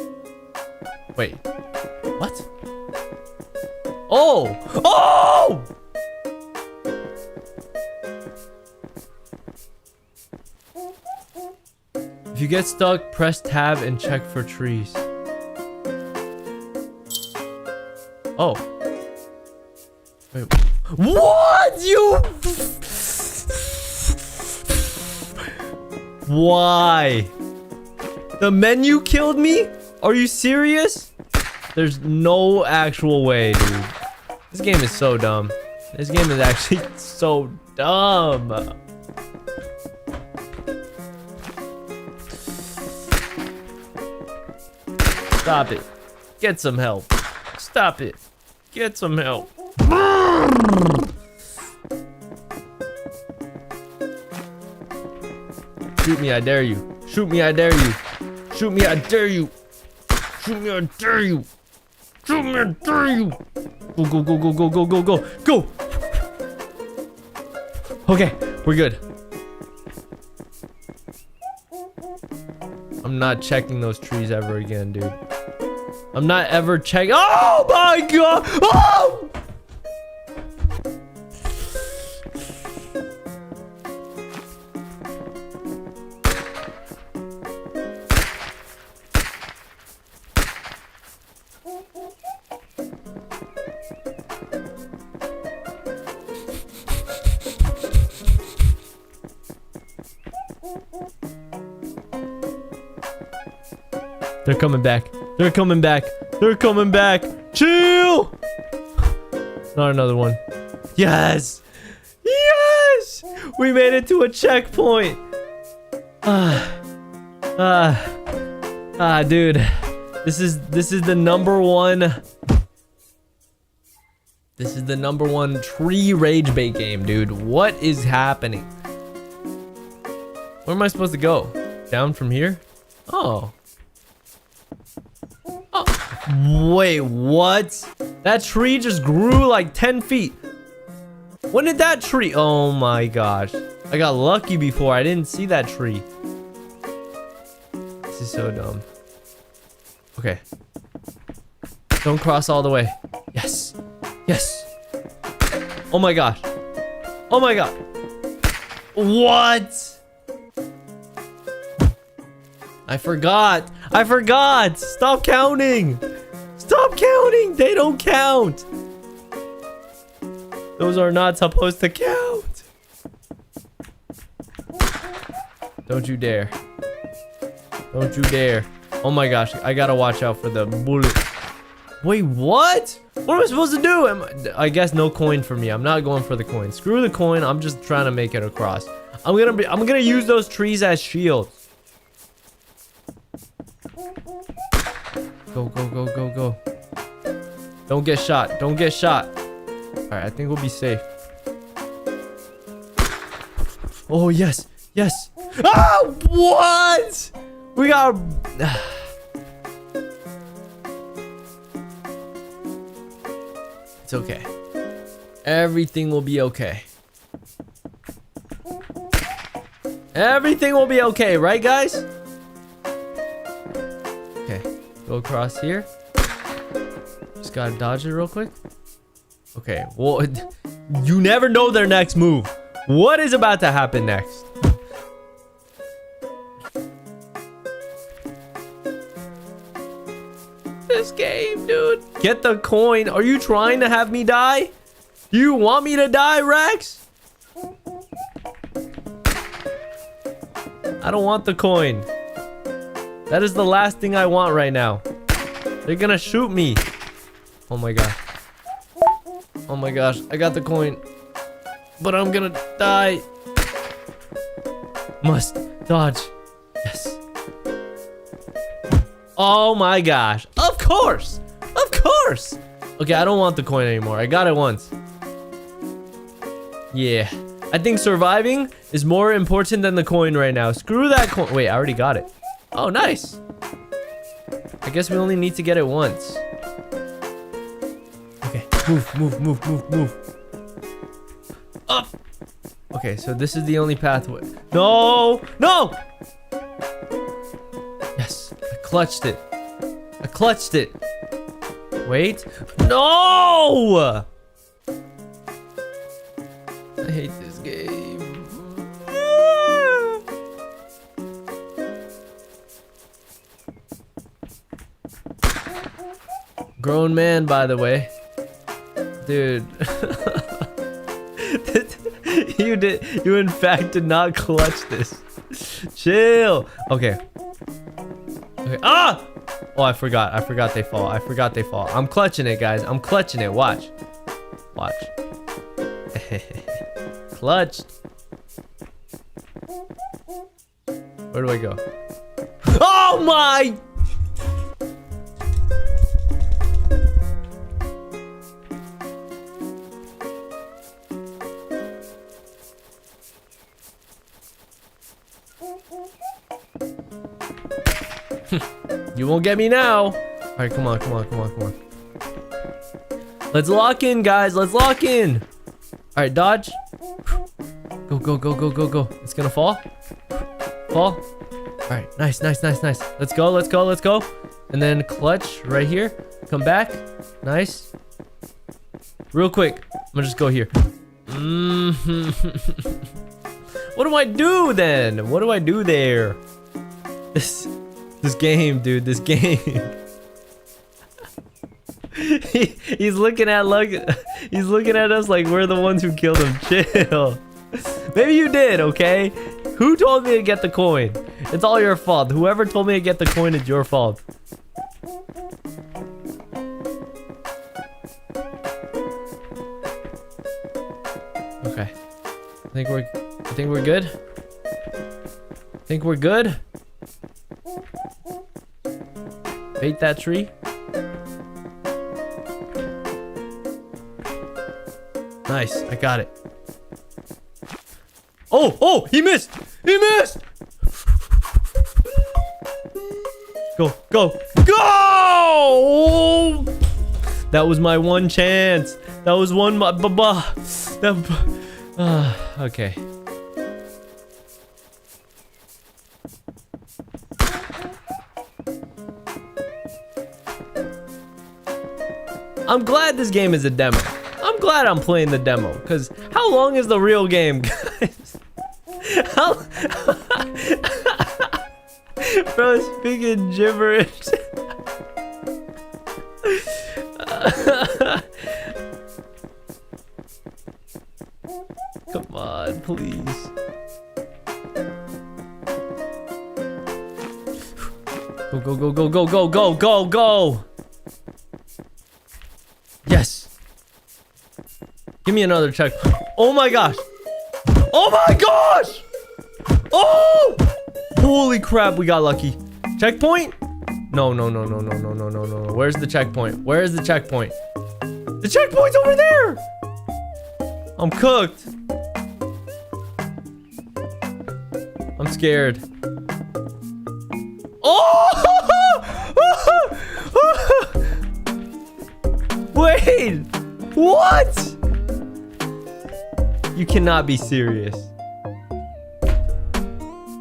[SPEAKER 1] Wait. What? Oh! Oh! If you get stuck, press tab and check for trees. Oh. Wait. What? You... Why? The menu killed me? Are you serious? There's no actual way, dude. This game is so dumb. This game is actually so dumb. Stop it. Get some help. Stop it. Get some help. Shoot me, I dare you. Shoot me, I dare you. Shoot me, I dare you. Shoot me, I dare you. Shoot me, I dare you. Go, go, go, go, go, go, go, go. Go! Okay, we're good. I'm not checking those trees ever again, dude. I'm not ever checking. Oh my god! Oh! They're coming back. They're coming back. They're coming back. Chill. Not another one. Yes. Yes. We made it to a checkpoint. Dude. This is the number one. This is the number one tree rage bait game, dude. What is happening? Where am I supposed to go? Down from here? Oh. Wait, what? That tree just grew like 10 feet. When did that tree? Oh my gosh. I got lucky before. I didn't see that tree. This is so dumb. Okay. Don't cross all the way. Yes. Yes. Oh my gosh. Oh my god. What? I forgot. I forgot. Stop counting. Stop counting. They don't count. Those are not supposed to count. Don't you dare. Don't you dare. Oh my gosh. I gotta watch out for the bullet. Wait, what? What am I supposed to do? I guess no coin for me. I'm not going for the coin. Screw the coin. I'm just trying to make it across. I'm gonna use those trees as shields. Go, go, go, go, go. Don't get shot. Don't get shot. Alright, I think we'll be safe. Oh, yes. Yes. Ah! What? We got... It's okay. Everything will be okay. Everything will be okay, right, guys? Okay. Go across here. Just gotta dodge it real quick. Okay, well, you never know their next move. What is about to happen next? This game, dude. Get the coin. Are you trying to have me die? Do you want me to die, Rex? I don't want the coin. That is the last thing I want right now. They're gonna shoot me. Oh my god. Oh my gosh. I got the coin. But I'm gonna die. Must dodge. Yes. Oh my gosh. Of course. Of course. Okay, I don't want the coin anymore. I got it once. Yeah. I think surviving is more important than the coin right now. Screw that coin. Wait, I already got it. Oh, nice. I guess we only need to get it once. Okay. Move, move, move, move, move. Up. Okay, so this is the only pathway. No! No! Yes. I clutched it. I clutched it. Wait. No! I hate this game. Grown man, by the way. Dude. You in fact did not clutch this. Chill. Okay. Okay. Ah! Oh, I forgot. I forgot they fall. I forgot they fall. I'm clutching it, guys. I'm clutching it. Watch. Watch. Clutch. Where do I go? Oh my! You won't get me now. All right, come on, come on, come on, come on. Let's lock in, guys. Let's lock in. All right, dodge. Go, go, go, go, go, go. It's gonna fall. Fall. All right, nice, nice, nice, nice. Let's go, let's go, let's go. And then clutch right here. Come back. Nice. Real quick. I'm gonna just go here. What do I do then? What do I do there? This game, dude. This game. He's looking at us like we're the ones who killed him. Chill. Maybe you did, okay? Who told me to get the coin? It's all your fault. Whoever told me to get the coin, it's your fault. Okay. I think we're good. I think we're good. Bait that tree. Nice, I got it. Oh, oh, he missed! He missed! Go, go, go! That was my one chance. That was one. Okay. I'm glad this game is a demo. I'm glad I'm playing the demo, because how long is the real game, guys? Bro, speaking gibberish. Come on, please. Go, go, go, go, go, go, go, go, go. Yes. Give me another check. Oh my gosh. Oh my gosh. Oh! Holy crap, we got lucky. Checkpoint? No, no, no, no, no, no, no, no, no. Where's the checkpoint? Where is the checkpoint? The checkpoint's over there. I'm cooked. I'm scared. Oh! Wait! What? You cannot be serious.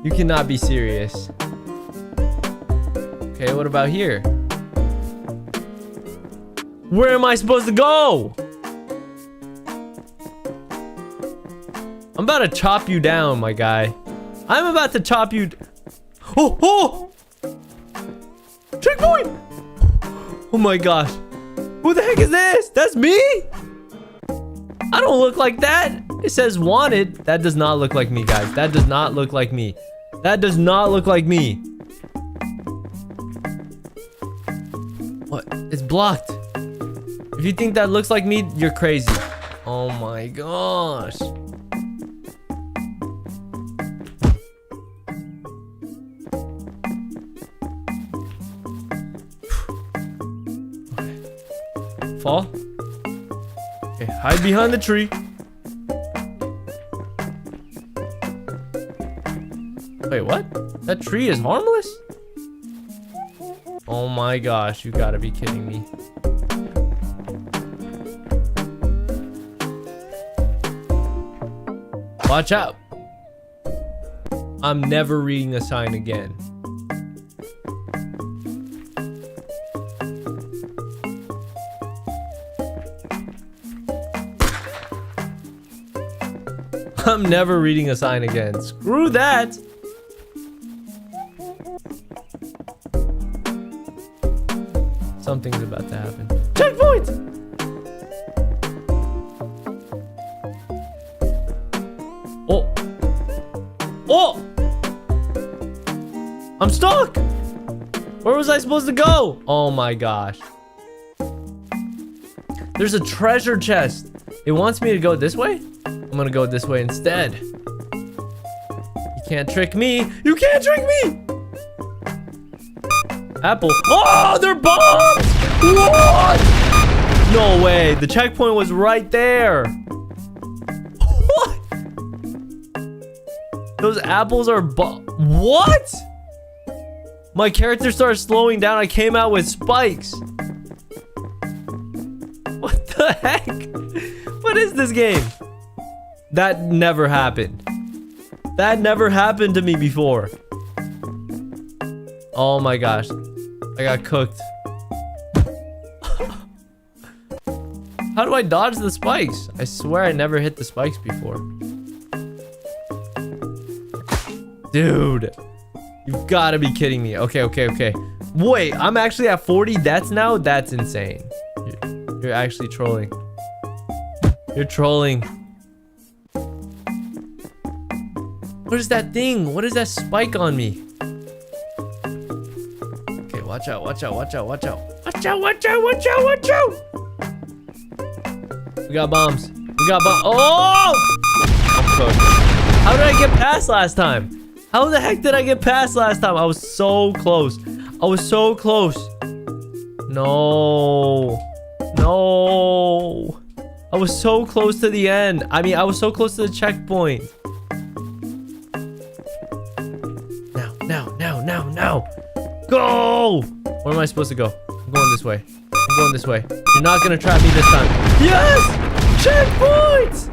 [SPEAKER 1] You cannot be serious. Okay, what about here? Where am I supposed to go? I'm about to chop you down, my guy. I'm about to chop you. Oh, oh! Checkpoint! Oh my gosh. Who the heck is this? That's me? I don't look like that. It says wanted. That does not look like me, guys. That does not look like me. That does not look like me. What? It's blocked. If you think that looks like me, you're crazy. Oh my gosh. Fall. Okay, hide behind the tree. Wait, what? That tree is harmless? Oh my gosh, you gotta be kidding me. Watch out. I'm never reading a sign again. I'm never reading a sign again. Screw that. Something's about to happen. Checkpoint! Oh. Oh! I'm stuck! Where was I supposed to go? Oh my gosh. There's a treasure chest. It wants me to go this way? I'm gonna go this way instead. You can't trick me. You can't trick me. Apple. Oh, they're bombs. What? No way. The checkpoint was right there. What? Those apples are what? My character started slowing down. I came out with spikes. What the heck? What is this game? That never happened. That never happened to me before. Oh my gosh. I got cooked. How do I dodge the spikes? I swear I never hit the spikes before. Dude. You've got to be kidding me. Okay, okay, okay. Wait, I'm actually at 40 deaths now? That's insane. You're actually trolling. You're trolling. What is that thing? What is that spike on me? Okay, watch out, watch out, watch out, watch out. Watch out, watch out, watch out, watch out! We got bombs. We got bombs. Oh! I'm cooked. How did I get past last time? How the heck did I get past last time? I was so close. I was so close. No. No. I was so close to the end. I mean, I was so close to the checkpoint. Now. Go! Where am I supposed to go? I'm going this way. I'm going this way. You're not gonna trap me this time. Yes! Checkpoint!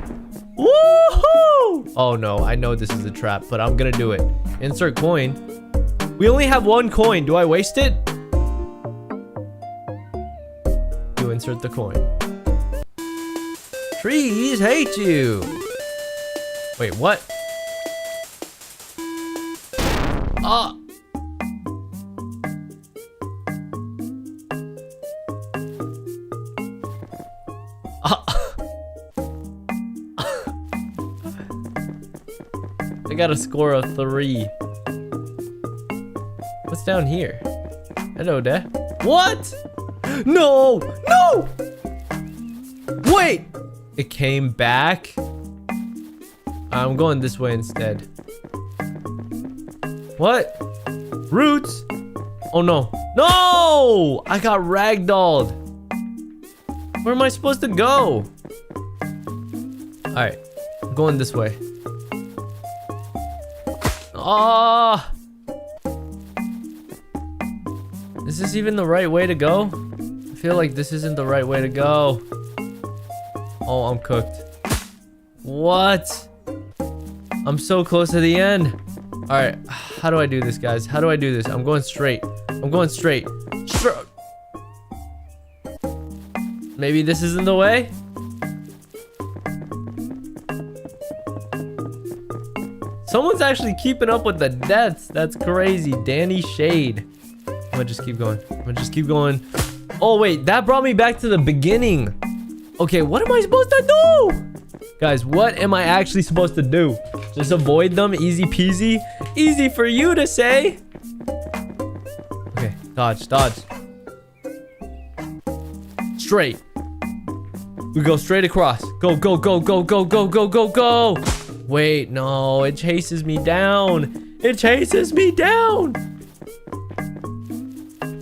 [SPEAKER 1] Woohoo! Oh no, I know this is a trap, but I'm gonna do it. Insert coin. We only have one coin. Do I waste it? You insert the coin. Trees hate you. Wait, what? Ah. I got a score of 3. What's down here? Hello there. What? No! No! Wait! It came back? I'm going this way instead. What? Roots? Oh no. No! I got ragdolled. Where am I supposed to go? Alright. I'm going this way. Ah! Is this even the right way to go? I feel like this isn't the right way to go. Oh, I'm cooked. What? I'm so close to the end. Alright, how do I do this, guys? How do I do this? I'm going straight. I'm going straight. Maybe this isn't the way? Someone's actually keeping up with the deaths. That's crazy. Danny Shade. I'm gonna just keep going. I'm gonna just keep going. Oh, wait. That brought me back to the beginning. Okay, what am I supposed to do? Guys, what am I actually supposed to do? Just avoid them? Easy peasy? Easy for you to say. Okay, dodge, dodge. Straight. We go straight across. Go, go, go, go, go, go, go, go, go. Wait, no, it chases me down. It chases me down.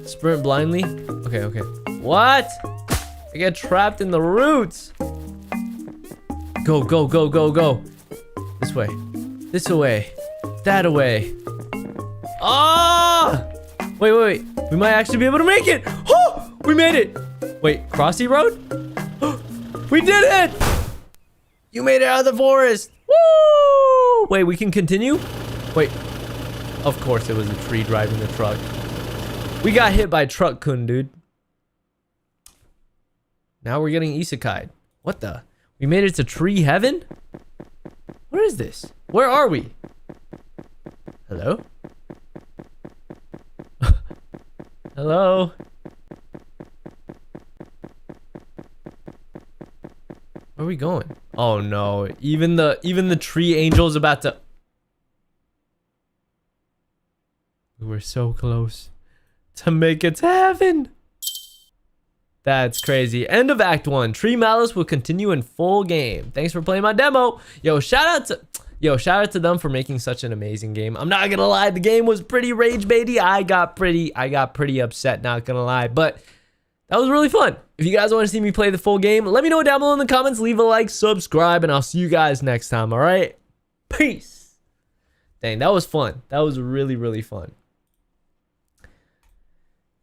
[SPEAKER 1] Sprint blindly. Okay, okay. What? I get trapped in the roots. Go, go, go, go, go. This way. This way. That away. Ah! Wait, wait, wait. We might actually be able to make it. Oh! We made it. Wait, Crossy Road? We did it! You made it out of the forest. Woo! Wait, we can continue? Wait. Of course it was a tree driving the truck. We got hit by truck kun, dude. Now we're getting isekai'd. What the? We made it to tree heaven? What is this? Where are we? Hello? Hello? Where are we going? Oh no, even the tree angel is about to... We were so close to make it to heaven. That's crazy. End of Act 1. Tree Malice will continue in full game. Thanks for playing my demo. Yo, shout out to them for making such an amazing game. I'm not gonna lie, the game was pretty rage baity. I got pretty upset, not gonna lie, but that was really fun. If you guys want to see me play the full game, let me know down below in the comments. Leave a like, subscribe, and I'll see you guys next time. All right, peace. Dang, that was fun. That was really, really fun.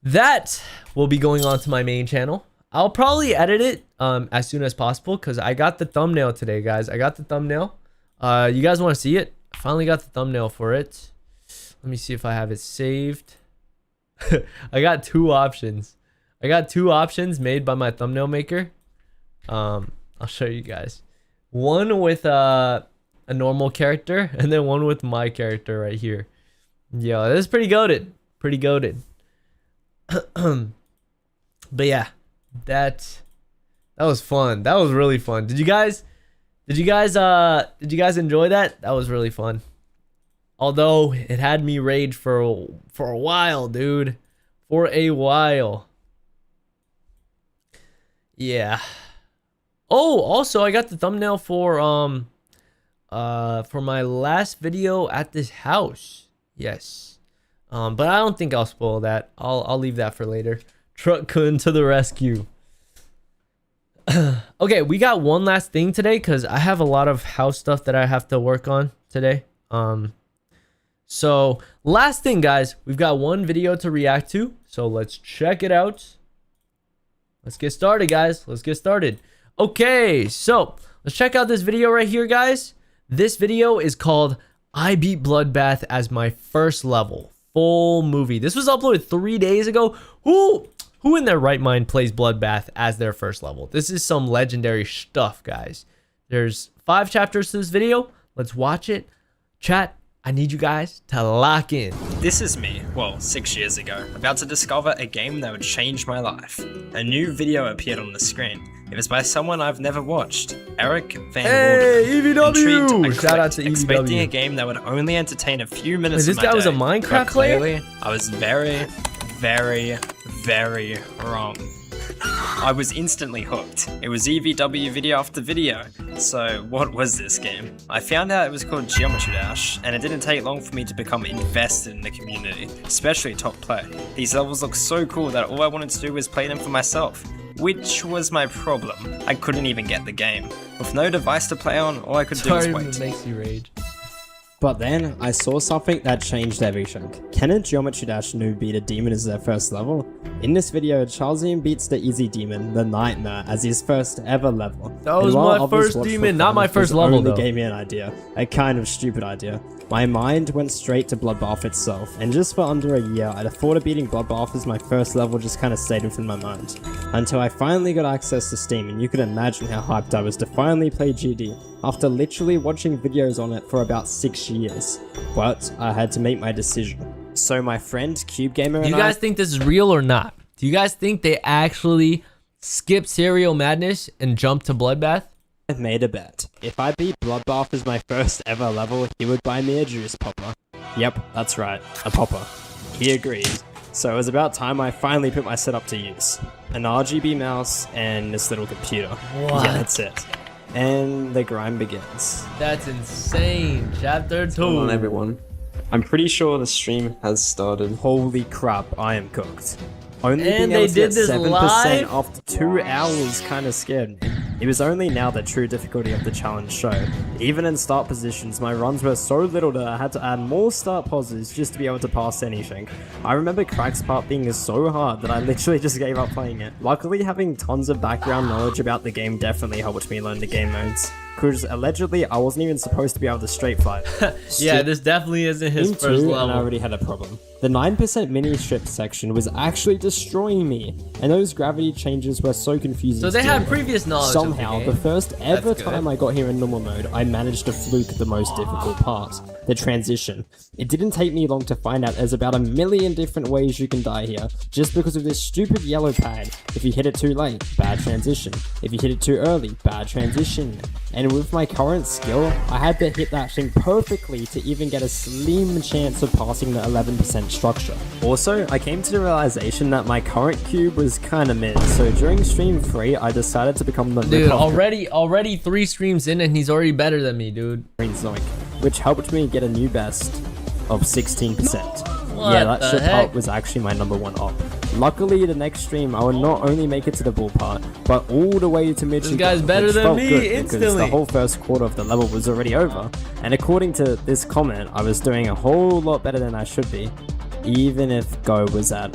[SPEAKER 1] That will be going on to my main channel. I'll probably edit it as soon as possible because I got the thumbnail today, guys. I got the thumbnail. You guys want to see it? I finally got the thumbnail for it. Let me see if I have it saved. I got two options. I got two options made by my thumbnail maker. I'll show you guys. One with a normal character and then one with my character right here. Yo, this is pretty goated. Pretty goated. But yeah, that was fun. That was really fun. Did you guys enjoy that? That was really fun. Although it had me rage for a while, dude. For a while. Yeah. Oh, also I got the thumbnail for my last video at this house. Yes. But I don't think I'll spoil that. I'll leave that for later. Truck-kun to the rescue. Okay, we got one last thing today because I have a lot of house stuff that I have to work on today. So last thing, guys, we've got one video to react to. So let's check it out. Let's get started, guys. Let's get started. Okay, so let's check out this video right here, guys. This video is called I Beat Bloodbath as my first level. Full movie. This was uploaded 3 days ago. Who in their right mind plays Bloodbath as their first level? This is some legendary stuff, guys. There's 5 chapters to this video. Let's watch it. Chat, I need you guys to lock in.
[SPEAKER 16] This is me, well, 6 years ago, about to discover a game that would change my life. A new video appeared on the screen. It was by someone I've never watched, Eric Van Walden.
[SPEAKER 1] EVW! Shout out to EVW.
[SPEAKER 16] Expecting a game that would only entertain a few minutes
[SPEAKER 1] Wait,
[SPEAKER 16] of my day.
[SPEAKER 1] This guy was a Minecraft player?
[SPEAKER 16] Clearly, I was very, very, very wrong. I was instantly hooked. It was EVW video after video. So what was this game? I found out it was called Geometry Dash, and it didn't take long for me to become invested in the community, especially top play. These levels look so cool that all I wanted to do was play them for myself, which was my problem. I couldn't even get the game. With no device to play on, all I could do was wait.
[SPEAKER 1] It makes you rage.
[SPEAKER 17] But then, I saw something that changed everything. Can a Geometry Dash noob beat a demon as their first level? In this video, Charlesian beats the easy demon, the Nightmare, as his first ever level.
[SPEAKER 1] That was my first demon, not my first level though.
[SPEAKER 17] Gave me an idea, a kind of stupid idea. My mind went straight to Bloodbath itself, and just for under a year, the thought of beating Bloodbath as my first level just kind of stayed within my mind. Until I finally got access to Steam, and you can imagine how hyped I was to finally play GD, after literally watching videos on it for about 6 years. But I had to make my decision. So my friend Cube Gamer and
[SPEAKER 1] Do you guys think this is real or not? Do you guys think they actually skipped Serial Madness and jumped to Bloodbath?
[SPEAKER 17] I made a bet. If I beat Bloodbath as my first ever level, he would buy me a juice popper. Yep, that's right, a popper. He agreed. So it was about time I finally put my setup to use. An RGB mouse and this little computer.
[SPEAKER 1] What?
[SPEAKER 17] Yeah, that's it. And the grind begins.
[SPEAKER 1] That's insane. Chapter 2.
[SPEAKER 17] Come on, everyone. I'm pretty sure the stream has started. Holy crap, I am cooked. Only
[SPEAKER 1] And
[SPEAKER 17] being able
[SPEAKER 1] they
[SPEAKER 17] to
[SPEAKER 1] did
[SPEAKER 17] get
[SPEAKER 1] this
[SPEAKER 17] 7%
[SPEAKER 1] live?
[SPEAKER 17] after 2 hours kind of scared me. It was only now the true difficulty of the challenge showed. Even in start positions, my runs were so little that I had to add more start pauses just to be able to pass anything. I remember Crack's part being so hard that I literally just gave up playing it. Luckily, having tons of background knowledge about the game definitely helped me learn the game modes. Because allegedly, I wasn't even supposed to be able to straight fight.
[SPEAKER 1] Yeah, this definitely isn't his first level.
[SPEAKER 17] And I already had a problem. The 9% mini strip section was actually destroying me, and those gravity changes were so confusing.
[SPEAKER 1] So they had previous knowledge
[SPEAKER 17] Somehow,
[SPEAKER 1] of the game.
[SPEAKER 17] the first ever time I got here in normal mode, I managed to fluke the most difficult part, the transition. It didn't take me long to find out there's about a million different ways you can die here, just because of this stupid yellow pad. If you hit it too late, bad transition. If you hit it too early, bad transition. And and with my current skill, I had to hit that thing perfectly to even get a slim chance of passing the 11% structure. Also, I came to the realization that my current cube was kinda mid, so during stream 3, I decided to become the
[SPEAKER 1] Dude, already 3 streams in and he's already better than me, dude.
[SPEAKER 17] Green Zoink, which helped me get a new best of 16%.
[SPEAKER 1] What
[SPEAKER 17] Yeah, that
[SPEAKER 1] the
[SPEAKER 17] ship
[SPEAKER 1] heck?
[SPEAKER 17] up was actually my #1 op. Luckily, the next stream, I would not only make it to the bull part, but all the way to Michigan.
[SPEAKER 1] guy's better
[SPEAKER 17] which
[SPEAKER 1] than
[SPEAKER 17] felt
[SPEAKER 1] me
[SPEAKER 17] good because
[SPEAKER 1] instantly.
[SPEAKER 17] the whole first quarter of the level was already over. And according to this comment, I was doing a whole lot better than I should be, even if Go was at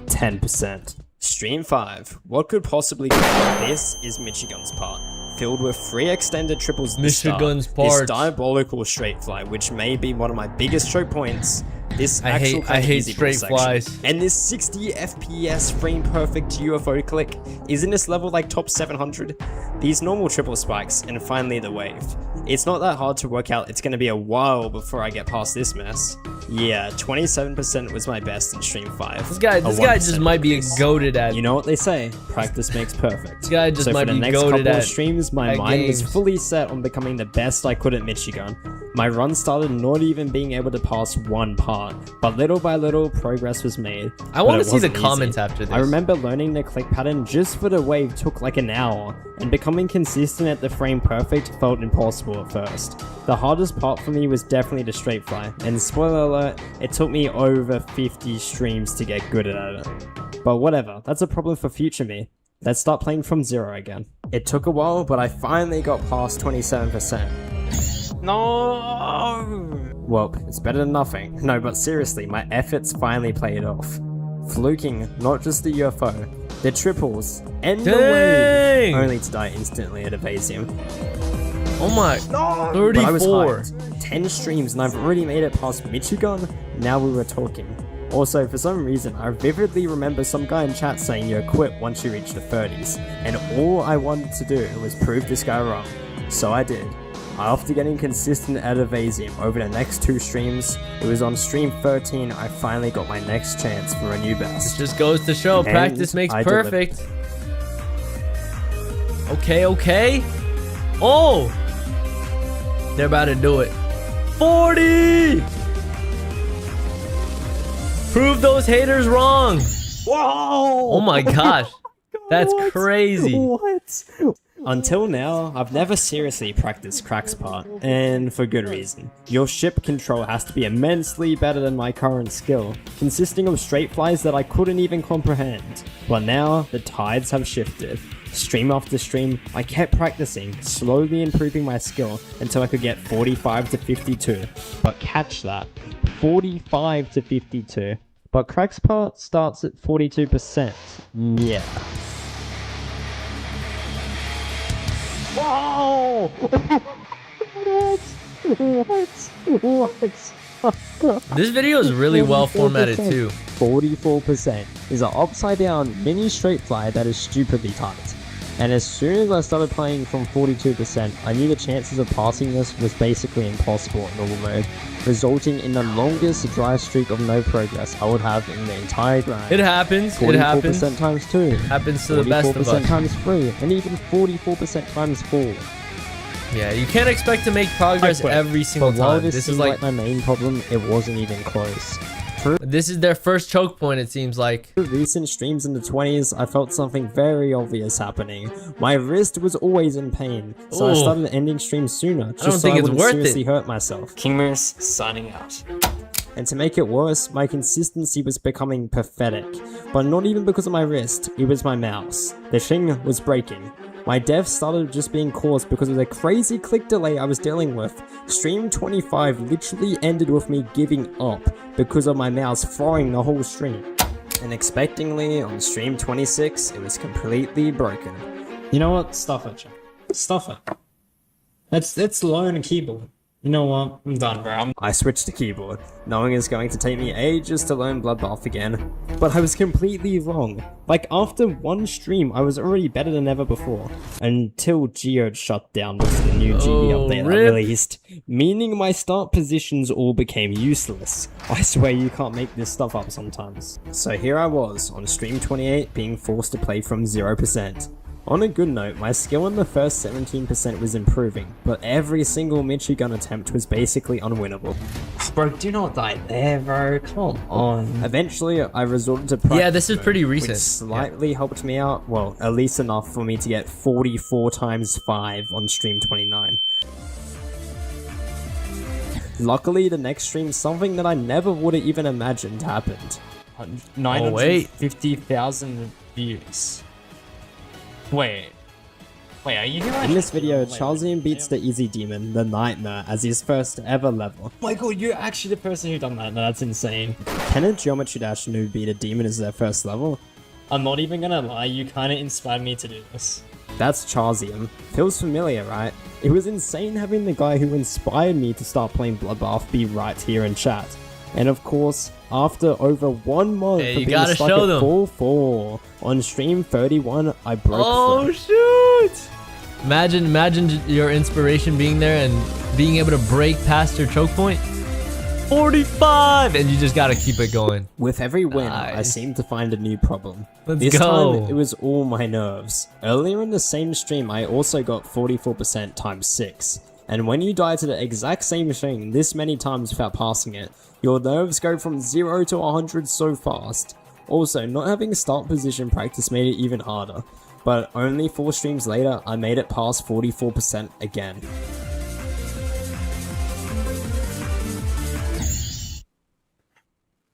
[SPEAKER 17] 10%. Stream 5. What could possibly go wrong? This is Michigan's part. Filled with 3 extended triples at the start.
[SPEAKER 1] Michigan's
[SPEAKER 17] This
[SPEAKER 1] part.
[SPEAKER 17] diabolical straight fly, which may be one of my biggest choke points. This
[SPEAKER 1] I
[SPEAKER 17] actual
[SPEAKER 1] hate
[SPEAKER 17] easy
[SPEAKER 1] straight
[SPEAKER 17] section.
[SPEAKER 1] flies.
[SPEAKER 17] And this 60 FPS frame perfect UFO click. Isn't this level like top 700? These normal triple spikes, and finally the wave. It's not that hard to work out. It's going to be a while before I get past this mess. Yeah, 27% was my best in stream 5.
[SPEAKER 1] This guy just might be goated at.
[SPEAKER 17] You know what they say, practice makes perfect.
[SPEAKER 1] This guy just
[SPEAKER 17] so
[SPEAKER 1] might
[SPEAKER 17] for the
[SPEAKER 1] be
[SPEAKER 17] next
[SPEAKER 1] goated
[SPEAKER 17] couple of
[SPEAKER 1] at
[SPEAKER 17] streams, my mind was
[SPEAKER 1] games.
[SPEAKER 17] fully set on becoming the best I could at Michigan. My run started not even being able to pass one part, but little by little progress was made.
[SPEAKER 1] I want
[SPEAKER 17] But
[SPEAKER 1] to
[SPEAKER 17] it
[SPEAKER 1] see the
[SPEAKER 17] wasn't
[SPEAKER 1] comments
[SPEAKER 17] easy.
[SPEAKER 1] after this.
[SPEAKER 17] I remember learning the click pattern just for the wave took like an hour, and becoming consistent at the frame perfect felt impossible at first. The hardest part for me was definitely the straight fly, and spoiler alert, it took me over 50 streams to get good at it. But whatever, that's a problem for future me. Let's start playing from zero again. It took a while, but I finally got past 27%. No! Well, it's better than nothing. No, but seriously, my efforts finally paid off. Fluking, not just the UFO, the triples, and the wave, only to die instantly at Evasium.
[SPEAKER 1] Oh my,
[SPEAKER 17] But
[SPEAKER 1] 34.
[SPEAKER 17] I was hyped. 10 streams and I've already made it past Michigan. Now we were talking. Also, for some reason, I vividly remember some guy in chat saying you quit once you reach the 30s, and all I wanted to do was prove this guy wrong. So I did. After getting consistent at Evasium over the next 2 streams, it was on stream 13 I finally got my next chance for a new best.
[SPEAKER 1] Just goes to show, practice makes
[SPEAKER 17] I
[SPEAKER 1] perfect. Okay. Oh! They're about to do it. 40! Prove those haters wrong.
[SPEAKER 17] Whoa!
[SPEAKER 1] Oh my gosh. That's crazy.
[SPEAKER 17] What? Until now, I've never seriously practiced Crack's part, and for good reason. Your ship control has to be immensely better than my current skill, consisting of straight flies that I couldn't even comprehend. But now, the tides have shifted. Stream after stream, I kept practicing, slowly improving my skill until I could get 45 to 52. But catch that, 45 to 52. But Crack's part starts at 42%. Yeah. Whoa! What?
[SPEAKER 1] This video is really well formatted too.
[SPEAKER 17] 44% is an upside down mini straight fly that is stupidly tight. And as soon as I started playing from 42%, I knew the chances of passing this was basically impossible in normal mode, resulting in the longest dry streak of no progress I would have in the entire grind.
[SPEAKER 1] It happens. It happens.
[SPEAKER 17] 44% times 2.
[SPEAKER 1] Happens to the best of
[SPEAKER 17] 44%
[SPEAKER 1] us.
[SPEAKER 17] times 3. And even 44% times 4.
[SPEAKER 1] Yeah, you can't expect to make progress every single
[SPEAKER 17] But while
[SPEAKER 1] time.
[SPEAKER 17] this
[SPEAKER 1] This is
[SPEAKER 17] seemed
[SPEAKER 1] like
[SPEAKER 17] my main problem, it wasn't even close.
[SPEAKER 1] this is their first choke point, it seems like.
[SPEAKER 17] Recent streams in the 20s, I felt something very obvious happening. My wrist was always in pain, so I
[SPEAKER 1] Ooh.
[SPEAKER 17] started ending streams sooner, just
[SPEAKER 1] don't
[SPEAKER 17] so
[SPEAKER 1] think
[SPEAKER 17] I
[SPEAKER 1] it's
[SPEAKER 17] wouldn't
[SPEAKER 1] worth
[SPEAKER 17] seriously
[SPEAKER 1] it.
[SPEAKER 17] hurt myself.
[SPEAKER 16] King Moose signing out.
[SPEAKER 17] And to make it worse, my consistency was becoming pathetic. But not even because of my wrist, it was my mouse. The thing was breaking. My death started just being caused because of the crazy click delay I was dealing with. Stream 25 literally ended with me giving up because of my mouse throwing the whole stream. Unexpectedly, on stream 26, it was completely broken. You know what? Stuff it, Jack. Stuff it. Let's learn a keyboard. You know what? I'm done, bro. I switched to keyboard, knowing it's going to take me ages to learn Bloodbath again. But I was completely wrong. Like, after one stream, I was already better than ever before. Until Geode shut down because of the new GE update that released, meaning my start positions all became useless. I swear you can't make this stuff up sometimes. So here I was, on stream 28, being forced to play from 0%. On a good note, my skill in the first 17% was improving, but every single Michigan attempt was basically unwinnable.
[SPEAKER 16] Bro, do not die there, bro. Come on.
[SPEAKER 17] Eventually, I resorted to practice
[SPEAKER 1] Yeah, this is
[SPEAKER 17] mode,
[SPEAKER 1] pretty recent.
[SPEAKER 17] which slightly helped me out, well, at least enough for me to get 44 times 5 on stream 29. Luckily, the next stream, something that I never would have even imagined happened.
[SPEAKER 16] 950,000 views. Wait, are you doing?
[SPEAKER 17] In this video, Charlesian beats the Easy Demon, the Nightmare, as his first ever level.
[SPEAKER 16] Oh my god, you're actually the person who done that. No, that's insane.
[SPEAKER 17] Can a Geometry Dash noob beat a demon as their first level?
[SPEAKER 16] I'm not even gonna lie, you kinda inspired me to do this.
[SPEAKER 17] That's Charlesian. Feels familiar, right? It was insane having the guy who inspired me to start playing Bloodbath be right here in chat. And of course, after over 1 month
[SPEAKER 1] Hey,
[SPEAKER 17] of
[SPEAKER 1] you
[SPEAKER 17] being
[SPEAKER 1] gotta
[SPEAKER 17] stuck
[SPEAKER 1] show
[SPEAKER 17] at
[SPEAKER 1] them.
[SPEAKER 17] 4-4, on stream 31, I broke
[SPEAKER 1] Oh
[SPEAKER 17] through.
[SPEAKER 1] shoot! Imagine your inspiration being there and being able to break past your choke point. 45, and you just gotta keep it going.
[SPEAKER 17] With every win, I
[SPEAKER 1] Nice.
[SPEAKER 17] seem to find a new problem.
[SPEAKER 1] Let's
[SPEAKER 17] This
[SPEAKER 1] go.
[SPEAKER 17] time, it was all my nerves. Earlier in the same stream, I also got 44% times 6. And when you die to the exact same thing this many times without passing it, your nerves go from 0 to 100 so fast. Also, not having start position practice made it even harder. But only 4 streams later, I made it past 44% again.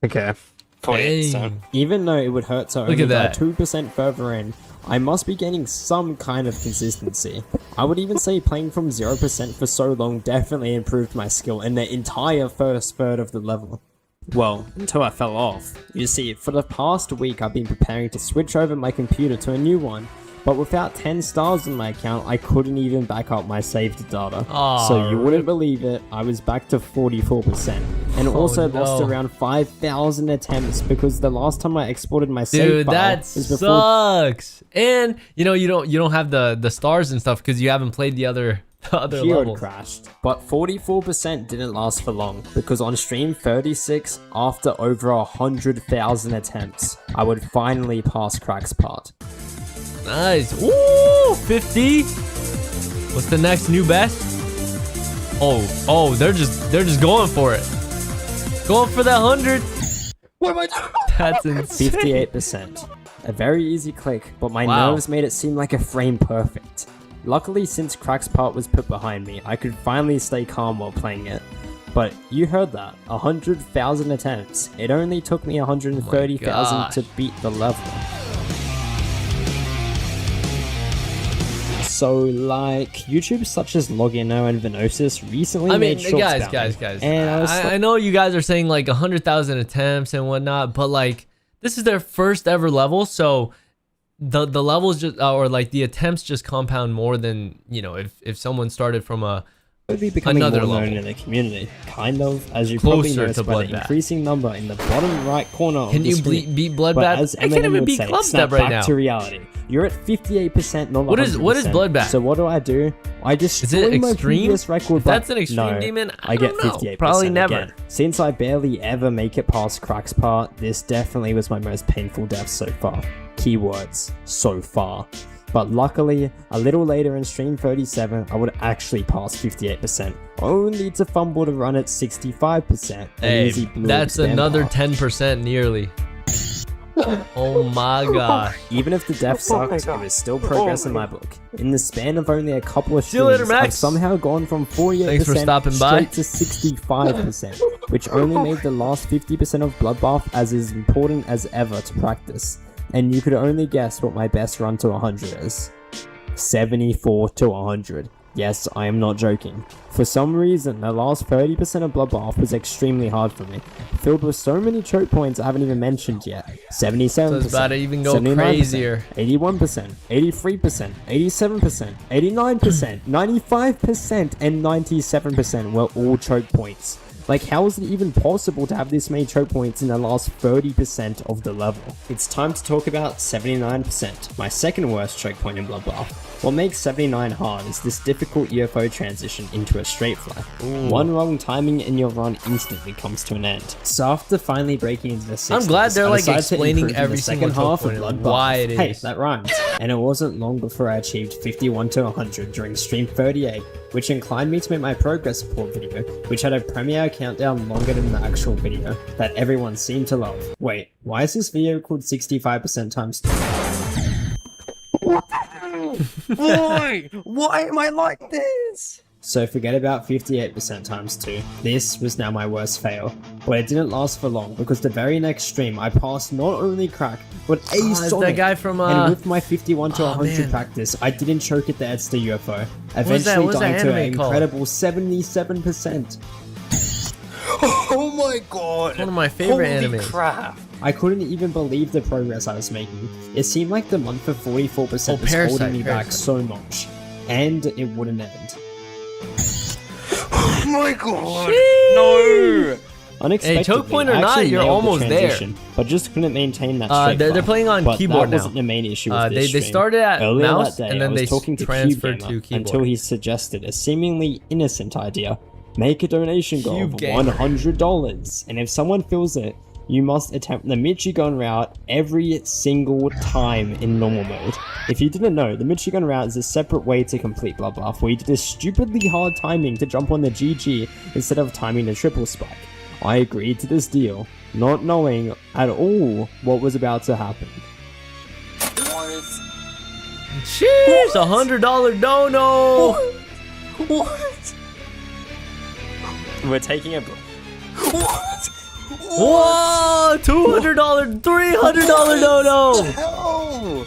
[SPEAKER 16] Okay.
[SPEAKER 1] Dang.
[SPEAKER 17] Even though it would hurt to
[SPEAKER 1] Look
[SPEAKER 17] only
[SPEAKER 1] at
[SPEAKER 17] go
[SPEAKER 1] that.
[SPEAKER 17] 2% further in, I must be gaining some kind of consistency. I would even say playing from 0% for so long definitely improved my skill in the entire first third of the level. Well, until I fell off. You see, for the past week I've been preparing to switch over my computer to a new one, but without 10 stars in my account, I couldn't even back up my saved data.
[SPEAKER 1] Aw,
[SPEAKER 17] So you wouldn't believe it, I was back to 44%, and also lost
[SPEAKER 1] no.
[SPEAKER 17] around 5,000 attempts because the last time I exported my save
[SPEAKER 1] Dude,
[SPEAKER 17] file
[SPEAKER 1] that
[SPEAKER 17] was before.
[SPEAKER 1] sucks. And you don't have the stars and stuff because you haven't played the other
[SPEAKER 17] Geode
[SPEAKER 1] levels.
[SPEAKER 17] crashed. But 44% didn't last for long, because on stream 36, after over 100,000 attempts, I would finally pass Crack's part.
[SPEAKER 1] Nice. Ooh, 50. What's the next new best? Oh, they're just going for it. Going for that 100.
[SPEAKER 16] What am I doing?
[SPEAKER 1] That's insane.
[SPEAKER 17] 58%. A very easy click, but my
[SPEAKER 1] Wow.
[SPEAKER 17] nerves made it seem like a frame perfect. Luckily, since Crack's part was put behind me, I could finally stay calm while playing it. But you heard that, 100,000 attempts. It only took me 130,000
[SPEAKER 1] gosh.
[SPEAKER 17] to beat the level. So, like, YouTubers such as Logino and Venosis recently
[SPEAKER 1] I mean,
[SPEAKER 17] made shorts
[SPEAKER 1] guys.
[SPEAKER 17] about me. And I was
[SPEAKER 1] I know you guys are saying like 100,000 attempts and whatnot, but like this is their first ever level, so the levels just or like the attempts just compound more than if someone started from
[SPEAKER 17] becoming
[SPEAKER 1] another
[SPEAKER 17] more
[SPEAKER 1] level.
[SPEAKER 17] known in the community, kind of, as you
[SPEAKER 1] Closer
[SPEAKER 17] probably
[SPEAKER 1] to
[SPEAKER 17] noticed by the
[SPEAKER 1] Bloodbath.
[SPEAKER 17] increasing number in the bottom right corner of
[SPEAKER 1] Can
[SPEAKER 17] the
[SPEAKER 1] you
[SPEAKER 17] screen.
[SPEAKER 1] beat
[SPEAKER 17] But
[SPEAKER 1] Bloodbath?
[SPEAKER 17] as
[SPEAKER 1] I can't
[SPEAKER 17] Eminem
[SPEAKER 1] even
[SPEAKER 17] would
[SPEAKER 1] beat
[SPEAKER 17] say,
[SPEAKER 1] Club
[SPEAKER 17] snap
[SPEAKER 1] Step right
[SPEAKER 17] back
[SPEAKER 1] now.
[SPEAKER 17] to reality. You're at 58%, not 100%.
[SPEAKER 1] What is Bloodbath?
[SPEAKER 17] So what do? I destroy my
[SPEAKER 1] extreme?
[SPEAKER 17] previous record.
[SPEAKER 1] If that's
[SPEAKER 17] by-
[SPEAKER 1] an extreme
[SPEAKER 17] no,
[SPEAKER 1] demon, I
[SPEAKER 17] get
[SPEAKER 1] don't know.
[SPEAKER 17] 58%.
[SPEAKER 1] Probably never.
[SPEAKER 17] Again. Since I barely ever make it past Crack's part, this definitely was my most painful death so far. Keywords, so far. But luckily, a little later in stream 37, I would actually pass 58%, only to fumble to run at 65%. and
[SPEAKER 1] Hey,
[SPEAKER 17] easy blew
[SPEAKER 1] that's
[SPEAKER 17] spam
[SPEAKER 1] another
[SPEAKER 17] part.
[SPEAKER 1] 10% nearly. Oh my gosh.
[SPEAKER 17] Even if the death sucked, it was still progress in my book. In the span of only a couple of
[SPEAKER 1] See you later,
[SPEAKER 17] streams, I've
[SPEAKER 1] Max.
[SPEAKER 17] somehow gone from 48%
[SPEAKER 1] Thanks for stopping by.
[SPEAKER 17] straight to 65%, which only made the last 50% of Bloodbath as important as ever to practice. And you could only guess what my best run to 100 is. 74 to 100. Yes, I am not joking. For some reason, the last 30% of Bloodbath was extremely hard for me, filled with so many choke points I haven't even mentioned yet. 77%,
[SPEAKER 1] So it's about to even go
[SPEAKER 17] 79%,
[SPEAKER 1] crazier.
[SPEAKER 17] 81%, 83%, 87%, 89%, 95%, and 97% were all choke points. Like, how is it even possible to have this many choke points in the last 30% of the level? It's time to talk about 79%, my second worst choke point in Bloodbath. What makes 79 hard is this difficult UFO transition into a straight fly. One wrong timing and your run instantly comes to an end. So after finally breaking into the 60s,
[SPEAKER 1] I'm glad they're
[SPEAKER 17] I
[SPEAKER 1] like
[SPEAKER 17] decided to
[SPEAKER 1] explaining
[SPEAKER 17] improve in
[SPEAKER 1] every
[SPEAKER 17] the
[SPEAKER 1] single
[SPEAKER 17] second half of
[SPEAKER 1] point and
[SPEAKER 17] Bloodbath.
[SPEAKER 1] why it
[SPEAKER 17] Hey,
[SPEAKER 1] is.
[SPEAKER 17] that rhymes. And it wasn't long before I achieved 51 to 100 during stream 38, which inclined me to make my progress report video, which had a premiere countdown longer than the actual video that everyone seemed to love. Wait, why is this video called 65% times 2?
[SPEAKER 16] Why? Why am I like this?
[SPEAKER 17] So forget about 58% times 2. This was now my worst fail. But it didn't last for long because the very next stream I passed not only crack, but
[SPEAKER 1] it's
[SPEAKER 17] Sonic.
[SPEAKER 1] that guy from
[SPEAKER 17] And with my 51 to 100
[SPEAKER 1] man.
[SPEAKER 17] practice, I didn't choke at the Edster UFO,
[SPEAKER 1] What's
[SPEAKER 17] eventually
[SPEAKER 1] that
[SPEAKER 17] dying to an
[SPEAKER 1] anime called?
[SPEAKER 17] incredible 77%.
[SPEAKER 16] Oh my god.
[SPEAKER 1] It's one of my favorite
[SPEAKER 16] Holy
[SPEAKER 1] animes.
[SPEAKER 16] crap.
[SPEAKER 17] I couldn't even believe the progress I was making. It seemed like the month of 44% was
[SPEAKER 1] Parasite,
[SPEAKER 17] holding me back
[SPEAKER 1] Parasite.
[SPEAKER 17] so much. And it wouldn't end.
[SPEAKER 16] Oh my god. No.
[SPEAKER 17] Unexpectedly,
[SPEAKER 1] choke point or
[SPEAKER 17] I actually
[SPEAKER 1] not, you're
[SPEAKER 17] nailed the
[SPEAKER 1] almost there.
[SPEAKER 17] transition, but just couldn't maintain that straight
[SPEAKER 1] They're
[SPEAKER 17] line.
[SPEAKER 1] playing on
[SPEAKER 17] But
[SPEAKER 1] keyboard
[SPEAKER 17] that
[SPEAKER 1] now.
[SPEAKER 17] wasn't the main issue with
[SPEAKER 1] They
[SPEAKER 17] this stream.
[SPEAKER 1] started at
[SPEAKER 17] Earlier
[SPEAKER 1] mouse,
[SPEAKER 17] that day,
[SPEAKER 1] and then
[SPEAKER 17] I was
[SPEAKER 1] they
[SPEAKER 17] talking to
[SPEAKER 1] transferred
[SPEAKER 17] CubeGamer
[SPEAKER 1] to keyboard.
[SPEAKER 17] until he suggested a seemingly innocent idea. Make a donation goal of
[SPEAKER 1] CubeGamer.
[SPEAKER 17] $100, and if someone fills it, you must attempt the Michigan route every single time in normal mode. If you didn't know, the Michigan route is a separate way to complete Bloodbath, where you did a stupidly hard timing to jump on the GG instead of timing the triple spike. I agreed to this deal, not knowing at all what was about to happen.
[SPEAKER 1] Cheers! $100 dono!
[SPEAKER 16] What?
[SPEAKER 17] We're taking a break.
[SPEAKER 16] What?
[SPEAKER 1] Whoa! $200, $300 dono!
[SPEAKER 16] Hell!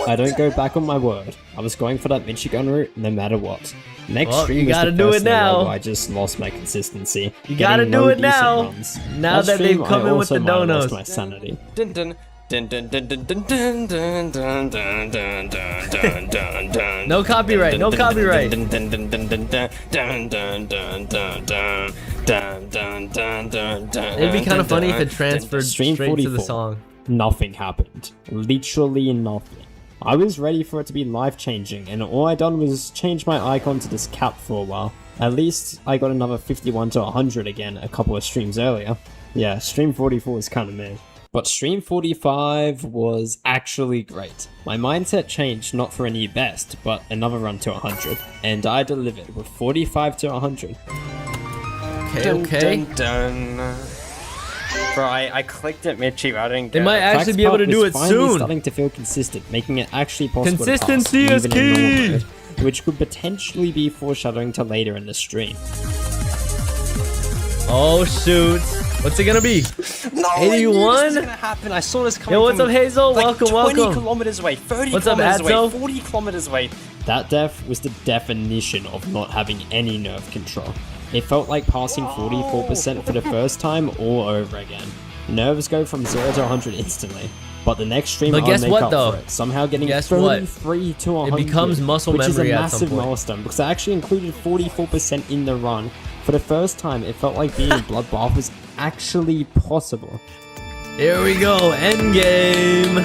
[SPEAKER 17] I don't go back on my word. I was going for that Michigan route no matter what. Next
[SPEAKER 1] Well,
[SPEAKER 17] stream
[SPEAKER 1] you
[SPEAKER 17] was
[SPEAKER 1] gotta
[SPEAKER 17] the
[SPEAKER 1] do
[SPEAKER 17] first
[SPEAKER 1] it
[SPEAKER 17] in a row
[SPEAKER 1] now.
[SPEAKER 17] where I just lost my consistency.
[SPEAKER 1] You gotta
[SPEAKER 17] getting
[SPEAKER 1] do
[SPEAKER 17] no
[SPEAKER 1] it
[SPEAKER 17] decent
[SPEAKER 1] now.
[SPEAKER 17] runs.
[SPEAKER 1] Now that they've
[SPEAKER 17] stream,
[SPEAKER 1] come
[SPEAKER 17] I
[SPEAKER 1] in with
[SPEAKER 17] also
[SPEAKER 1] the
[SPEAKER 17] might have lost
[SPEAKER 1] donos.
[SPEAKER 17] my sanity.
[SPEAKER 16] Dun dun dun dun dun dun dun dun dun dun dun dun dun dun dun dun.
[SPEAKER 1] No copyright, no copyright.
[SPEAKER 16] Dun dun dun dun dun dun dun dun dun dun dun dun dun dun dun dun.
[SPEAKER 1] It'd be kind of funny if it transferred
[SPEAKER 17] Stream
[SPEAKER 1] straight to
[SPEAKER 17] 44.
[SPEAKER 1] the song.
[SPEAKER 17] Nothing happened. Literally nothing. I was ready for it to be life-changing, and all I done was change my icon to this cap for a while. At least I got another 51 to 100 again a couple of streams earlier. Yeah, stream 44 was kind of mid. But stream 45 was actually great. My mindset changed not for a new best, but another run to 100. And I delivered with 45 to 100.
[SPEAKER 1] Okay.
[SPEAKER 16] Dun, dun, dun. Bro, I clicked at Michi, I didn't
[SPEAKER 1] They
[SPEAKER 16] get
[SPEAKER 1] might
[SPEAKER 16] it.
[SPEAKER 1] actually be able to do it
[SPEAKER 17] finally
[SPEAKER 1] soon.
[SPEAKER 17] starting to feel consistent, making it actually possible
[SPEAKER 1] Consistency
[SPEAKER 17] to pass,
[SPEAKER 1] is
[SPEAKER 17] even in normal
[SPEAKER 1] key.
[SPEAKER 17] mode, which could potentially be foreshadowing to later in the stream.
[SPEAKER 1] Oh shoot. What's it gonna be?
[SPEAKER 16] No, I knew this was
[SPEAKER 1] 81?
[SPEAKER 16] gonna happen. I saw this coming.
[SPEAKER 1] Yo, what's
[SPEAKER 16] from,
[SPEAKER 1] up, Hazel?
[SPEAKER 16] like,
[SPEAKER 1] Welcome,
[SPEAKER 16] 20
[SPEAKER 1] welcome.
[SPEAKER 16] kilometers away, 30
[SPEAKER 1] What's up,
[SPEAKER 16] kilometers away,
[SPEAKER 1] Adzo?
[SPEAKER 16] 40 kilometers away.
[SPEAKER 17] That death was the definition of not having any nerve control. It felt like passing 44% for the first time all over again. Nerves go from 0 to 100 instantly. But the next stream
[SPEAKER 1] But
[SPEAKER 17] I'll
[SPEAKER 1] guess
[SPEAKER 17] make
[SPEAKER 1] what,
[SPEAKER 17] up
[SPEAKER 1] though?
[SPEAKER 17] for it, somehow getting
[SPEAKER 1] Guess what?
[SPEAKER 17] 33 to 100,
[SPEAKER 1] becomes muscle
[SPEAKER 17] which is a
[SPEAKER 1] memory at some
[SPEAKER 17] massive
[SPEAKER 1] point.
[SPEAKER 17] milestone because I actually included 44% in the run. For the first time, it felt like being Bloodbath was actually possible.
[SPEAKER 1] Here we go, endgame.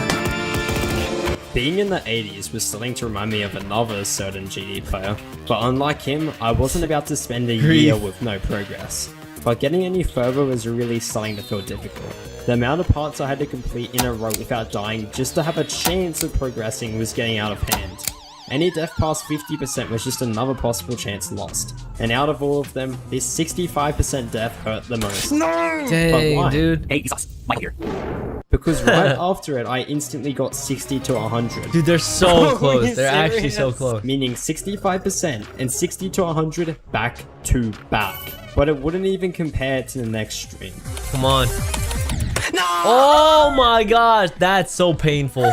[SPEAKER 17] Being in the 80s was starting to remind me of another certain GD player, but unlike him, I wasn't about to spend a year with no progress. But getting any further was really starting to feel difficult. The amount of parts I had to complete in a row without dying just to have a chance of progressing was getting out of hand. Any death past 50% was just another possible chance lost. And out of all of them, this 65% death hurt the most.
[SPEAKER 16] No!
[SPEAKER 1] Dang,
[SPEAKER 17] why?
[SPEAKER 1] dude.
[SPEAKER 16] Hey, he's us. Mike here.
[SPEAKER 17] Because right after it, I instantly got 60 to 100.
[SPEAKER 1] Dude, they're so
[SPEAKER 16] Oh,
[SPEAKER 1] close.
[SPEAKER 16] you
[SPEAKER 1] They're actually so
[SPEAKER 16] serious?
[SPEAKER 1] close.
[SPEAKER 17] Meaning 65% and 60 to 100 back to back. But it wouldn't even compare to the next stream.
[SPEAKER 1] Come on.
[SPEAKER 16] No!
[SPEAKER 1] Oh my gosh, that's so painful.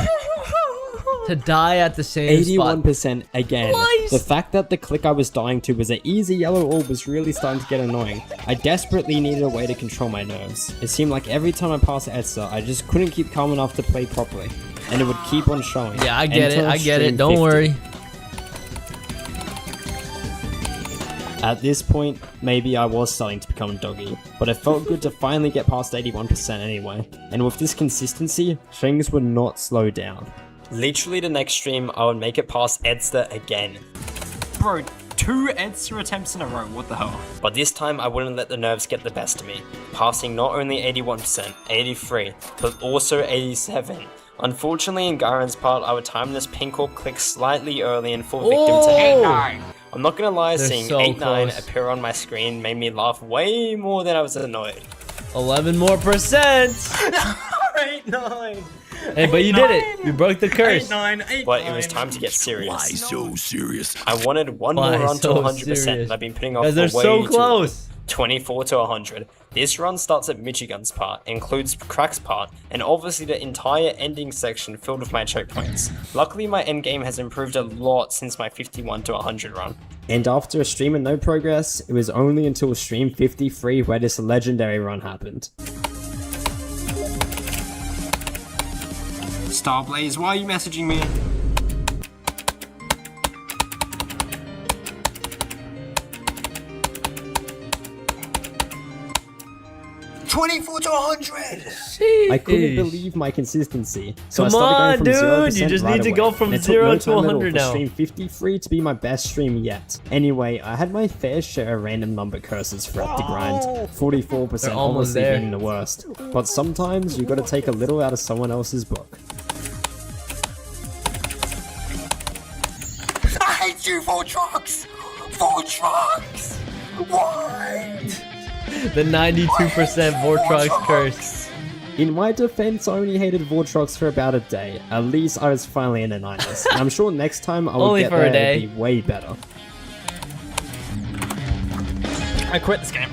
[SPEAKER 1] To die at the same spot.
[SPEAKER 17] 81% again.
[SPEAKER 1] Twice.
[SPEAKER 17] The fact that the click I was dying to was an easy yellow orb was really starting to get annoying. I desperately needed a way to control my nerves. It seemed like every time I passed Edsa, I just couldn't keep calm enough to play properly. And it would keep on showing.
[SPEAKER 1] Yeah, I get it.
[SPEAKER 17] Enter
[SPEAKER 1] I get
[SPEAKER 17] stream
[SPEAKER 1] it. Don't
[SPEAKER 17] 50.
[SPEAKER 1] worry.
[SPEAKER 17] At this point, maybe I was starting to become doggy, but it felt good to finally get past 81% anyway. And with this consistency, things would not slow down. Literally the next stream, I would make it past Edster again.
[SPEAKER 16] Bro, 2 Edster attempts in a row, what the hell?
[SPEAKER 17] But this time I wouldn't let the nerves get the best of me, passing not only 81%, 83, but also 87. Unfortunately, in Garen's part, I would time this pink orb click slightly early and fall victim to 8-9. I'm not gonna lie,
[SPEAKER 1] They're
[SPEAKER 17] seeing
[SPEAKER 1] so
[SPEAKER 17] 8-9
[SPEAKER 1] close.
[SPEAKER 17] appear on my screen made me laugh way more than I was annoyed.
[SPEAKER 1] 11 more percent.
[SPEAKER 17] 8-9!
[SPEAKER 1] Hey, but you did it. You broke the curse.
[SPEAKER 17] 8-9, but it was time to get serious.
[SPEAKER 1] Why
[SPEAKER 17] so serious? I wanted one
[SPEAKER 1] Why
[SPEAKER 17] more run
[SPEAKER 1] so
[SPEAKER 17] to 100%,
[SPEAKER 1] serious?
[SPEAKER 17] and I've been putting off
[SPEAKER 1] Guys,
[SPEAKER 17] for
[SPEAKER 1] they're
[SPEAKER 17] way
[SPEAKER 1] so
[SPEAKER 17] too
[SPEAKER 1] close.
[SPEAKER 17] long. 24 to 100. This run starts at Michigan's part, includes Crack's part, and obviously the entire ending section filled with my choke points. Luckily, my endgame has improved a lot since my 51 to 100 run. And after a stream and no progress, it was only until stream 53 where this legendary run happened.
[SPEAKER 16] Starblaze, why are you messaging me?
[SPEAKER 17] $24 to 100! I couldn't believe my consistency. So I
[SPEAKER 1] Come
[SPEAKER 17] started going from
[SPEAKER 1] on, dude,
[SPEAKER 17] 0%
[SPEAKER 1] you just
[SPEAKER 17] right
[SPEAKER 1] need to
[SPEAKER 17] away.
[SPEAKER 1] go from
[SPEAKER 17] And it took
[SPEAKER 1] 0
[SPEAKER 17] no
[SPEAKER 1] to
[SPEAKER 17] time at all
[SPEAKER 1] 100
[SPEAKER 17] for
[SPEAKER 1] now.
[SPEAKER 17] stream 53 to be my best stream yet. Anyway, I had my fair share of random number curses throughout the grind. 44%
[SPEAKER 1] They're almost
[SPEAKER 17] honestly
[SPEAKER 1] there.
[SPEAKER 17] being the worst. But sometimes you gotta take a little out of someone else's book.
[SPEAKER 3] I hate you, Voltrox! Voltrox! Why?
[SPEAKER 1] The 92% Vortrox curse.
[SPEAKER 17] In my defense, I only hated Vortrox for about a day. At least I was finally in the 90s. And I'm sure next time I will
[SPEAKER 1] Only
[SPEAKER 17] get
[SPEAKER 1] for a
[SPEAKER 17] there
[SPEAKER 1] day.
[SPEAKER 17] and be way better.
[SPEAKER 16] I quit this game.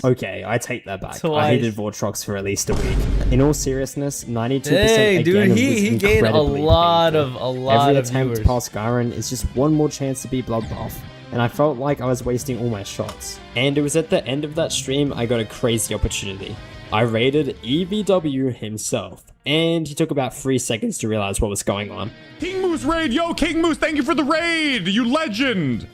[SPEAKER 17] Okay, I take that back. I
[SPEAKER 1] Twice.
[SPEAKER 17] hated Vortrox for at least a week. In all seriousness, 92%
[SPEAKER 1] Hey,
[SPEAKER 17] again
[SPEAKER 1] dude,
[SPEAKER 17] was
[SPEAKER 1] he gained a
[SPEAKER 17] incredibly
[SPEAKER 1] lot
[SPEAKER 17] painful.
[SPEAKER 1] of
[SPEAKER 17] Every attempt
[SPEAKER 1] viewers.
[SPEAKER 17] past Garen is just one more chance to be Bloodbath, and I felt like I was wasting all my shots. And it was at the end of that stream I got a crazy opportunity. I raided EVW himself, and he took about 3 seconds to realize what was going on.
[SPEAKER 18] King Moose raid, yo, King Moose, thank you for the raid, you legend.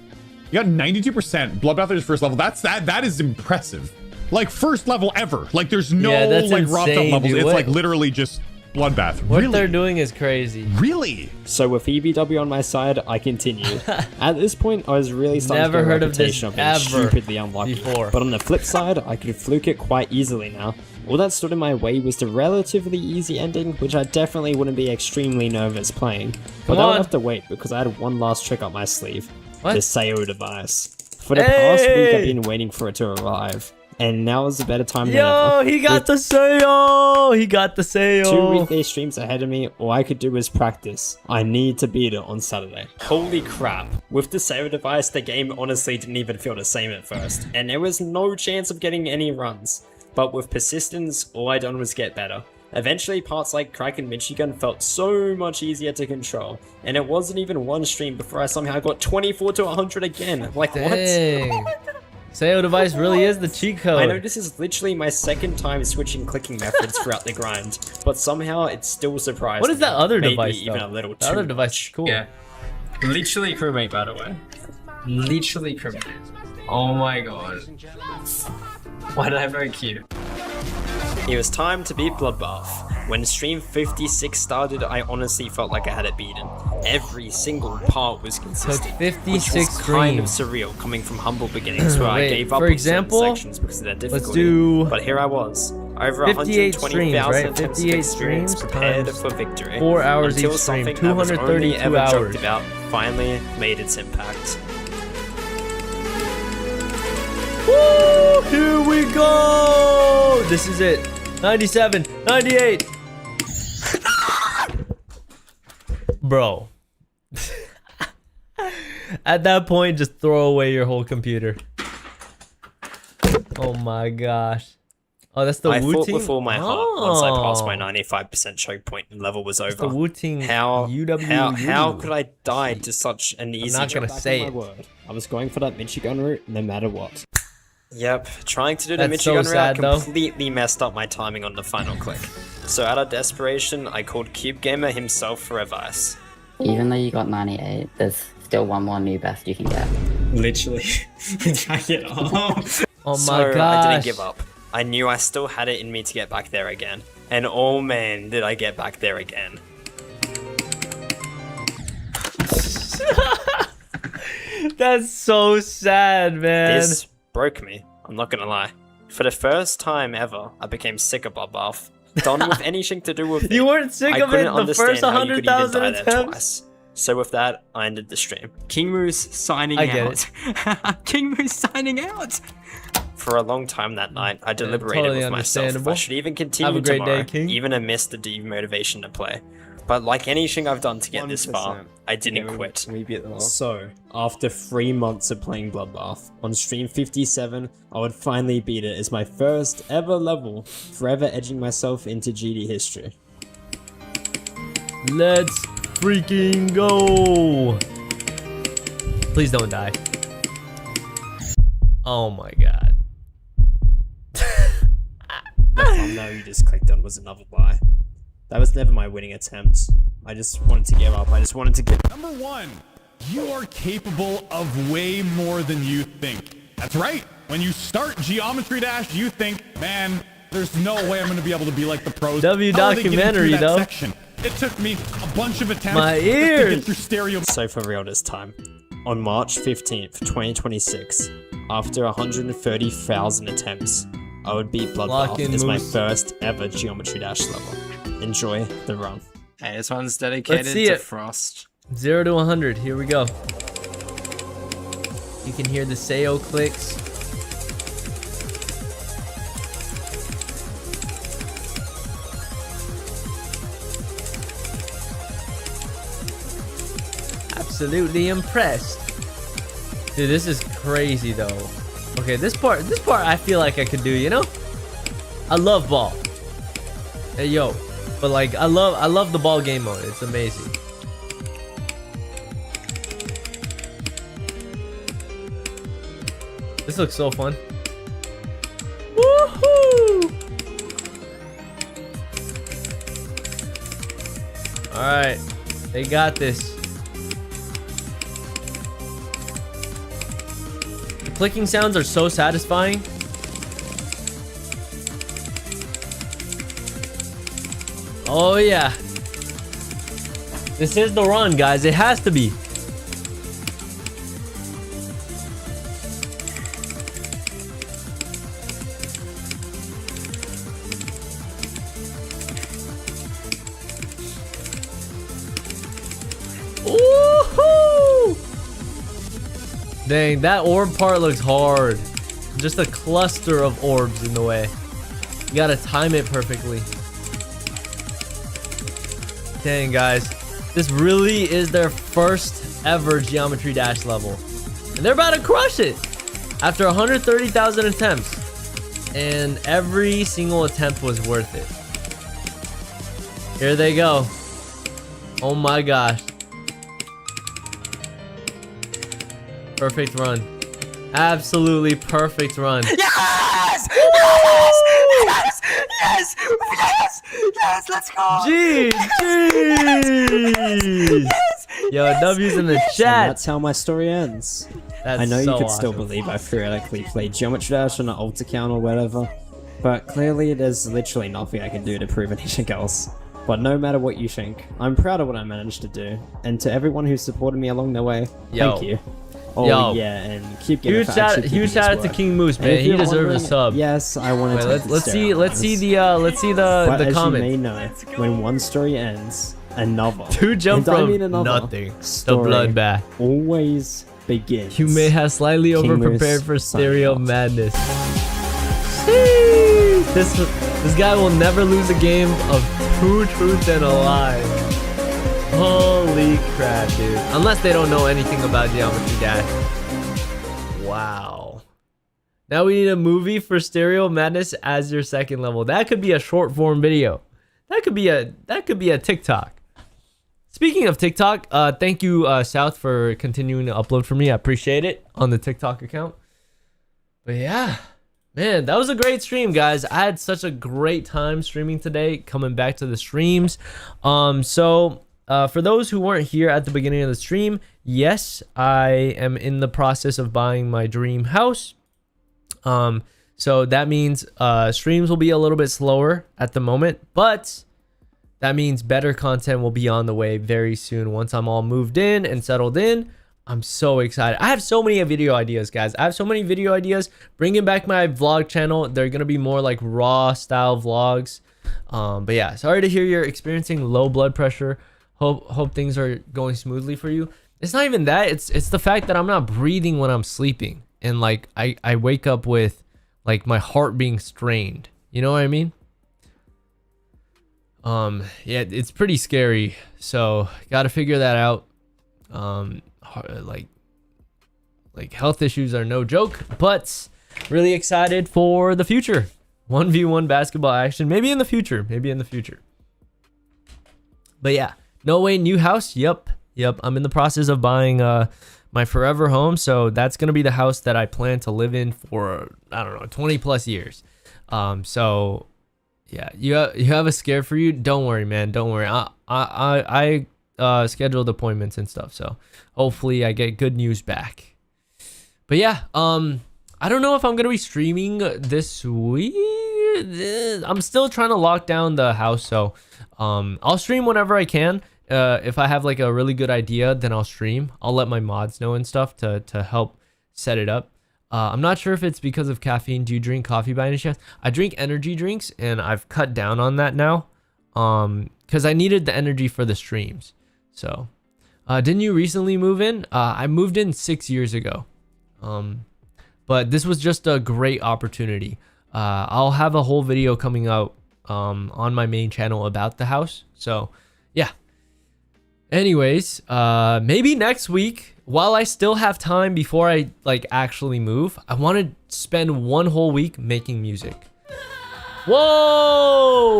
[SPEAKER 18] You got 92% Bloodbath is first level. That is impressive. Like first level ever. Like there's no
[SPEAKER 1] Yeah, that's
[SPEAKER 18] like roughed up
[SPEAKER 1] insane,
[SPEAKER 18] levels.
[SPEAKER 1] dude.
[SPEAKER 18] It's
[SPEAKER 1] What-
[SPEAKER 18] like literally just Bloodbath.
[SPEAKER 1] What
[SPEAKER 18] Really?
[SPEAKER 1] they're doing is crazy.
[SPEAKER 18] Really?
[SPEAKER 17] So with EVW on my side, I continued. At this point, I was really starting
[SPEAKER 1] Never
[SPEAKER 17] to get a
[SPEAKER 1] heard of this
[SPEAKER 17] reputation of being
[SPEAKER 1] ever
[SPEAKER 17] stupidly unlucky.
[SPEAKER 1] before.
[SPEAKER 17] But on the flip side, I could fluke it quite easily now. All that stood in my way was the relatively easy ending, which I definitely wouldn't be extremely nervous playing. But
[SPEAKER 1] Come
[SPEAKER 17] that
[SPEAKER 1] on.
[SPEAKER 17] would have to wait because I had one last trick up my sleeve.
[SPEAKER 1] What?
[SPEAKER 17] The Sayo device. For the past week, I've
[SPEAKER 1] Hey!
[SPEAKER 17] been waiting for it to arrive. And now is a better time than
[SPEAKER 1] Yo,
[SPEAKER 17] ever.
[SPEAKER 1] he got the Sayo! He got the Sayo!
[SPEAKER 17] 2 weekday streams ahead of me, all I could do was practice. I need to beat it on Saturday. Holy crap. With the Sayo device, the game honestly didn't even feel the same at first, and there was no chance of getting any runs. But with persistence, all I done was get better. Eventually, parts like Crack and Michigan felt so much easier to control, and it wasn't even one stream before I somehow got 24 to 100 again. Like,
[SPEAKER 1] Dang.
[SPEAKER 17] what?
[SPEAKER 1] Sayo device really is the cheat code.
[SPEAKER 17] I know this is literally my second time switching clicking methods throughout the grind, but somehow it still surprised
[SPEAKER 1] What is
[SPEAKER 17] me.
[SPEAKER 1] that other
[SPEAKER 17] Maybe
[SPEAKER 1] device,
[SPEAKER 17] even
[SPEAKER 1] though?
[SPEAKER 17] a little
[SPEAKER 1] The
[SPEAKER 17] too
[SPEAKER 1] other device
[SPEAKER 17] much.
[SPEAKER 1] is cool.
[SPEAKER 16] Yeah. Literally crewmate, by the way. Literally crewmate. Oh my god. Why did I have no cue?
[SPEAKER 17] It was time to beat Bloodbath. When stream 56 started, I honestly felt like I had it beaten. Every single part was consistent, which
[SPEAKER 1] 56
[SPEAKER 17] was kind of
[SPEAKER 1] streams.
[SPEAKER 17] surreal coming from humble beginnings where I
[SPEAKER 1] Wait,
[SPEAKER 17] gave up
[SPEAKER 1] for
[SPEAKER 17] on
[SPEAKER 1] example,
[SPEAKER 17] certain sections because of their difficulty.
[SPEAKER 1] do
[SPEAKER 17] But here I was, over
[SPEAKER 1] 58 streams,
[SPEAKER 17] 120,000
[SPEAKER 1] right?
[SPEAKER 17] attempts of
[SPEAKER 1] 58
[SPEAKER 17] experience
[SPEAKER 1] streams
[SPEAKER 17] prepared
[SPEAKER 1] times
[SPEAKER 17] for victory.
[SPEAKER 1] 4 hours
[SPEAKER 17] until
[SPEAKER 1] each stream,
[SPEAKER 17] something I was only
[SPEAKER 1] 232
[SPEAKER 17] ever
[SPEAKER 1] hours.
[SPEAKER 17] joked about finally made its impact.
[SPEAKER 1] Woo! Here we go! This is it. 97, 98. Bro. At that point, just throw away your whole computer. Oh my gosh. Oh, that's the
[SPEAKER 17] I
[SPEAKER 1] Wu
[SPEAKER 17] fought
[SPEAKER 1] team?
[SPEAKER 17] with all my heart once I passed my 95% choke point and level was over.
[SPEAKER 1] the Wu team
[SPEAKER 17] How
[SPEAKER 1] UWU.
[SPEAKER 17] could I die to such an easy
[SPEAKER 1] not gonna
[SPEAKER 17] jump?
[SPEAKER 1] say
[SPEAKER 17] Back on
[SPEAKER 1] it.
[SPEAKER 17] my word. I was going for that Michigan route no matter what. Yep, trying to do the
[SPEAKER 1] That's
[SPEAKER 17] Michigan
[SPEAKER 1] so
[SPEAKER 17] route
[SPEAKER 1] sad, though.
[SPEAKER 17] completely messed up my timing on the final click. So out of desperation, I called Cube Gamer himself for advice.
[SPEAKER 19] Even though you got 98, there's still one more new best you can get.
[SPEAKER 17] Literally. Drag it off.
[SPEAKER 1] Oh
[SPEAKER 17] So
[SPEAKER 1] my
[SPEAKER 17] I didn't
[SPEAKER 1] gosh.
[SPEAKER 17] give up. I knew I still had it in me to get back there again. And oh man, did I get back there again.
[SPEAKER 1] That's so sad, man.
[SPEAKER 17] This broke me, I'm not gonna lie. For the first time ever, I became sick of Bloodbath. Done with anything to do with it.
[SPEAKER 1] You weren't sick of it the first 100,000
[SPEAKER 17] attempts?
[SPEAKER 1] attempts?
[SPEAKER 17] So with that, I ended the stream.
[SPEAKER 16] King Moose signing
[SPEAKER 1] I get
[SPEAKER 16] out. King Moose signing out.
[SPEAKER 17] For a long time that night, I deliberated
[SPEAKER 1] totally
[SPEAKER 17] with myself if I
[SPEAKER 1] understandable.
[SPEAKER 17] should even continue
[SPEAKER 1] Have a great
[SPEAKER 17] tomorrow,
[SPEAKER 1] day, King.
[SPEAKER 17] even amidst the demotivation to play. But like anything I've done to get this far,
[SPEAKER 10] 1%.
[SPEAKER 17] I didn't
[SPEAKER 10] Yeah,
[SPEAKER 17] quit.
[SPEAKER 10] we beat them all.
[SPEAKER 17] So, after 3 months of playing Bloodbath, on stream 57, I would finally beat it as my first ever level, forever edging myself into GD history.
[SPEAKER 1] Let's freaking go. Please don't die. Oh my god.
[SPEAKER 17] The thumbnail you just clicked on was another lie. That was never my winning attempt. I just wanted to give up. I just wanted to give up.
[SPEAKER 18] Number 1, you are capable of way more than you think. That's right. When you start Geometry Dash, you think, man, there's no way I'm going to be able to be like the pros.
[SPEAKER 1] W
[SPEAKER 18] How are they getting
[SPEAKER 1] documentary,
[SPEAKER 18] through that
[SPEAKER 1] though.
[SPEAKER 18] section? It took me a bunch of attempts
[SPEAKER 1] My
[SPEAKER 18] just to get
[SPEAKER 1] ears.
[SPEAKER 18] through stereo.
[SPEAKER 17] So for real this time. On March 15th, 2026, after 130,000 attempts, I would beat
[SPEAKER 1] Lock in
[SPEAKER 17] Bloodbath as my
[SPEAKER 1] Moose.
[SPEAKER 17] first ever Geometry Dash level. Enjoy the run.
[SPEAKER 16] Hey, this one's dedicated
[SPEAKER 1] see
[SPEAKER 16] to
[SPEAKER 1] it.
[SPEAKER 16] Frost.
[SPEAKER 1] 0 to 100. Here we go. You can hear the SEO clicks. Absolutely impressed. Dude, this is crazy though. Okay, this part I feel like I could do, you know? I love ball. Hey yo. But like I love the ball game mode. It's amazing. This looks so fun. Woohoo! Alright. They got this. The clicking sounds are so satisfying. Oh yeah. This is the run, guys. It has to be. Woohoo! Dang, that orb part looks hard. Just a cluster of orbs in the way. You gotta time it perfectly. Dang, guys. This really is their first ever Geometry Dash level. And they're about to crush it! After 130,000 attempts. And every single attempt was worth it. Here they go. Oh my gosh. Perfect run. Absolutely perfect run.
[SPEAKER 3] Yes! Yes! Yes! Yes! Yes! Yes! Let's go!
[SPEAKER 1] Jeez! Jeez! Yo, W's in the
[SPEAKER 17] And
[SPEAKER 1] chat.
[SPEAKER 17] that's how my story ends.
[SPEAKER 1] That's
[SPEAKER 17] I know
[SPEAKER 1] so
[SPEAKER 17] you could still
[SPEAKER 1] awesome.
[SPEAKER 17] believe I theoretically played Geometry Dash on an alt account or whatever, but clearly there's literally nothing I can do to prove anything else. But no matter what you think, I'm proud of what I managed to do, and to everyone who supported me along the way,
[SPEAKER 1] Yo.
[SPEAKER 17] thank you. Oh
[SPEAKER 1] Yo.
[SPEAKER 17] yeah, and keep getting
[SPEAKER 1] Huge shout out to King Moose, man. He deserves a sub.
[SPEAKER 17] Yes, I want to.
[SPEAKER 1] Wait, let's see the
[SPEAKER 17] But
[SPEAKER 1] the
[SPEAKER 17] as
[SPEAKER 1] comment.
[SPEAKER 17] you may know, when one story ends, another.
[SPEAKER 1] To jump
[SPEAKER 17] and I
[SPEAKER 1] from
[SPEAKER 17] mean another
[SPEAKER 1] nothing to
[SPEAKER 17] story
[SPEAKER 1] bloodbath.
[SPEAKER 17] always begins.
[SPEAKER 1] You may have slightly
[SPEAKER 17] King
[SPEAKER 1] over-prepared
[SPEAKER 17] Moose
[SPEAKER 1] for
[SPEAKER 17] signing
[SPEAKER 1] stereo
[SPEAKER 17] out.
[SPEAKER 1] madness. Sheesh. This guy will never lose a game of True Truth and Alive. Holy crap, dude. Unless they don't know anything about Geometry Dash. Wow. Now we need a movie for Stereo Madness as your second level. That could be a short form video. That could be a TikTok. Speaking of TikTok, thank you South for continuing to upload for me. I appreciate it on the TikTok account. But yeah, man, that was a great stream, guys. I had such a great time streaming today, coming back to the streams. For those who weren't here at the beginning of the stream, yes, I am in the process of buying my dream house. So that means streams will be a little bit slower at the moment, but that means better content will be on the way very soon once I'm all moved in and settled in. I'm so excited. I have so many video ideas, guys. I have so many video ideas. Bringing back my vlog channel. They're going to be more like raw style vlogs. But yeah, sorry to hear you're experiencing low blood pressure. Hope things are going smoothly for you. It's not even that. It's the fact that I'm not breathing when I'm sleeping. And like I wake up with like my heart being strained. You know what I mean? Yeah, it's pretty scary. So got to figure that out. Like health issues are no joke, but really excited for the future. 1v1 basketball action, maybe in the future. But yeah, no way, new house. Yep. I'm in the process of buying my forever home, so that's gonna be the house that I plan to live in for, I don't know, 20 plus years. So yeah, you have a scare for you. Don't worry, man. Don't worry. I scheduled appointments and stuff, so hopefully I get good news back. But yeah, I don't know if I'm gonna be streaming this week. I'm still trying to lock down the house, so I'll stream whenever I can. If I have like a really good idea, then I'll stream. I'll let my mods know and stuff to help set it up. I'm not sure if it's because of caffeine. Do you drink coffee by any chance? I drink energy drinks, and I've cut down on that now because I needed the energy for the streams. So didn't you recently move in? I moved in 6 years ago, but this was just a great opportunity. I'll have a whole video coming out on my main channel about the house. So yeah, anyways, maybe next week, while I still have time before I like actually move, I want to spend one whole week making music. Whoa!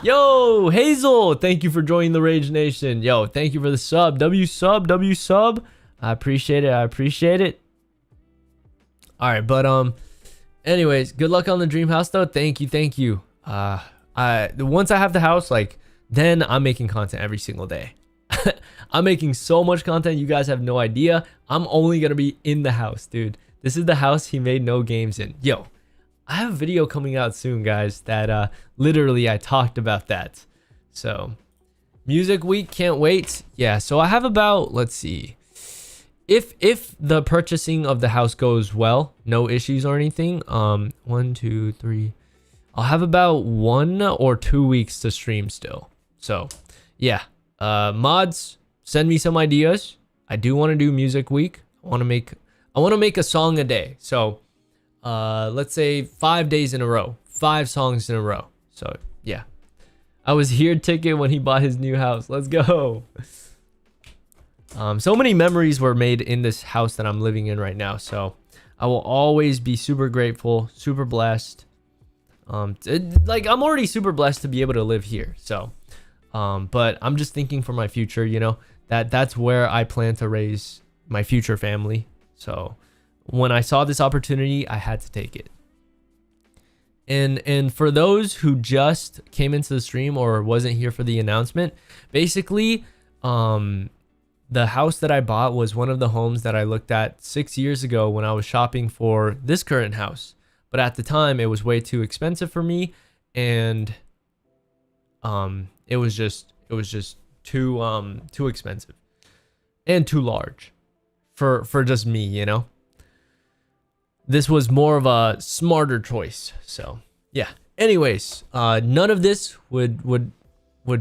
[SPEAKER 1] Yo, Hazel, thank you for joining the Rage Nation. Yo, thank you for the sub. W sub. I appreciate it. All right, but anyways, good luck on the dream house though. Thank you. Once I have the house, like, then I'm making content every single day. I'm making so much content, you guys have no idea. I'm only gonna be in the house, dude. This is the house he made no games in. Yo, I have a video coming out soon, guys, that literally I talked about that. So music week, can't wait. Yeah, so I have about, let's see, if the purchasing of the house goes well, no issues or anything, 1, 2, 3, I'll have about 1 or 2 weeks to stream still. So yeah, mods, send me some ideas. I do want to do music week. I want to make a song a day. So let's say 5 days in a row, 5 songs in a row. So yeah, I was here ticket when he bought his new house. Let's go. So many memories were made in this house that I'm living in right now. So I will always be super grateful, super blessed. Like, I'm already super blessed to be able to live here. So, but I'm just thinking for my future, you know, that's where I plan to raise my future family. So when I saw this opportunity, I had to take it. And for those who just came into the stream or wasn't here for the announcement, basically, the house that I bought was one of the homes that I looked at 6 years ago when I was shopping for this current house. But at the time, it was way too expensive for me, and it was just too expensive and too large for just me, you know. This was more of a smarter choice. So yeah. Anyways, none of this would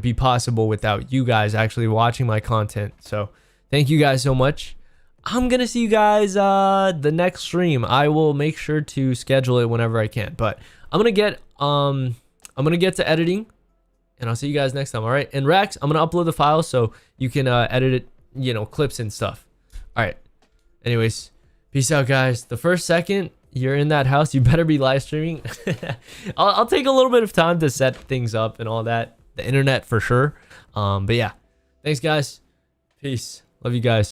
[SPEAKER 1] be possible without you guys actually watching my content. So thank you guys so much. I'm gonna see you guys the next stream. I will make sure to schedule it whenever I can. But I'm gonna get to editing, and I'll see you guys next time. All right. And Rex, I'm gonna upload the file so you can edit it, you know, clips and stuff. All right. Anyways, peace out, guys. The first second you're in that house, you better be live streaming. I'll take a little bit of time to set things up and all that. The internet for sure. But yeah, thanks guys. Peace. Love you guys.